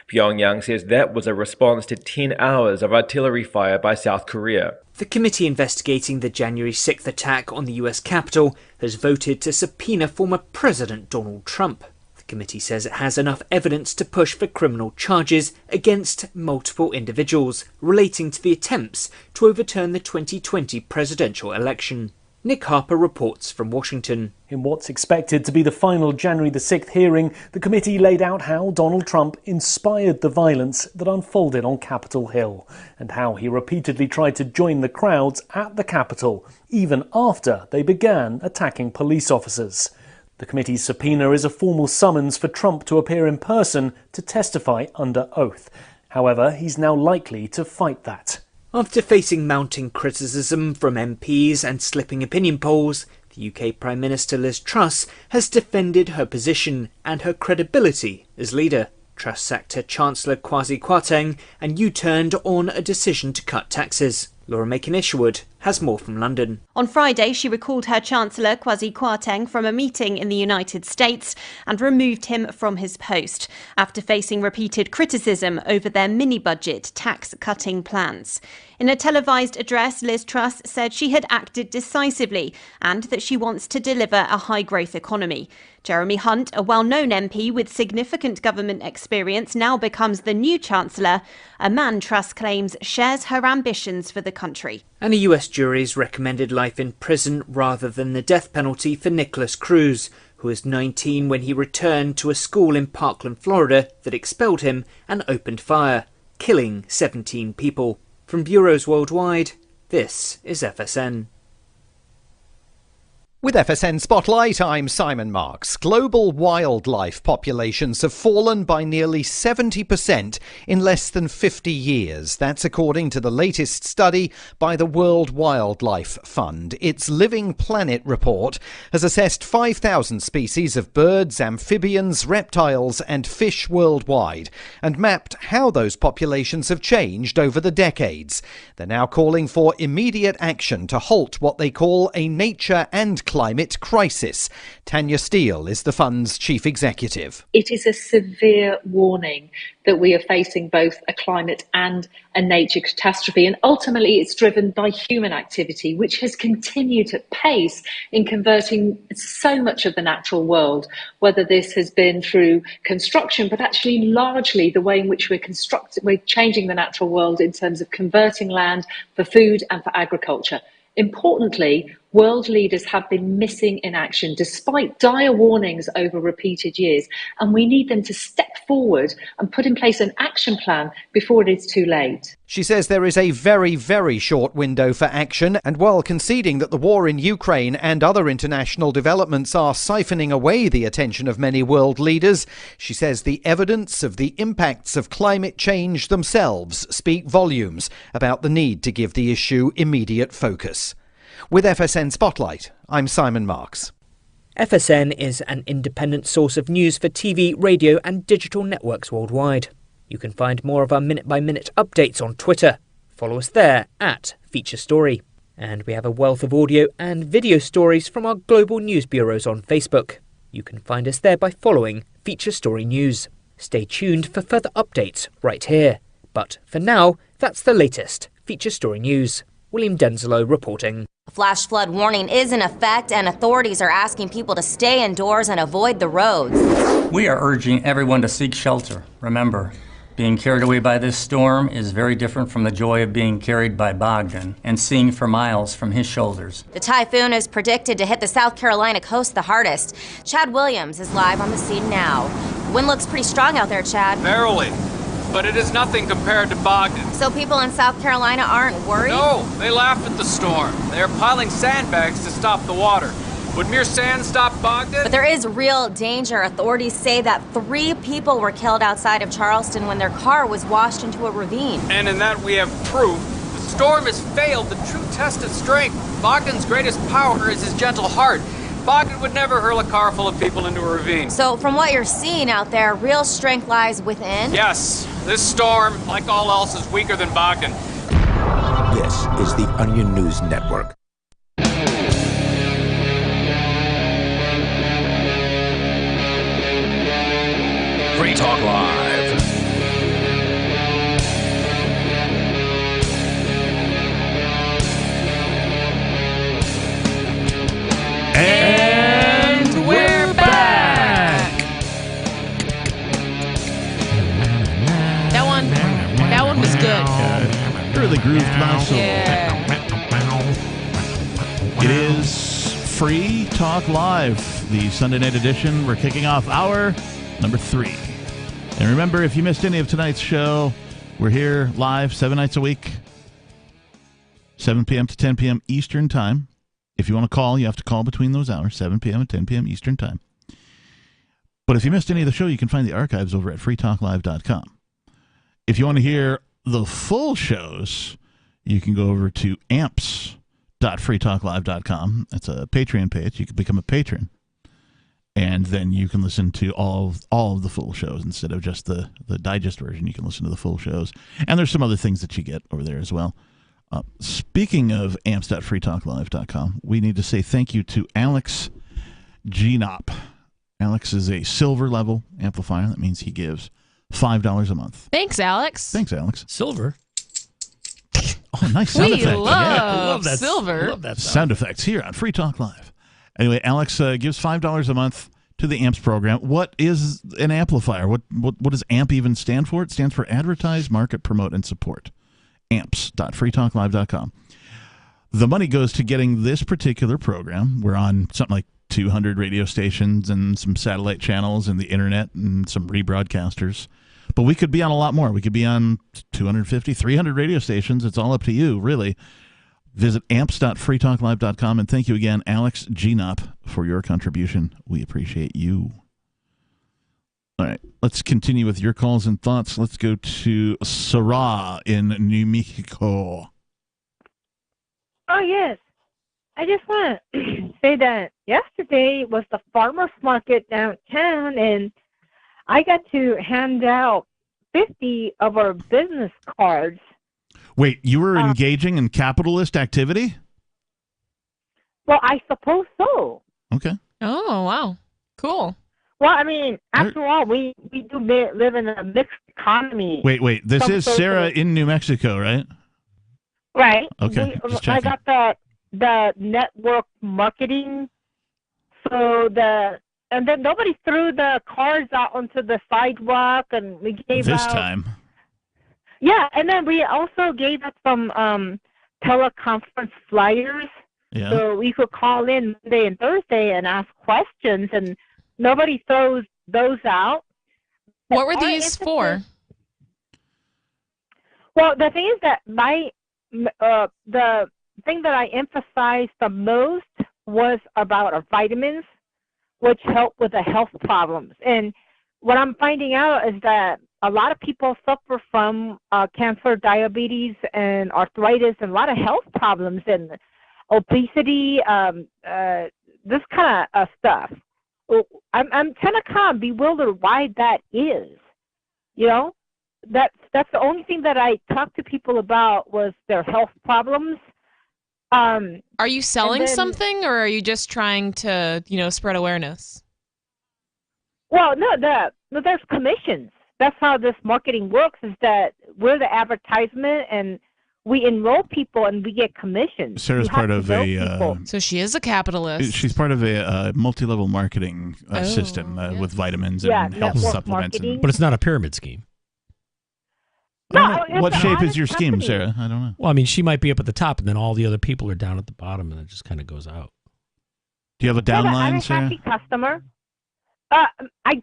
Pyongyang says that was a response to 10 hours of artillery fire by South Korea. The committee investigating the January 6th attack on the US Capitol has voted to subpoena former President Donald Trump. The committee says it has enough evidence to push for criminal charges against multiple individuals relating to the attempts to overturn the 2020 presidential election. Nick Harper reports from Washington. In what's expected to be the final January the 6th hearing, the committee laid out how Donald Trump inspired the violence that unfolded on Capitol Hill, and how he repeatedly tried to join the crowds at the Capitol, even after they began attacking police officers. The committee's subpoena is a formal summons for Trump to appear in person to testify under oath. However, he's now likely to fight that. After facing mounting criticism from MPs and slipping opinion polls, the UK Prime Minister Liz Truss has defended her position and her credibility as leader. Truss sacked her Chancellor Kwasi Kwarteng and U-turned on a decision to cut taxes. Laura Macon-Isherwood has more from London. On Friday, she recalled her Chancellor Kwasi Kwarteng from a meeting in the United States and removed him from his post after facing repeated criticism over their mini-budget tax-cutting plans. In a televised address, Liz Truss said she had acted decisively and that she wants to deliver a high-growth economy. Jeremy Hunt, a well-known MP with significant government experience, now becomes the new Chancellor, a man Truss claims shares her ambitions for the country. And a US jury's recommended life in prison rather than the death penalty for Nicholas Cruz, who was 19 when he returned to a school in Parkland, Florida, that expelled him and opened fire, killing 17 people. From bureaus worldwide, this is FSN. With FSN Spotlight, I'm Simon Marks. Global wildlife populations have fallen by nearly 70% in less than 50 years. That's according to the latest study by the World Wildlife Fund. Its Living Planet report has assessed 5,000 species of birds, amphibians, reptiles and fish worldwide and mapped how those populations have changed over the decades. They're now calling for immediate action to halt what they call a nature and climate crisis. Tanya Steele is the fund's chief executive. It is a severe warning that we are facing both a climate and a nature catastrophe, and ultimately it's driven by human activity, which has continued at pace in converting so much of the natural world, whether this has been through construction, but actually largely the way in which we're changing the natural world in terms of converting land for food and for agriculture. Importantly, World leaders have been missing in action despite dire warnings over repeated years, and we need them to step forward and put in place an action plan before it is too late. She says there is a very, very short window for action, and while conceding that the war in Ukraine and other international developments are siphoning away the attention of many world leaders, she says the evidence of the impacts of climate change themselves speak volumes about the need to give the issue immediate focus. With FSN Spotlight, I'm Simon Marks. FSN is an independent source of news for TV, radio and digital networks worldwide. You can find more of our minute-by-minute updates on Twitter. Follow us there at Feature Story. And we have a wealth of audio and video stories from our global news bureaus on Facebook. You can find us there by following Feature Story News. Stay tuned for further updates right here. But for now, that's the latest Feature Story News. William Denslow reporting. A flash flood warning is in effect, and authorities are asking people to stay indoors and avoid the roads. We are urging everyone to seek shelter. Remember, being carried away by this storm is very different from the joy of being carried by Bogdan and seeing for miles from his shoulders. The typhoon is predicted to hit the South Carolina coast the hardest. Chad Williams is live on the scene now. The wind looks pretty strong out there, Chad. Barely. But it is nothing compared to Bogdan. So people in South Carolina aren't worried? No, they laughed at the storm. They are piling sandbags to stop the water. Would mere sand stop Bogdan? But there is real danger. Authorities say that 3 people were killed outside of Charleston when their car was washed into a ravine. And in that we have proof. The storm has failed the true test of strength. Bogdan's greatest power is his gentle heart. Bogdan would never hurl a car full of people into a ravine. So from what you're seeing out there, real strength lies within? Yes. This storm, like all else, is weaker than Bogdan. This is the Onion News Network. Free Talk Live. And we're back. That one was good. Really grooved my soul. Yeah. It is Free Talk Live, the Sunday night edition. We're kicking off hour number 3. And remember, if you missed any of tonight's show, we're here live 7 nights a week, 7 p.m. to 10 p.m. Eastern Time. If you want to call, you have to call between those hours, 7 p.m. and 10 p.m. Eastern Time. But if you missed any of the show, you can find the archives over at freetalklive.com. If you want to hear the full shows, you can go over to amps.freetalklive.com. That's a Patreon page. You can become a patron. And then you can listen to all of the full shows instead of just the digest version. You can listen to the full shows. And there's some other things that you get over there as well. Speaking of amps.freetalklive.com, we need to say thank you to Alex Gnop. Alex is a silver level amplifier. That means he gives $5 a month. Thanks, Alex. Thanks, Alex. Silver. Oh, nice sound effect. Love silver. Love that sound effects here on Free Talk Live. Anyway, Alex gives $5 a month to the AMPS program. What is an amplifier? What does AMP even stand for? It stands for Advertise, Market, Promote, and Support. amps.freetalklive.com. The money goes to getting this particular program. We're on something like 200 radio stations and some satellite channels and the internet and some rebroadcasters. But we could be on a lot more. We could be on 250, 300 radio stations. It's all up to you, really. Visit amps.freetalklive.com. And thank you again, Alex Gnop, for your contribution. We appreciate you. All right, let's continue with your calls and thoughts. Let's go to Sarah in New Mexico. Oh, yes. I just want to say that yesterday was the farmer's market downtown, and I got to hand out 50 of our business cards. Wait, you were engaging in capitalist activity? Well, I suppose so. Okay. Oh, wow. Cool. Well, I mean, after all, we do live in a mixed economy. Wait. This is Sarah in New Mexico, right? Right. Okay. I got the network marketing. And then nobody threw the cards out onto the sidewalk, and we gave this out. time. Yeah, and then we also gave out some teleconference flyers Yeah. So we could call in Monday and Thursday and ask questions, and nobody throws those out. What were these for? Well, the thing is that the thing that I emphasized the most was about our vitamins, which help with the health problems. And what I'm finding out is that a lot of people suffer from cancer, diabetes, and arthritis, and a lot of health problems, and obesity, this kind of stuff. I'm kind of bewildered why that is. You know, that's the only thing that I talked to people about was their health problems. Are you selling something, or are you just trying to, spread awareness? Well, no, there's commissions. That's how this marketing works, is that we're the advertisement and we enroll people and we get commissions. Sarah's part of a... so she is a capitalist. She's part of a multi-level marketing system with vitamins and health supplements. But it's not a pyramid scheme. No, what shape is your scheme, Sarah? I don't know. Well, I mean, she might be up at the top, and then all the other people are down at the bottom, and it just kind of goes out. Do you have a downline, Sarah? I'm a happy customer. I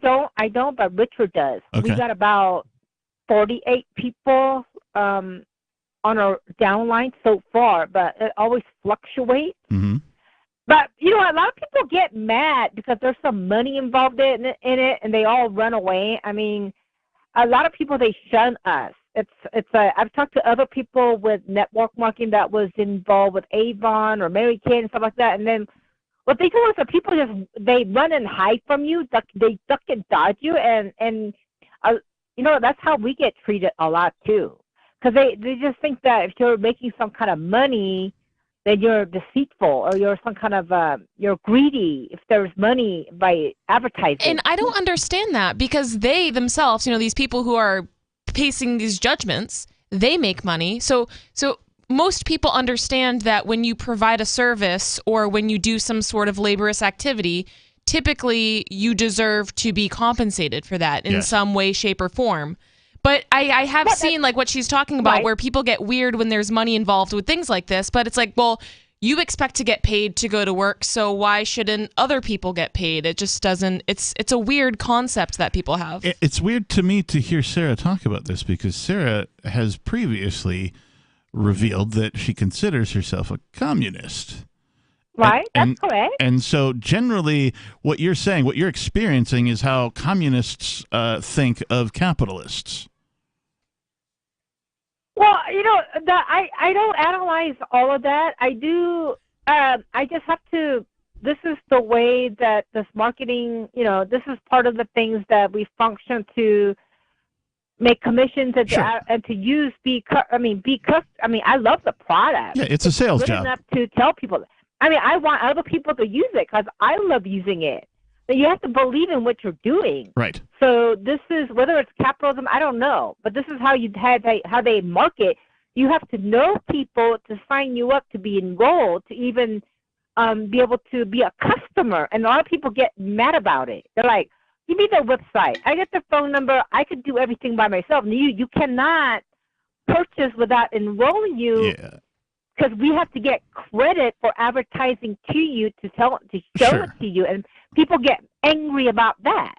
don't, but Richard does. Okay. We got about 48 people on our downline so far, but it always fluctuates. Mm-hmm. But, a lot of people get mad because there's some money involved in it, and they all run away. I mean, a lot of people, they shun us. I've talked to other people with network marketing that was involved with Avon or Mary Kay and stuff like that, and then what they do is that people they run and hide from you, they duck and dodge you, and that's how we get treated a lot too, because they just think that if you're making some kind of money, then you're deceitful or you're some kind of you're greedy if there's money by advertising. And I don't understand that, because they themselves, these people who are passing these judgments, they make money. So most people understand that when you provide a service or when you do some sort of laborious activity, typically you deserve to be compensated for that in some way, shape, or form. But I have seen like what she's talking about, where people get weird when there's money involved with things like this. But it's like, well, you expect to get paid to go to work, so why shouldn't other people get paid? It just doesn't. It's a weird concept that people have. It's weird to me to hear Sarah talk about this, because Sarah has previously revealed that she considers herself a communist. Right, that's correct. And so generally what you're saying, what you're experiencing, is how communists think of capitalists. Well, I don't analyze all of that. I do. I just have to. This is the way that this marketing. This is part of the things that we function to make commissions and to use. I love the product. Yeah, it's a sales job. Enough to tell people. I want other people to use it because I love using it. But you have to believe in what you're doing. Right. So this is, whether it's capitalism, I don't know, but this is how how they market. You have to know people to sign you up to be enrolled, to even be able to be a customer. And a lot of people get mad about it. They're like, give me their website. I get their phone number. I could do everything by myself. And you cannot purchase without enrolling you. Yeah. Because we have to get credit for advertising to you to show it to you, and people get angry about that.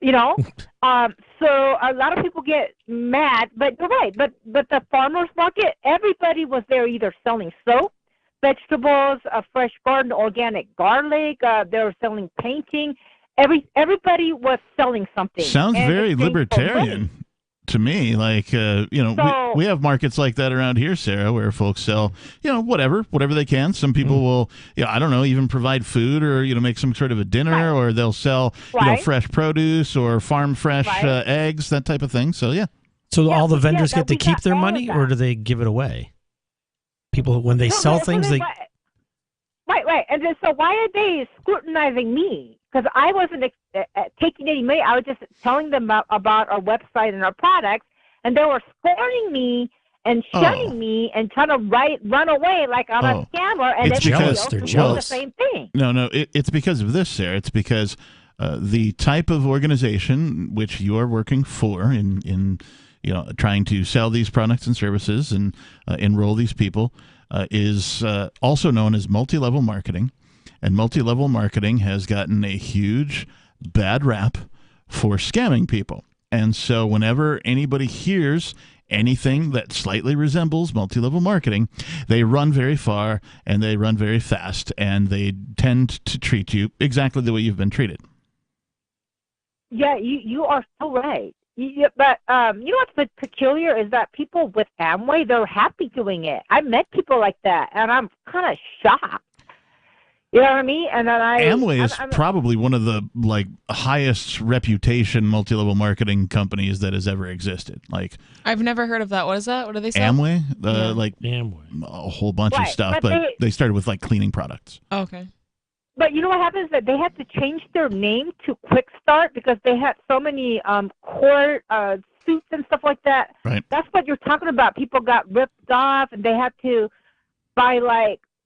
So a lot of people get mad. But you're right. But the farmers market, everybody was there either selling soap, vegetables, a fresh garden, organic garlic. They were selling painting. Everybody was selling something. Sounds very libertarian to me. Like, we have markets like that around here, Sarah, where folks sell, whatever they can. Some people will, I don't know, even provide food or, make some sort of a dinner, or they'll sell, fresh produce or farm fresh eggs, that type of thing. So, yeah. So all the vendors get to keep their money, or do they give it away? People, when they sell things, they... Right. And then, so why are they scrutinizing me? Because I wasn't taking any money. I was just telling them about our website and our products, and they were scorning me and shunning me and trying to run away like I'm a scammer. And it's because they're jealous. The same thing. No, it's because of this, Sarah. It's because the type of organization which you are working for in trying to sell these products and services and enroll these people. is also known as multi-level marketing. And multi-level marketing has gotten a huge bad rap for scamming people. And so whenever anybody hears anything that slightly resembles multi-level marketing, they run very far and they run very fast, and they tend to treat you exactly the way you've been treated. Yeah, you are so right. But you know what's peculiar is that people with Amway, they're happy doing it. I met people like that, and I'm kind of shocked. You know what I mean? And then Amway is probably one of the highest reputation multi-level marketing companies that has ever existed. Like, I've never heard of that. What is that? What do they say? Amway, Amway, a whole bunch of Right, stuff, but they started with cleaning products. Oh, okay. But you know what happens? That they had to change their name to Quick Start because they had so many court suits and stuff like that. Right. That's what you're talking about. People got ripped off, and they had to buy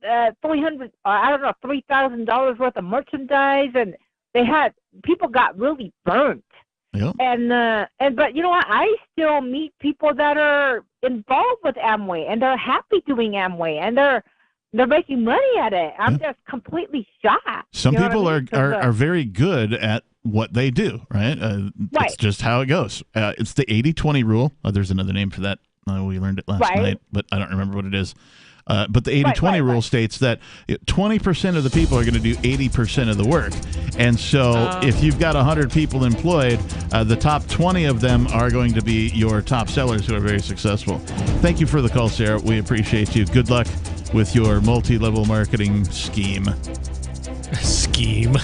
$3,000 worth of merchandise, and people got really burnt. Yep. But you know what? I still meet people that are involved with Amway, and they're happy doing Amway, and they're making money at it. I'm just completely shocked. Some You know people what I mean? are very good at what they do, right? It's just how it goes. It's the 80-20 rule. There's another name for that. We learned it last night, but I don't remember what it is. But the 80-20 rule states that 20% of the people are going to do 80% of the work. And so if you've got 100 people employed, the top 20 of them are going to be your top sellers who are very successful. Thank you for the call, Sarah. We appreciate you. Good luck with your multi-level marketing scheme. Scheme?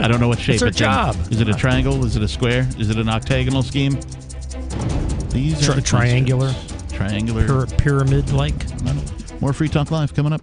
I don't know what shape it's her it's job. in. Is it a triangle? Is it a square? Is it an octagonal scheme? These are triangular. Triangular. Pyramid-like. More Free Talk Live coming up.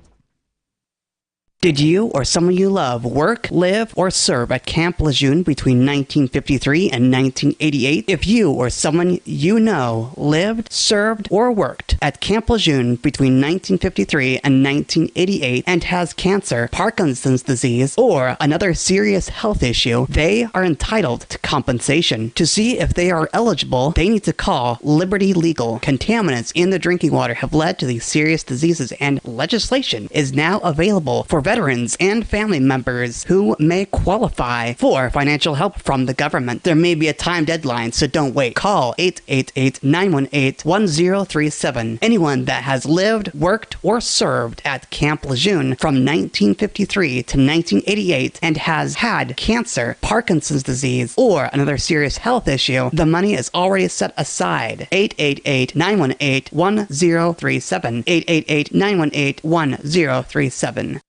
Did you or someone you love work, live, or serve at Camp Lejeune between 1953 and 1988? If you or someone you know lived, served, or worked at Camp Lejeune between 1953 and 1988 and has cancer, Parkinson's disease, or another serious health issue, they are entitled to compensation. To see if they are eligible, they need to call Liberty Legal. Contaminants in the drinking water have led to these serious diseases, and legislation is now available for veterans and family members who may qualify for financial help from the government. There may be a time deadline, so don't wait. Call 888-918-1037. Anyone that has lived, worked, or served at Camp Lejeune from 1953 to 1988 and has had cancer, Parkinson's disease, or another serious health issue, the money is already set aside. 888-918-1037. 888-918-1037.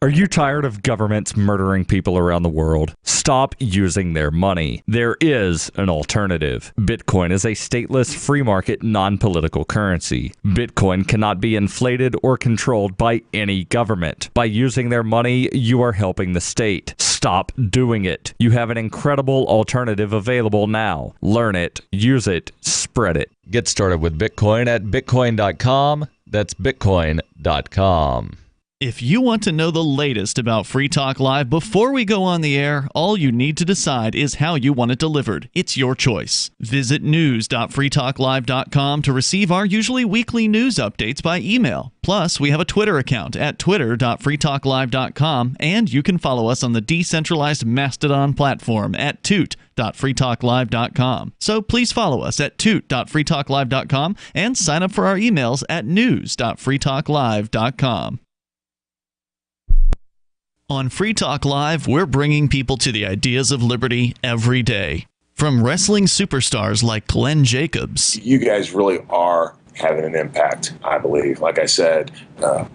Are you tired of governments murdering people around the world? Stop using their money. There is an alternative. Bitcoin is a stateless, free market, non-political currency. Bitcoin cannot be inflated or controlled by any government. By using their money, you are helping the state. Stop doing it. You have an incredible alternative available now. Learn it, use it, spread it. Get started with Bitcoin at Bitcoin.com. That's Bitcoin.com. If you want to know the latest about Free Talk Live before we go on the air, all you need to decide is how you want it delivered. It's your choice. Visit news.freetalklive.com to receive our usually weekly news updates by email. Plus, we have a Twitter account at twitter.freetalklive.com, and you can follow us on the decentralized Mastodon platform at toot.freetalklive.com. So please follow us at toot.freetalklive.com and sign up for our emails at news.freetalklive.com. On Free Talk Live, we're bringing people to the ideas of liberty every day. From wrestling superstars like Glenn Jacobs. You guys really are having an impact, I believe. Like I said,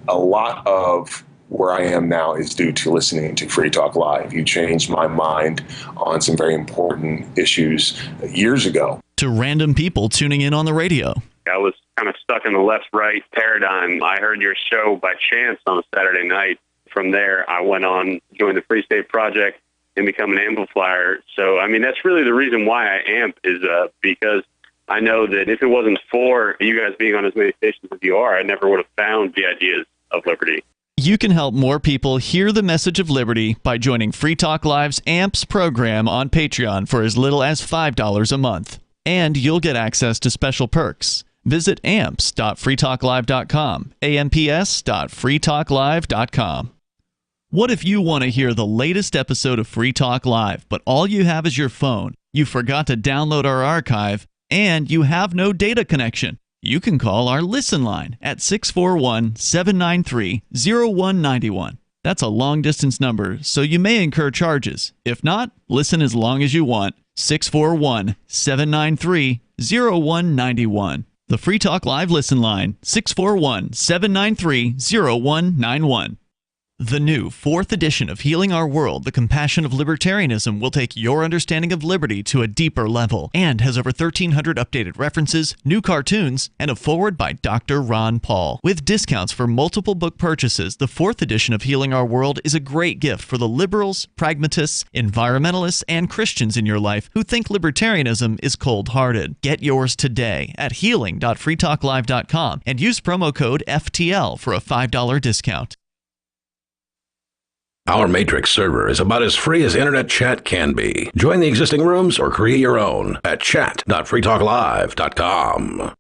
a lot of where I am now is due to listening to Free Talk Live. You changed my mind on some very important issues years ago. To random people tuning in on the radio. I was kind of stuck in the left-right paradigm. I heard your show by chance on a Saturday night. From there, I went on, joined the Free State Project, and become an amplifier. So, I mean, that's really the reason why I amp is because I know that if it wasn't for you guys being on as many stations as you are, I never would have found the ideas of liberty. You can help more people hear the message of liberty by joining Free Talk Live's AMPS program on Patreon for as little as $5 a month. And you'll get access to special perks. Visit amps.freetalklive.com, amps.freetalklive.com. What if you want to hear the latest episode of Free Talk Live, but all you have is your phone, you forgot to download our archive, and you have no data connection? You can call our Listen line at 641-793-0191. That's a long-distance number, so you may incur charges. If not, listen as long as you want. 641-793-0191. The Free Talk Live Listen line, 641-793-0191. The new 4th edition of Healing Our World, The Compassion of Libertarianism, will take your understanding of liberty to a deeper level and has over 1,300 updated references, new cartoons, and a foreword by Dr. Ron Paul. With discounts for multiple book purchases, the 4th edition of Healing Our World is a great gift for the liberals, pragmatists, environmentalists, and Christians in your life who think libertarianism is cold-hearted. Get yours today at healing.freetalklive.com and use promo code FTL for a $5 discount. Our Matrix server is about as free as internet chat can be. Join the existing rooms or create your own at chat.freetalklive.com.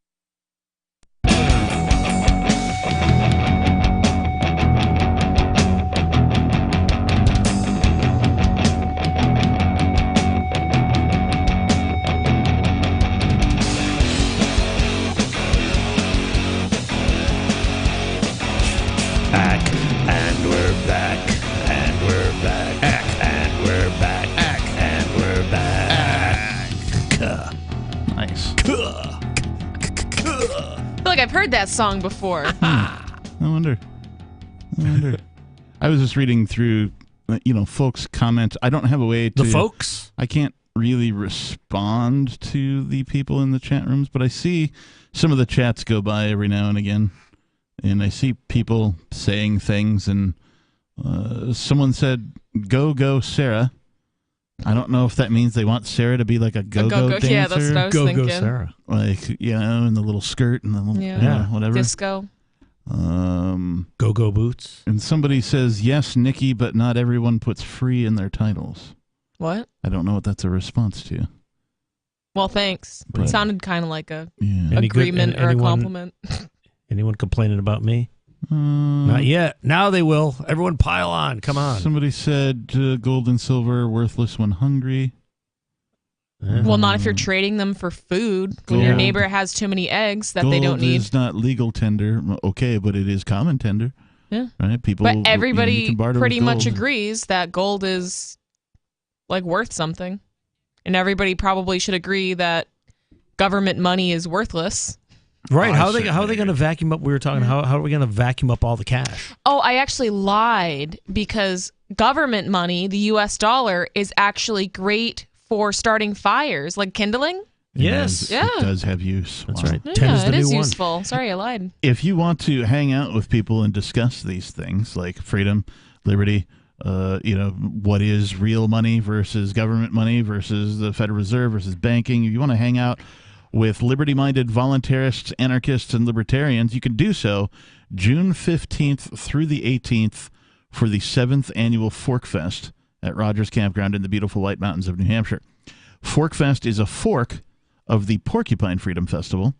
Back, and we're back. Nice. I feel like I've heard that song before. I wonder. I was just reading through, folks' comments. I don't have a way to... The folks? I can't really respond to the people in the chat rooms, but I see some of the chats go by every now and again, and I see people saying things, and someone said, go, Sarah. I don't know if that means they want Sarah to be like a go-go dancer. Yeah, that's what I was thinking. Sarah. Like, in the little skirt and the little, whatever. Disco. Go-go boots. And somebody says, yes, Nikki, but not everyone puts free in their titles. What? I don't know what that's a response to. Well, thanks. But, it sounded kind of like a Any agreement good- or a anyone- compliment. Anyone complaining about me? Not yet. Now they will. Everyone pile on. Come on. Somebody said gold and silver worthless when hungry. Well, not if you're trading them for food. When your Gold. neighbor has too many eggs that Gold they don't need. is not legal tender. Okay, but it is common tender. Yeah. Right? People. But you everybody can barter pretty with much gold. agrees that gold is like worth something. And everybody probably should agree that government money is worthless. Right. How are they going to vacuum up? We were talking, how are we going to vacuum up all the cash? Oh, I actually lied because government money, the US dollar, is actually great for starting fires, like kindling. Yes. Yeah. It does have use. That's right. Yeah, 10 is the it new is one. useful. Sorry, I lied. If you want to hang out with people and discuss these things like freedom, liberty, what is real money versus government money versus the Federal Reserve versus banking, if you want to hang out with liberty-minded voluntarists, anarchists, and libertarians, you can do so June 15th through the 18th for the 7th annual Fork Fest at Rogers Campground in the beautiful White Mountains of New Hampshire. Fork Fest is a fork of the Porcupine Freedom Festival,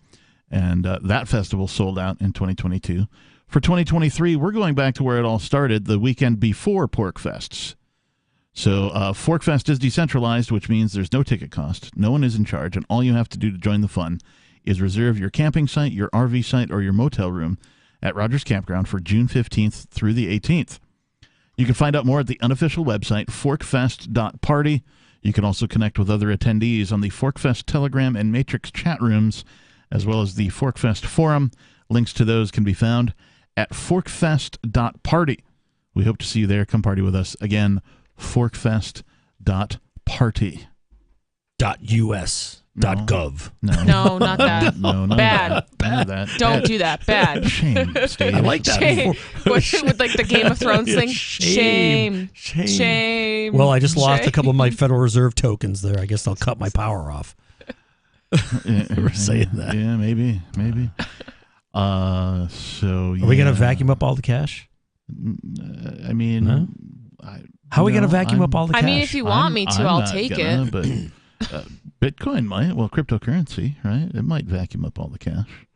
and that festival sold out in 2022. For 2023, we're going back to where it all started, the weekend before Pork Fests. So Fork Fest is decentralized, which means there's no ticket cost. No one is in charge, and all you have to do to join the fun is reserve your camping site, your RV site, or your motel room at Rogers Campground for June 15th through the 18th. You can find out more at the unofficial website, forkfest.party. You can also connect with other attendees on the Forkfest Telegram and Matrix chat rooms, as well as the Forkfest forum. Links to those can be found at forkfest.party. We hope to see you there. Come party with us. Again, forkfest.party. .us.gov. No, not that. No, Bad. None of that. Don't Bad. do that. Bad. Shame, Steve. I like that. Shame. With like the Game of Thrones thing. Shame. Shame. Well, I just lost a Shame. couple of my Federal Reserve tokens there. I guess I'll cut my power off. We're saying that. Yeah, maybe. Are we going to vacuum up all the cash? I mean, No? How are we going to vacuum up all the cash? I mean, if you want me to, I'll not take gonna, it. But Bitcoin might. Well, cryptocurrency, right? It might vacuum up all the cash.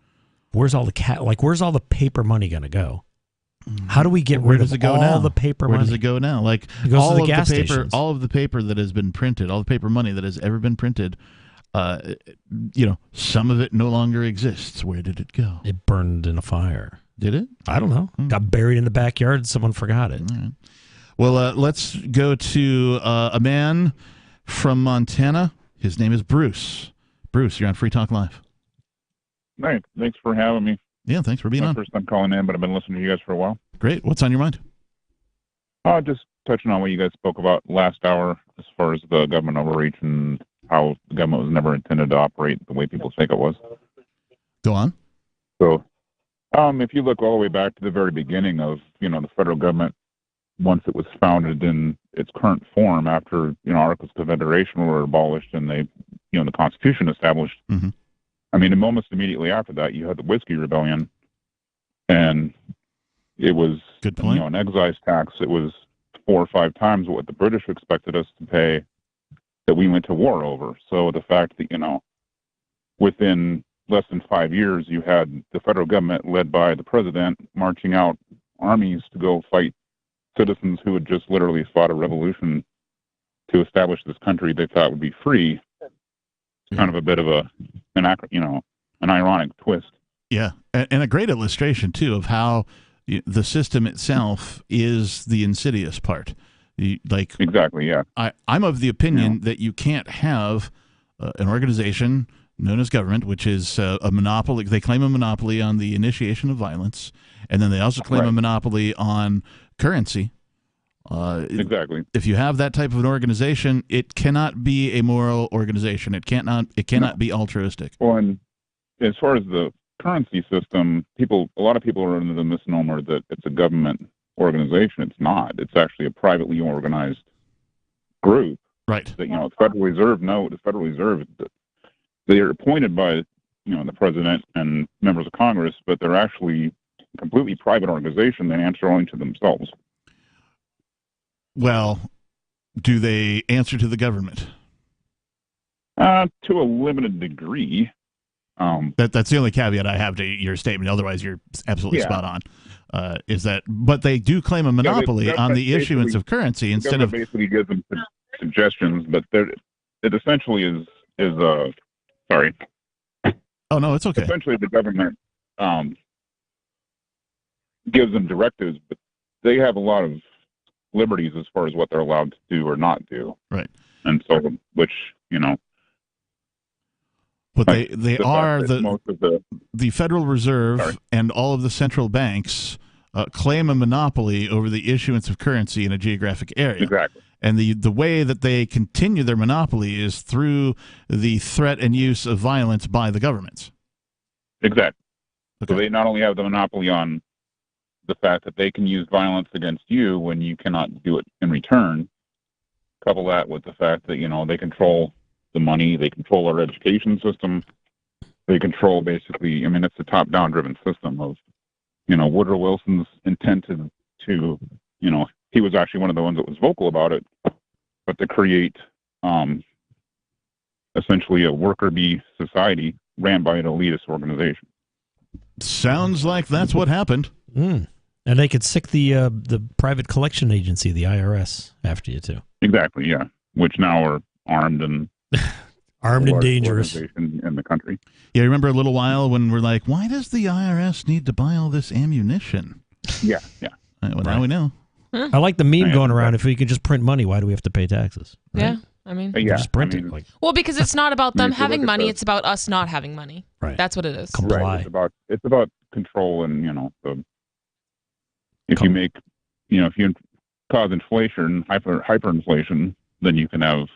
Where's all the where's all the paper money going to go? How do we get Where rid does of it go all now? the paper Where money? does it go now? Like It goes all to the of gas the paper, stations. all of the paper that has been printed, all the paper money that has ever been printed, some of it no longer exists. Where did it go? It burned in a fire. Did it? I don't know. Got buried in the backyard. Someone forgot it. Right. Well, let's go to a man from Montana. His name is Bruce. Bruce, you're on Free Talk Live. Hey, thanks for having me. Yeah, thanks for being on. First time calling in, but I've been listening to you guys for a while. Great. What's on your mind? Just touching on what you guys spoke about last hour as far as the government overreach and how the government was never intended to operate the way people think it was. Go on. So, if you look all the way back to the very beginning of, the federal government, once it was founded in its current form after, Articles of Confederation were abolished and they, the Constitution established. Mm-hmm. I mean, and almost immediately after that, you had the Whiskey Rebellion, and it was, good point. An excise tax. It was 4 or 5 times what the British expected us to pay that we went to war over. So the fact that, within less than 5 years, you had the federal government led by the president marching out armies to go fight citizens who had just literally fought a revolution to establish this country they thought would be free. It's kind of a bit of an ironic twist. Yeah, and a great illustration, too, of how the system itself is the insidious part. Exactly, yeah. I'm of the opinion that you can't have an organization known as government, which is a monopoly. They claim a monopoly on the initiation of violence, and then they also claim a monopoly on currency. Exactly. If you have that type of an organization, it cannot be a moral organization. It cannot be altruistic. Well, and as far as the currency system, a lot of people are under the misnomer that it's a government organization. It's not. It's actually a privately organized group. Right. That, the Federal Reserve, they are appointed by, the president and members of Congress, but they're actually a completely private organization. They answer only to themselves. Well, do they answer to the government? To a limited degree. That's the only caveat I have to your statement. Otherwise, you're absolutely spot on. But they do claim a monopoly on the issuance of currency instead of basically gives them suggestions, but it essentially is sorry. Oh no, it's okay. Essentially, the government gives them directives, but they have a lot of liberties as far as what they're allowed to do or not do. Right. And so, which but they are most of the Federal Reserve and all of the central banks claim a monopoly over the issuance of currency in a geographic area. Exactly. And the way that they continue their monopoly is through the threat and use of violence by the governments. Exactly. Okay. So they not only have the monopoly on the fact that they can use violence against you when you cannot do it in return, couple that with the fact that, they control the money, they control our education system, they control basically, it's a top-down driven system of, Woodrow Wilson's intended to, he was actually one of the ones that was vocal about it, but to create essentially a worker bee society ran by an elitist organization. Sounds like that's what happened. Mm. And they could sick the private collection agency, the IRS, after you too. Exactly, yeah. Which now are armed and dangerous in the country. Yeah, I remember a little while when we're like, why does the IRS need to buy all this ammunition? Yeah. Now we know. I like the meme going around. If we can just print money, why do we have to pay taxes? Right? Yeah, I mean, just print it. Well, because it's not about them having money; it's about us not having money. Right. That's what it is. Comply. Right. It's about control and if you make if you cause inflation, hyperinflation, then you can have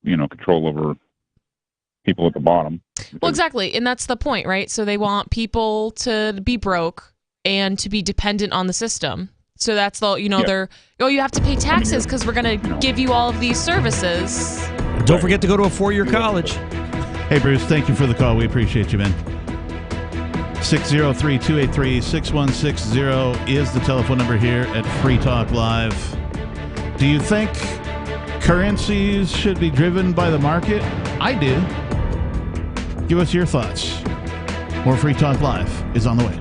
control over people at the bottom. Well, exactly, and that's the point, right? So they want people to be broke and to be dependent on the system. So that's the they're you have to pay taxes because we're going to give you all of these services. Don't forget to go to a 4-year college. Hey Bruce, thank you for the call. We appreciate you, man. 603-283-6160 is the telephone number here at Free Talk Live. Do you think currencies should be driven by the market? I do. Give us your thoughts. More Free Talk Live is on the way.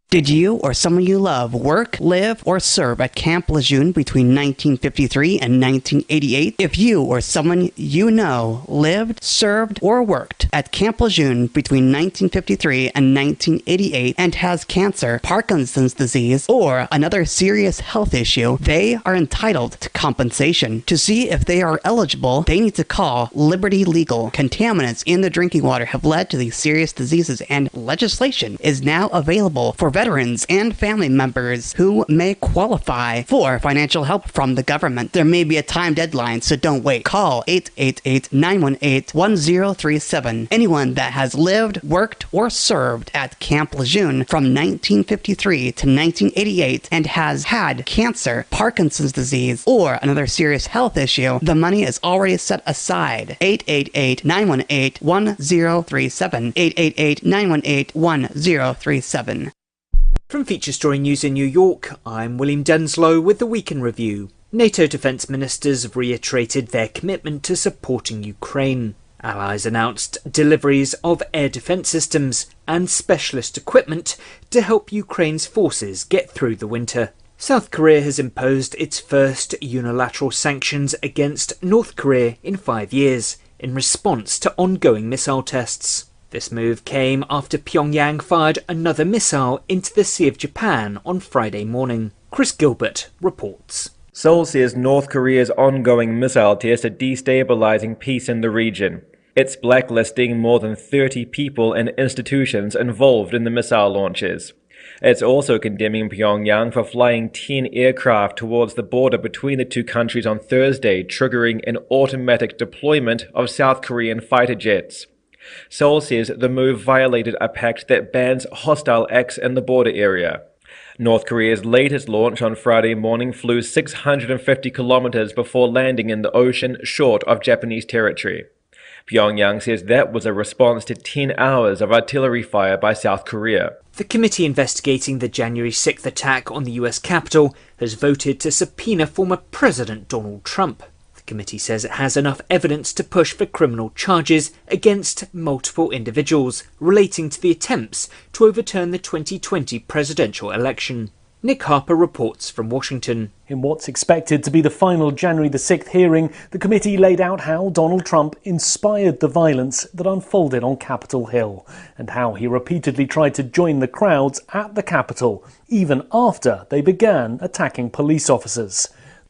Did you or someone you love work, live, or serve at Camp Lejeune between 1953 and 1988? If you or someone you know lived, served, or worked at Camp Lejeune between 1953 and 1988 and has cancer, Parkinson's disease, or another serious health issue, they are entitled to compensation. To see if they are eligible, they need to call Liberty Legal. Contaminants in the drinking water have led to these serious diseases, and legislation is now available for veterans and family members who may qualify for financial help from the government. There may be a time deadline, so don't wait. Call 888-918-1037. Anyone that has lived, worked, or served at Camp Lejeune from 1953 to 1988 and has had cancer, Parkinson's disease, or another serious health issue, the money is already set aside. 888-918-1037. 888-918-1037. From Feature Story News in New York, I'm William Denslow with the Week in Review. NATO defence ministers have reiterated their commitment to supporting Ukraine. Allies announced deliveries of air defence systems and specialist equipment to help Ukraine's forces get through the winter. South Korea has imposed its first unilateral sanctions against North Korea in 5 years, in response to ongoing missile tests. This move came after Pyongyang fired another missile into the Sea of Japan on Friday morning. Chris Gilbert reports. Seoul says North Korea's ongoing missile tests are destabilizing peace in the region. It's blacklisting more than 30 people and institutions involved in the missile launches. It's also condemning Pyongyang for flying 10 aircraft towards the border between the two countries on Thursday, triggering an automatic deployment of South Korean fighter jets. Seoul says the move violated a pact that bans hostile acts in the border area. North Korea's latest launch on Friday morning flew 650 kilometers before landing in the ocean short of Japanese territory. Pyongyang says that was a response to 10 hours of artillery fire by South Korea. The committee investigating the January 6th attack on the US Capitol has voted to subpoena former President Donald Trump. The committee says it has enough evidence to push for criminal charges against multiple individuals relating to the attempts to overturn the 2020 presidential election. Nick Harper reports from Washington. In what's expected to be the final January the 6th hearing, the committee laid out how Donald Trump inspired the violence that unfolded on Capitol Hill, and how he repeatedly tried to join the crowds at the Capitol, even after they began attacking police officers.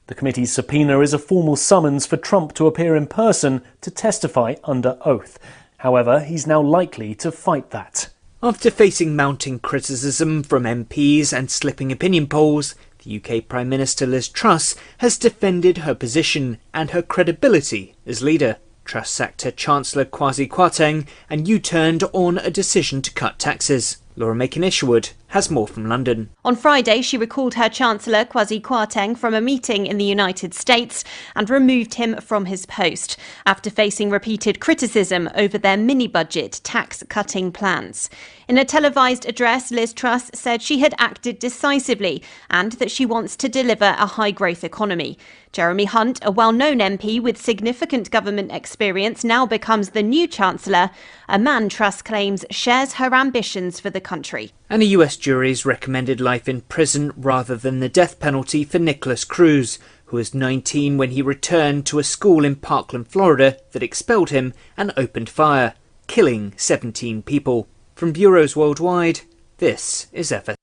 The committee's subpoena is a formal summons for Trump to appear in person to testify under oath. However, he's now likely to fight that. After facing mounting criticism from MPs and slipping opinion polls, the UK Prime Minister Liz Truss has defended her position and her credibility as leader. Truss sacked her Chancellor Kwasi Kwarteng and U-turned on a decision to cut taxes. Laura Macon-Isherwood has more from London. On Friday, she recalled her Chancellor Kwasi Kwarteng from a meeting in the United States and removed him from his post after facing repeated criticism over their mini-budget tax-cutting plans. In a televised address, Liz Truss said she had acted decisively and that she wants to deliver a high-growth economy. Jeremy Hunt, a well-known MP with significant government experience, now becomes the new Chancellor, a man Truss claims shares her ambitions for the country. And a US jury's recommended life in prison rather than the death penalty for Nicholas Cruz, who was 19 when he returned to a school in Parkland, Florida that expelled him and opened fire, killing 17 people. From bureaus worldwide, this is Ever.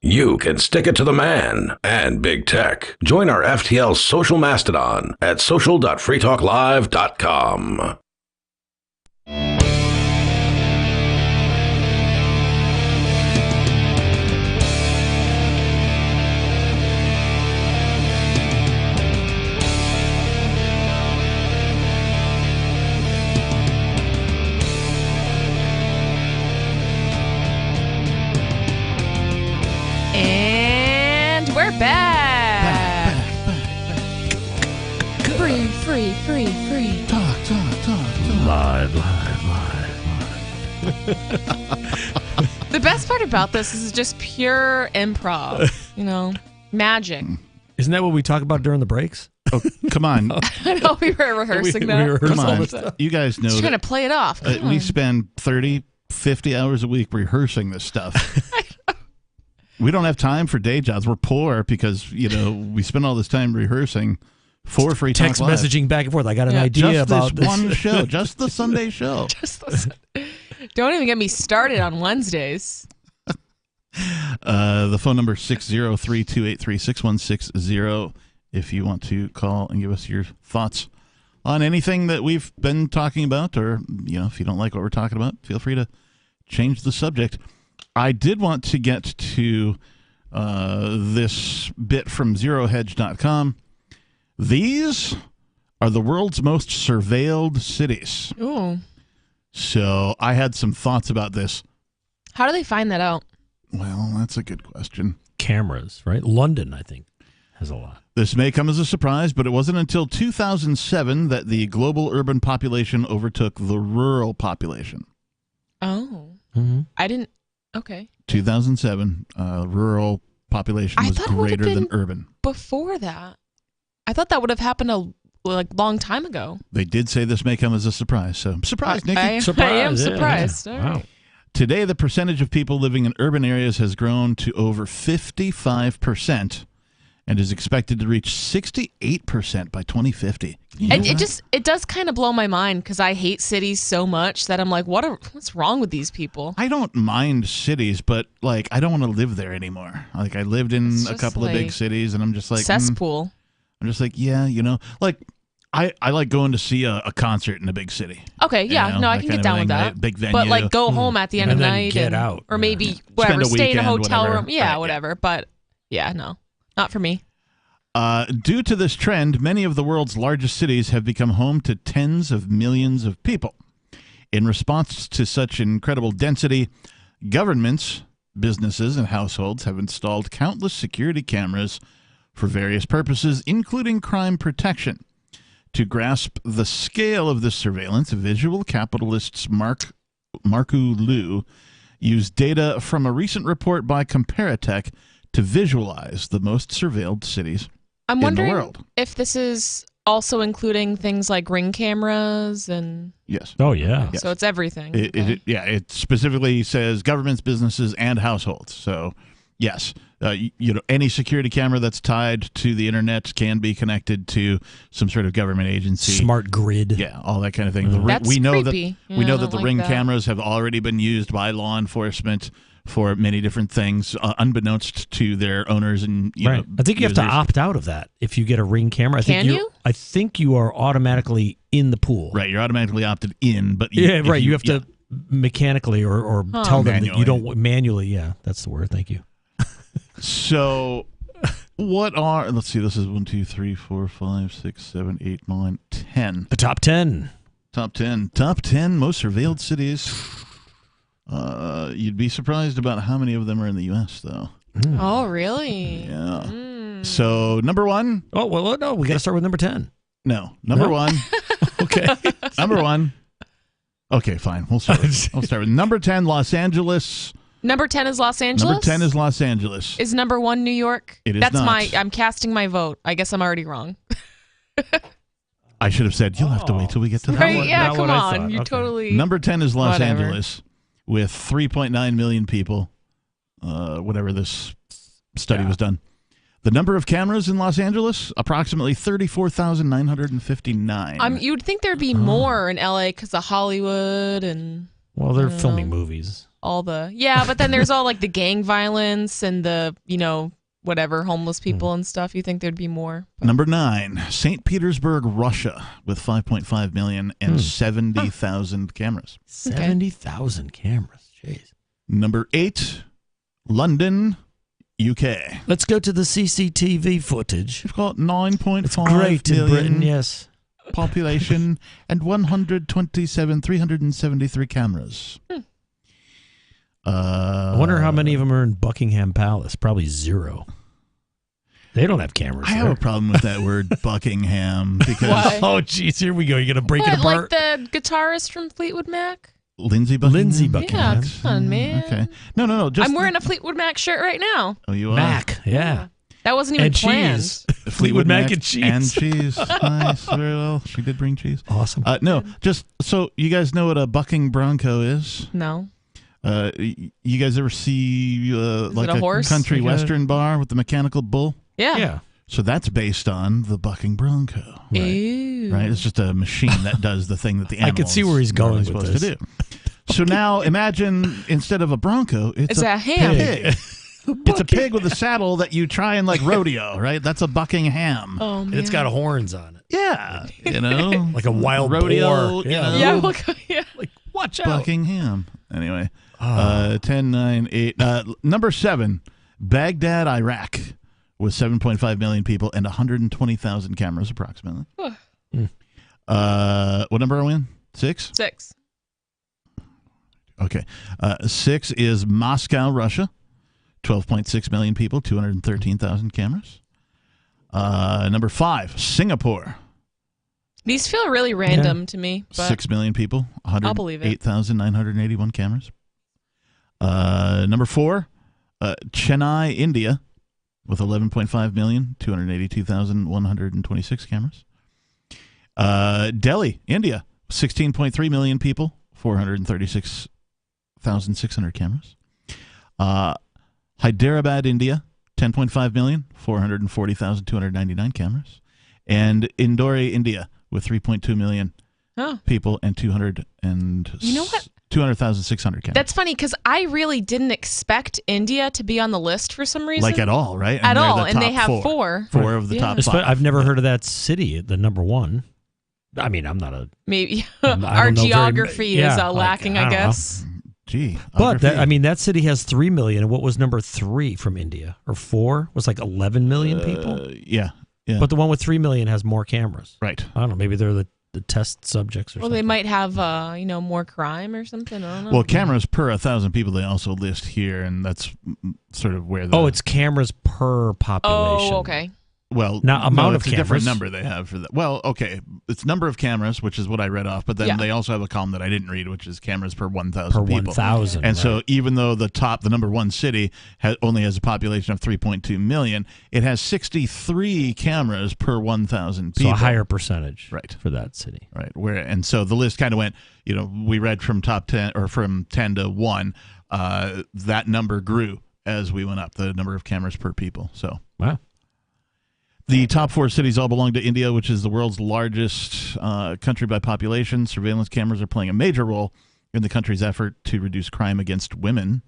You can stick it to the man and big tech. Join our FTL social mastodon at social.freetalklive.com. We're back. Free. Talk. Live. The best part about this is just pure improv. Magic. Isn't that what we talk about during the breaks? Oh, come on. I know we were rehearsing that. Come on. You guys know Just trying to that play it off. Come we on. spend 30, 50 hours a week rehearsing this stuff. We don't have time for day jobs. We're poor because, we spend all this time rehearsing for Free Talk Text Live. messaging back and forth. I got an idea just about this one show, just the Sunday show. Don't even get me started on Wednesdays. The phone number is 603-283-6160 if you want to call and give us your thoughts on anything that we've been talking about, or if you don't like what we're talking about, feel free to change the subject. I did want to get to this bit from ZeroHedge.com. These are the world's most surveilled cities. Ooh. So I had some thoughts about this. How do they find that out? Well, that's a good question. Cameras, right? London, I think, has a lot. This may come as a surprise, but it wasn't until 2007 that the global urban population overtook the rural population. Oh. Mm-hmm. I didn't. Okay. 2007, rural population was greater than urban. Before that, I thought that would have happened a long time ago. They did say this may come as a surprise. So, surprise, Nikki. I am surprised. Yeah. All right. Today, the percentage of people living in urban areas has grown to over 55% and is expected to reach 68% by 2050. It does kind of blow my mind because I hate cities so much that I'm like, what's wrong with these people? I don't mind cities, but I don't want to live there anymore. I lived in a couple of big cities, and I'm just like cesspool. I'm just like, yeah, I like going to see a concert in a big city. Okay, yeah, no, I can get down with that. Big venue, but go home at the end of the night get out, or maybe whatever, Spend a stay in a weekend, hotel whatever. room, yeah, Right, whatever. But yeah, no, not for me. Due to this trend, many of the world's largest cities have become home to tens of millions of people. In response to such incredible density, governments, businesses, and households have installed countless security cameras for various purposes, including crime protection. To grasp the scale of this surveillance, visual capitalists Marku Liu used data from a recent report by Comparitech to visualize the most surveilled cities I'm in the wondering world. if this is also including things like Ring cameras and. Yes. Oh, yeah. Yes. So it's everything. It specifically says governments, businesses, and households. So, yes, any security camera that's tied to the internet can be connected to some sort of government agency. Smart grid. Yeah, all that kind of thing. That's we know creepy. that we know I that don't the like Ring that. cameras have already been used by law enforcement for many different things, unbeknownst to their owners and Right. I think you have to users. opt out of that if you get a Ring camera. Can you? I think you are automatically in the pool. Right, you're automatically opted in, but You have to mechanically or tell them that Manually. you don't manually. Yeah, that's the word. Thank you. So, let's see, this is 1, 2, 3, 4, 5, 6, 7, 8, 9, 10. The top 10. Top 10 most surveilled cities. You'd be surprised about how many of them are in the U.S., though. Oh, really? Yeah. So, number 1. Oh, well, no, we got to start with number 10. No. Number 1. Okay. Number 1. Okay, fine. We'll start with number 10, Los Angeles. Number 10 is Los Angeles? Number 10 is Los Angeles. Is number 1 New York? It is That's not. I'm casting my vote. I guess I'm already wrong. I should have said, you'll have to wait till we get to that Right? one. Yeah, come on. You totally. Number 10 is Los Whatever. Angeles with 3.9 million people, whatever this study was done. The number of cameras in Los Angeles, approximately 34,959. You'd think there'd be more in LA because of Hollywood and. Well, they're I don't filming know. movies. All the but then there's all like the gang violence and the whatever homeless people and stuff. You think there'd be more? Number 9, St. Petersburg, Russia, with 5.5 million and 70,000 cameras. 70,000 cameras. Jeez. Number 8, London, UK. Let's go to the CCTV footage. We've got 9.5 It's great in million Britain, yes. population and 373 cameras. I wonder how many of them are in Buckingham Palace. Probably 0. They don't have cameras. I have a problem with that word Buckingham because Why? Oh, geez, here we go. You're going to break it Like apart. the guitarist from Fleetwood Mac? Lindsey Buckingham. Lindsey Buckingham. Yeah, come on, man. Okay. No. Just I'm wearing a Fleetwood Mac shirt right now. Oh, you are? Mac, yeah. That wasn't even and planned. cheese. Fleetwood Mac and cheese. And cheese. Nice. Very well. She did bring cheese. Awesome. No, just so you guys know what a bucking bronco is. No. You guys ever see like it a horse? country Like a- western bar with the mechanical bull? Yeah. Yeah. So that's based on the bucking bronco. Ew. Right? It's just a machine that does the thing that the animal I can see where he's going with supposed this. to do. So now imagine instead of a bronco, it's a ham. pig. It's a pig with a saddle that you try and like rodeo, right? That's a bucking ham. Oh, man. It's got horns on it. Yeah, you know, Like a wild rodeo. boar. You Yeah. know, Yeah, look, yeah. Like, watch out. bucking ham. Anyway, 10, 9, 8. Number 7, Baghdad, Iraq, with 7.5 million people and 120,000 cameras approximately. What number are we in? 6? 6. Okay. 6 is Moscow, Russia. 12.6 million people, 213,000 cameras. Number 5, Singapore. These feel really random to me. But 6 million people, I'll believe it. 108,981 cameras. Number 4, Chennai, India, with 11.5 million, 282,126 cameras. Delhi, India, 16.3 million people, 436,600 cameras. Hyderabad, India, 10.5 million, 440,299 cameras. And Indore, India, with 3.2 million people and 200,600 cameras. That's funny because I really didn't expect India to be on the list for some reason. Like at all, right? At they're all, the and they top have 4. 4 of the top 5. I've never heard of that city, the number 1. I mean, I'm not a... Maybe I our don't know very- geography is yeah, lacking, I don't know. guess. Gee. But that city has 3 million. And what was number 3 from India? Or 4? Was like 11 million people? Yeah. But the one with 3 million has more cameras. Right. I don't know. Maybe they're the test subjects or Well, something. they might have, more crime or something. I don't know. Well, cameras per 1,000 people they also list here, and that's sort of where the... Oh, it's cameras per population. Oh, okay. Well, now amount it's of a different cameras. number they have for that. Well, okay, it's number of cameras, which is what I read off, but then they also have a column that I didn't read, which is cameras per 1,000 Per people. 1,000, And so right. even though the number 1 city only has a population of 3.2 million, it has 63 cameras per 1,000 people. So a higher percentage right. for that city. Right. And so the list kind of went, we read from top 10 or from 10 to 1. That number grew as we went up, the number of cameras per people. So wow. The top 4 cities all belong to India, which is the world's largest country by population. Surveillance cameras are playing a major role in the country's effort to reduce crime against women.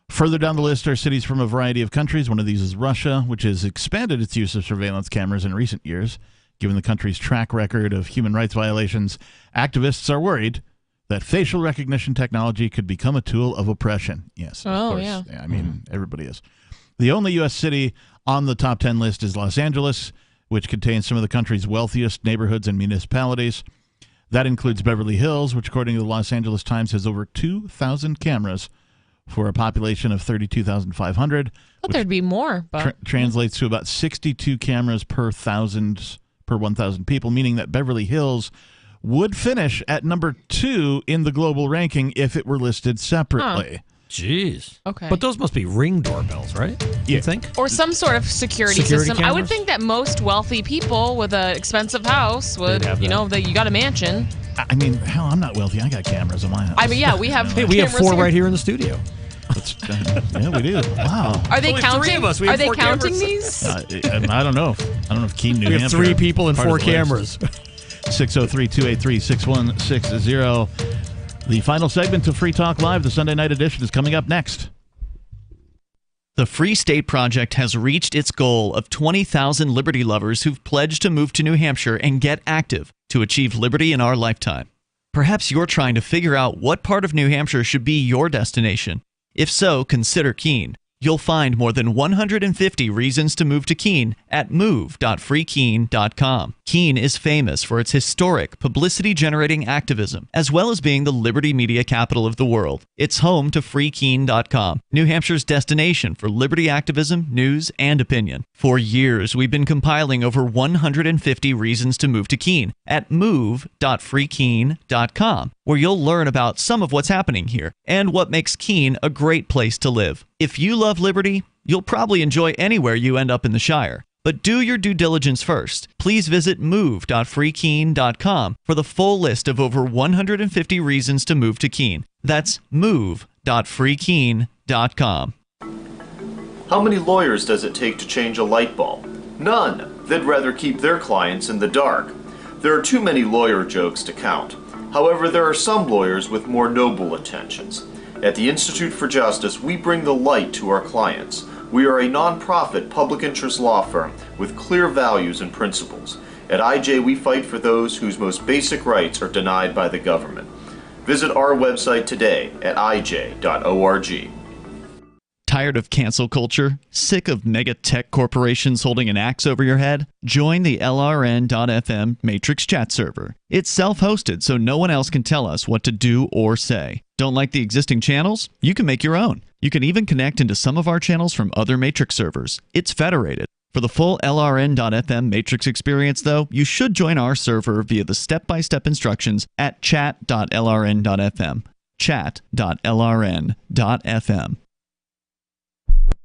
Further down the list are cities from a variety of countries. One of these is Russia, which has expanded its use of surveillance cameras in recent years. Given the country's track record of human rights violations, activists are worried that facial recognition technology could become a tool of oppression. Yes, of course. Yeah. I mean, everybody is. The only U.S. city on the top 10 list is Los Angeles, which contains some of the country's wealthiest neighborhoods and municipalities. That includes Beverly Hills, which, according to the Los Angeles Times, has over 2,000 cameras for a population of 32,500. I thought there'd be more, but Translates to about 62 cameras per 1,000 people, meaning that Beverly Hills would finish at number 2 in the global ranking if it were listed separately. Jeez. Okay. But those must be Ring doorbells, right? You think? or some sort of security system. I would cameras? think that most wealthy people with an expensive house would, They'd have that. that you got a mansion. I mean, hell, I'm not wealthy. I got cameras in my house. I mean, yeah, we have. Hey, we have cameras 4 right here in the studio. Yeah, we do. Wow. Are they Only 3 counting? of us. We Are have they 4 counting cameras. these? I don't know. I don't know if Keene, New We have Hampshire. 3 people and part 4 of the list. cameras. 603-283-6160. The final segment of Free Talk Live, the Sunday night edition, is coming up next. The Free State Project has reached its goal of 20,000 liberty lovers who've pledged to move to New Hampshire and get active to achieve liberty in our lifetime. Perhaps you're trying to figure out what part of New Hampshire should be your destination. If so, consider Keene. You'll find more than 150 reasons to move to Keene at move.freekeene.com. Keene is famous for its historic, publicity-generating activism, as well as being the liberty media capital of the world. It's home to freekeene.com, New Hampshire's destination for liberty activism, news, and opinion. For years, we've been compiling over 150 reasons to move to Keene at move.freekeene.com, where you'll learn about some of what's happening here and what makes Keene a great place to live. If you love liberty, you'll probably enjoy anywhere you end up in the Shire. But do your due diligence first. Please visit move.freekeene.com for the full list of over 150 reasons to move to Keene. That's move.freekeene.com. How many lawyers does it take to change a light bulb? None. They'd rather keep their clients in the dark. There are too many lawyer jokes to count. However, there are some lawyers with more noble intentions. At the Institute for Justice, we bring the light to our clients. We are a non-profit public interest law firm with clear values and principles. At IJ, we fight for those whose most basic rights are denied by the government. Visit our website today at ij.org. Tired of cancel culture? Sick of mega tech corporations holding an axe over your head? Join the LRN.FM Matrix chat server. It's self-hosted, so no one else can tell us what to do or say. Don't like the existing channels? You can make your own. You can even connect into some of our channels from other Matrix servers. It's federated. For the full LRN.FM Matrix experience, though, you should join our server via the step-by-step instructions at chat.lrn.fm. Chat.lrn.fm.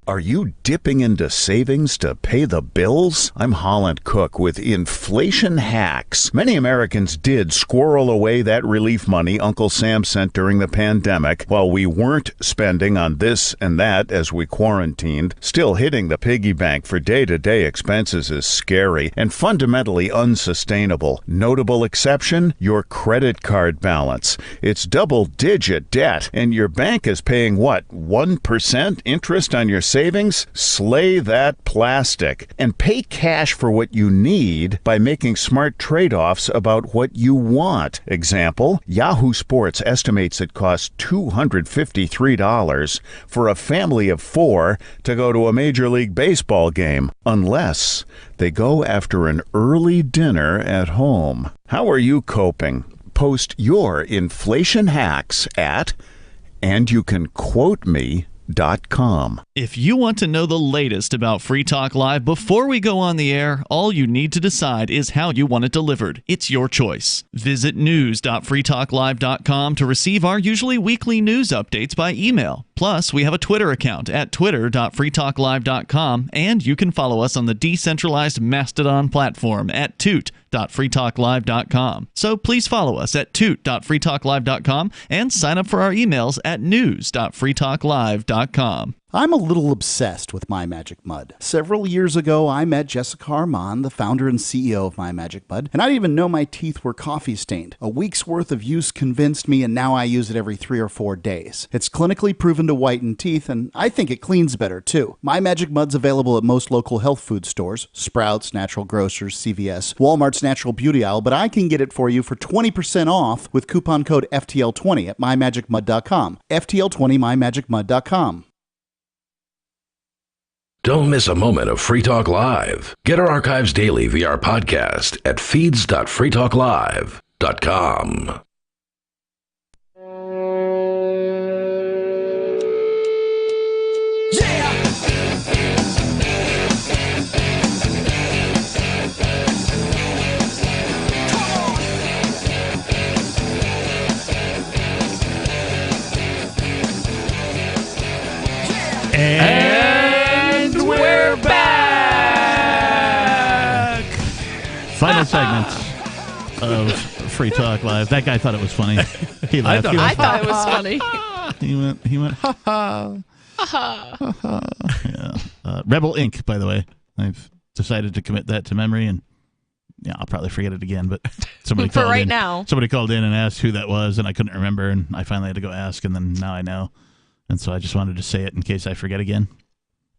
Are you dipping into savings to pay the bills? I'm Holland Cook with Inflation Hacks. Many Americans did squirrel away that relief money Uncle Sam sent during the pandemic while we weren't spending on this and that as we quarantined. Still, hitting the piggy bank for day-to-day expenses is scary and fundamentally unsustainable. Notable exception? Your credit card balance. It's double-digit debt, and your bank is paying, 1% interest on your savings? Slay that plastic and pay cash for what you need by making smart trade-offs about what you want. Example, Yahoo Sports estimates it costs $253 for a family of 4 to go to a Major League Baseball game, unless they go after an early dinner at home. How are you coping? Post your inflation hacks at andYouCanQuoteMe.com. If you want to know the latest about Free Talk Live before we go on the air, all you need to decide is how you want it delivered. It's your choice. Visit news.freetalklive.com to receive our usually weekly news updates by email. Plus, we have a Twitter account at twitter.freetalklive.com, and you can follow us on the decentralized Mastodon platform at toot.freetalklive.com. So please follow us at toot.freetalklive.com and sign up for our emails at news.freetalklive.com. I'm a little obsessed with My Magic Mud. Several years ago, I met Jessica Armand, the founder and CEO of My Magic Mud, and I didn't even know my teeth were coffee stained. A week's worth of use convinced me, and now I use it every 3 or 4 days. It's clinically proven to whiten teeth, and I think it cleans better, too. My Magic Mud's available at most local health food stores, Sprouts, Natural Grocers, CVS, Walmart's Natural Beauty Aisle, but I can get it for you for 20% off with coupon code FTL20 at mymagicmud.com. FTL20, mymagicmud.com. Don't miss a moment of Free Talk Live. Get our archives daily via our podcast at feeds.freetalklive.com. And we're back! Final segment of Free Talk Live. That guy thought it was funny. He laughed. I thought it was funny. He went, ha ha. Ha ha. Yeah. Rebel Inc., by the way. I've decided to commit that to memory, and yeah, I'll probably forget it again, but somebody For called right in. now. Somebody called in and asked who that was, and I couldn't remember, and I finally had to go ask, and then now I know. And so I just wanted to say it in case I forget again.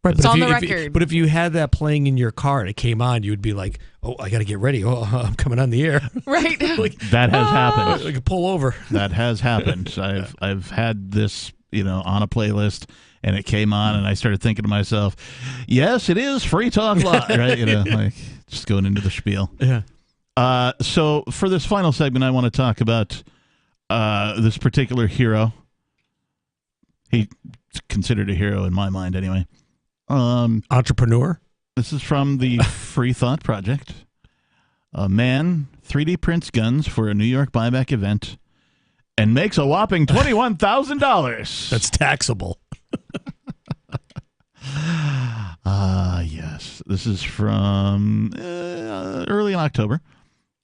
Right, It's but on if the you, record. But if you had that playing in your car and it came on, you would be like, "Oh, I got to get ready. Oh, I'm coming on the air." Right. Like, That has happened. I could pull over. That has happened. I've had this, on a playlist, and it came on, and I started thinking to myself, yes, it is Free Talk Live, right? Like just going into the spiel. Yeah. So for this final segment, I want to talk about this particular hero. He's considered a hero in my mind, anyway. Entrepreneur. This is from the Free Thought Project. A man 3D prints guns for a New York buyback event and makes a whopping $21,000. That's taxable. Yes. This is from early in October.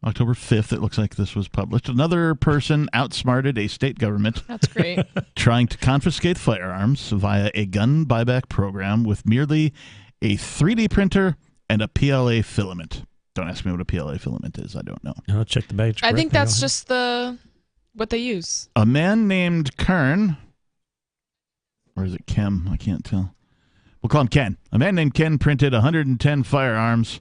October 5th, it looks like this was published. Another person outsmarted a state government. That's great. Trying to confiscate firearms via a gun buyback program with merely a 3D printer and a PLA filament. Don't ask me what a PLA filament is. I don't know. I'll check the badge. I think that's just what they use. A man named Kern, or is it Kem? I can't tell. We'll call him Ken. A man named Ken printed 110 firearms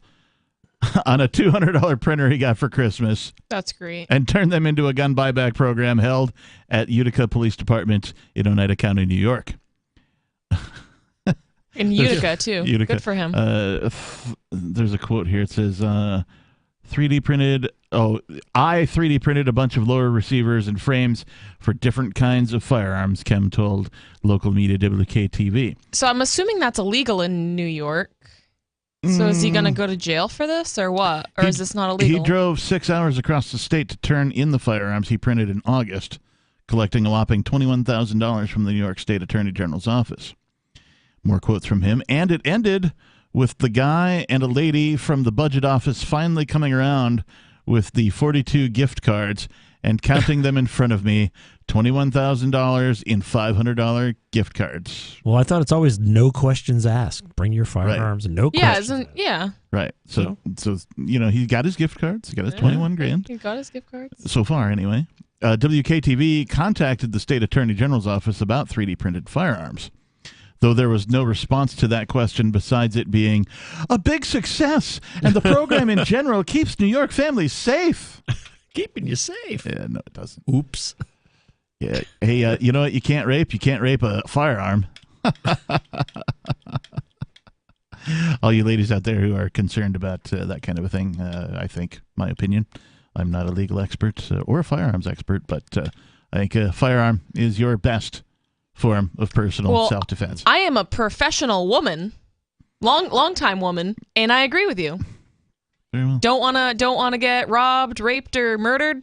on a $200 printer he got for Christmas. That's great. And turned them into a gun buyback program held at Utica Police Department in Oneida County, New York. In Utica, too. Utica. Good for him. There's a quote here. It says, 3D printed. I 3D printed a bunch of lower receivers and frames for different kinds of firearms, Kem told local media WKTV. So I'm assuming that's illegal in New York. So is he going to go to jail for this or what? Or is this not illegal? He drove 6 hours across the state to turn in the firearms he printed in August, collecting a whopping $21,000 from the New York State Attorney General's office. More quotes from him. And it ended with the guy and a lady from the budget office finally coming around with the 42 gift cards and counting them in front of me, $21,000 in $500 gift cards. Well, I thought it's always no questions asked. Bring your firearms and no questions. Yeah. Right. So he got his gift cards. He got his 21 grand. He got his gift cards. So far, anyway. WKTV contacted the state attorney general's office about 3D printed firearms, though there was no response to that question besides it being a big success, and the program in general keeps New York families safe. Keeping you safe. Yeah, no, it doesn't. Oops. Yeah. Hey, you know what? You can't rape a firearm. All you ladies out there who are concerned about that kind of a thing, I think, my opinion, I'm not a legal expert or a firearms expert, but I think a firearm is your best form of personal self-defense. I am a professional woman, long time woman, and I agree with you. Very well. Don't wanna get robbed, raped, or murdered.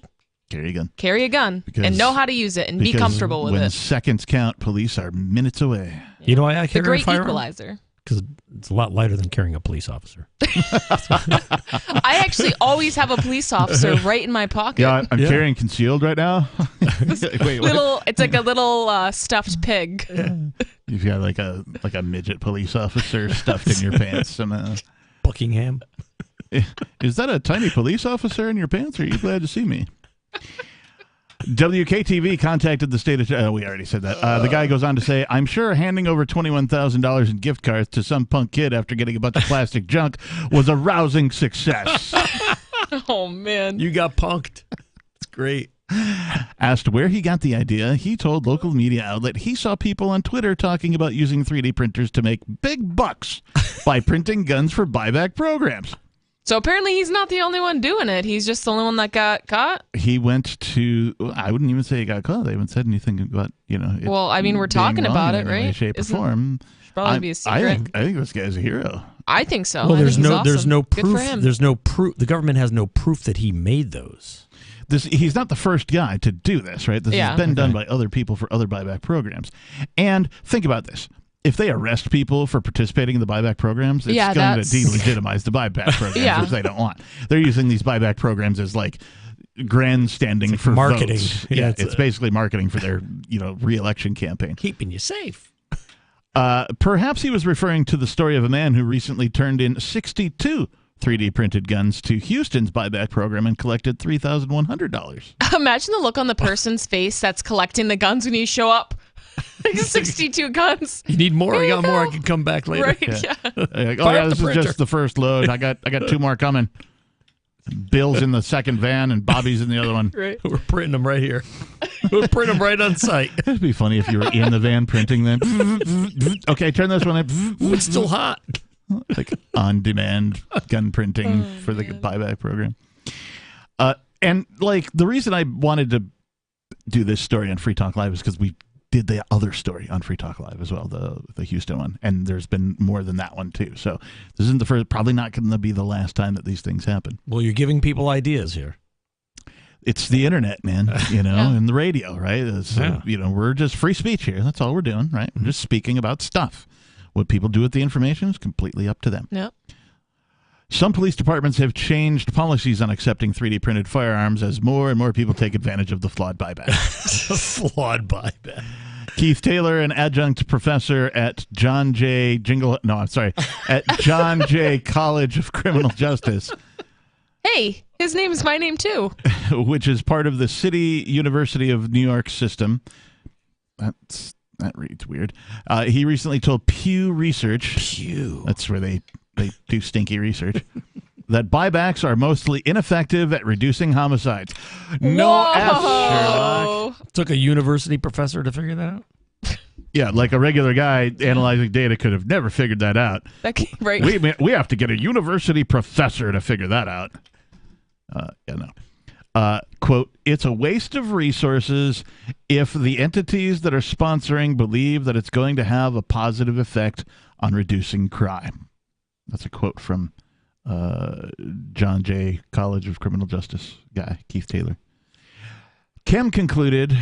Carry a gun. Carry a gun and know how to use it and be comfortable with when it. seconds count, police are minutes away. You know why I The carry a great firearm? equalizer. Because it's a lot lighter than carrying a police officer. I actually always have a police officer right in my pocket. Yeah, I'm carrying concealed right now. Wait, what? It's like a little stuffed pig. You've got like a midget police officer stuffed in your pants somehow. Buckingham. Is that a tiny police officer in your pants, or are you glad to see me? WKTV contacted the state of... we already said that. The guy goes on to say, I'm sure handing over $21,000 in gift cards to some punk kid after getting a bunch of plastic junk was a rousing success. Oh, man. You got punked. It's great. Asked where he got the idea, he told local media outlet he saw people on Twitter talking about using 3D printers to make big bucks by printing guns for buyback programs. So apparently he's not the only one doing it. He's just the only one that got caught. He went to... I wouldn't even say he got caught. They haven't said anything about, Well, I mean, we're talking about it, right? In any shape or form. Should probably be a secret. I think this guy's a hero. I think so. Well, I think he's awesome. there's no Good proof. for him. There's no proof. The government has no proof that he made those. He's not the first guy to do this, right? This has been done by other people for other buyback programs. And think about this. If they arrest people for participating in the buyback programs, it's going to delegitimize the buyback programs, which they don't want. They're using these buyback programs as like grandstanding for marketing. Votes. Yeah, it's basically marketing for their re-election campaign. Keeping you safe. Perhaps he was referring to the story of a man who recently turned in 62 3D printed guns to Houston's buyback program and collected $3,100. Imagine the look on the person's face that's collecting the guns when you show up. Like 62 guns. You need more? I got more. I can come back later. Right, yeah. This is just the first load. I got 2 more coming. Bill's in the second van and Bobby's in the other one. Right. We're printing them right here. We'll print them right on site. It'd be funny if you were in the van printing them. Okay, turn this one up. It's still hot. Like on-demand gun printing for the buyback program. And like the reason I wanted to do this story on Free Talk Live is because we did the other story on Free Talk Live as well, the Houston one, and there's been more than that one too. So this isn't the first, probably not going to be the last time that these things happen. Well, you're giving people ideas here. It's the internet, man, and the radio, right? We're just free speech here. That's all we're doing, right? We're just speaking about stuff. What people do with the information is completely up to them. Yep. Some police departments have changed policies on accepting 3D printed firearms as more and more people take advantage of the flawed buyback. Flawed buyback. Keith Taylor, an adjunct professor at John Jay College of Criminal Justice. Hey, his name is my name too. Which is part of the City University of New York system. That reads weird. He recently told Pew Research. That's where they do stinky research. That buybacks are mostly ineffective at reducing homicides. No F, Sherlock. Took a university professor to figure that out? Yeah, like a regular guy analyzing data could have never figured that out. Right. We have to get a university professor to figure that out. Quote, it's a waste of resources if the entities that are sponsoring believe that it's going to have a positive effect on reducing crime. That's a quote from John Jay College of Criminal Justice guy, Keith Taylor. Kem concluded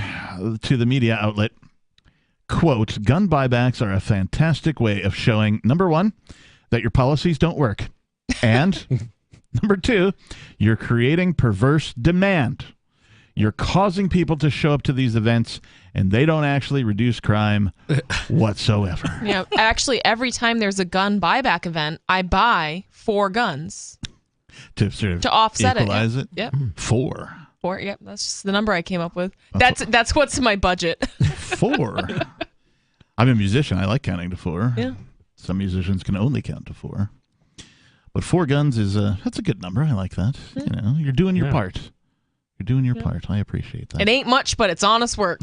to the media outlet, quote, gun buybacks are a fantastic way of showing, number one, that your policies don't work, and number two, you're creating perverse demand. You're causing people to show up to these events, and they don't actually reduce crime whatsoever. Yeah, actually, every time there's a gun buyback event, I buy 4 guns to sort of to offset equalize it. Yep. 4. 4. Yep, that's just the number I came up with. That's what's in my budget. 4. I'm a musician. I like counting to 4. Yeah. Some musicians can only count to 4. But 4 guns is that's a good number. I like that. You know, you're doing your part. You're doing your part. I appreciate that. It ain't much, but it's honest work.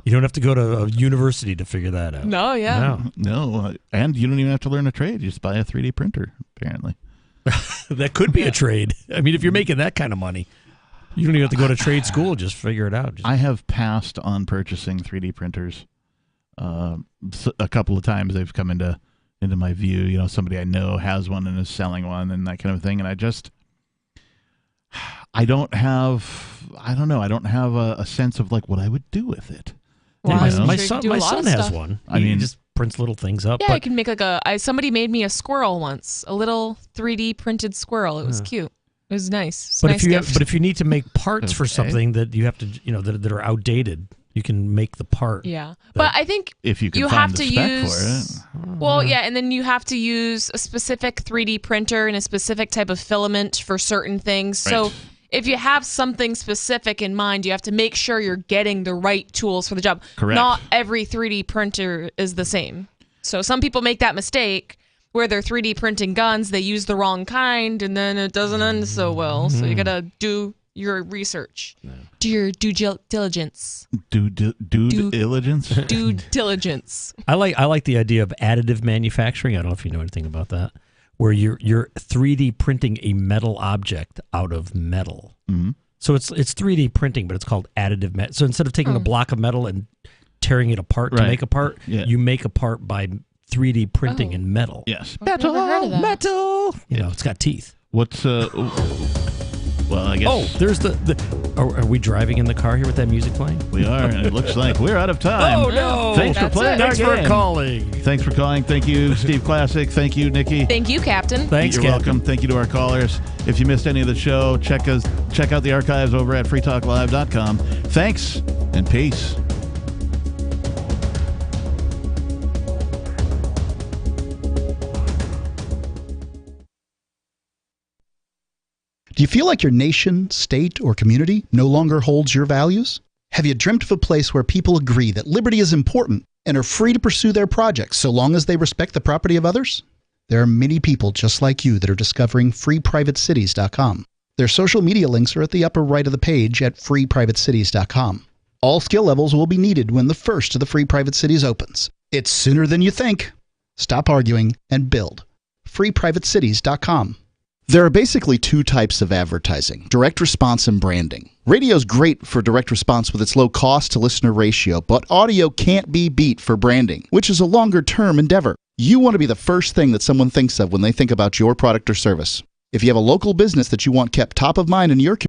You don't have to go to a university to figure that out. No, yeah. No. And you don't even have to learn a trade. You just buy a 3D printer, apparently. That could be a trade. I mean, if you're making that kind of money, you don't even have to go to trade school. Just figure it out. I have passed on purchasing 3D printers. A couple of times they've come into my view. You know, somebody I know has one and is selling one and that kind of thing. And I don't have a sense of like what I would do with it. Well, my son has one. He just prints little things up. Yeah, I can make somebody made me a squirrel once, a little 3D printed squirrel. It was cute. It was nice. But if you need to make parts for something that you have to, that are outdated, you can make the part. Yeah, but I think if you can you find have the to spec use. for it. Well, yeah, and then you have to use a specific 3D printer and a specific type of filament for certain things. Right. So if you have something specific in mind, you have to make sure you're getting the right tools for the job. Correct. Not every 3D printer is the same. So some people make that mistake where they're 3D printing guns, they use the wrong kind, and then it doesn't end so well. So you got to do your research. Do your due diligence. Due diligence? Due diligence. I like the idea of additive manufacturing. I don't know if you know anything about that, where you're 3D printing a metal object out of metal. Mm-hmm. So it's 3D printing, but it's called additive. So instead of taking a block of metal and tearing it apart to make a part, you make a part by 3D printing in metal. Yes. Metal. Metal. It's got teeth. What's well, I guess. Oh, there's Are we driving in the car here with that music playing? We are, and it looks like we're out of time. Oh, no. Thanks for playing our game. Thanks for calling. Thanks for calling. Thank you, Steve Classic. Thank you, Nikki. Thank you, Captain. Thanks, You're Captain. welcome. Thank you to our callers. If you missed any of the show, check out the archives over at freetalklive.com. Thanks, and peace. Do you feel like your nation, state, or community no longer holds your values? Have you dreamt of a place where people agree that liberty is important and are free to pursue their projects so long as they respect the property of others? There are many people just like you that are discovering freeprivatecities.com. Their social media links are at the upper right of the page at freeprivatecities.com. All skill levels will be needed when the first of the Free Private Cities opens. It's sooner than you think. Stop arguing and build. freeprivatecities.com. There are basically 2 types of advertising, direct response and branding. Radio's great for direct response with its low cost to listener ratio, but audio can't be beat for branding, which is a longer term endeavor. You want to be the first thing that someone thinks of when they think about your product or service. If you have a local business that you want kept top of mind in your community,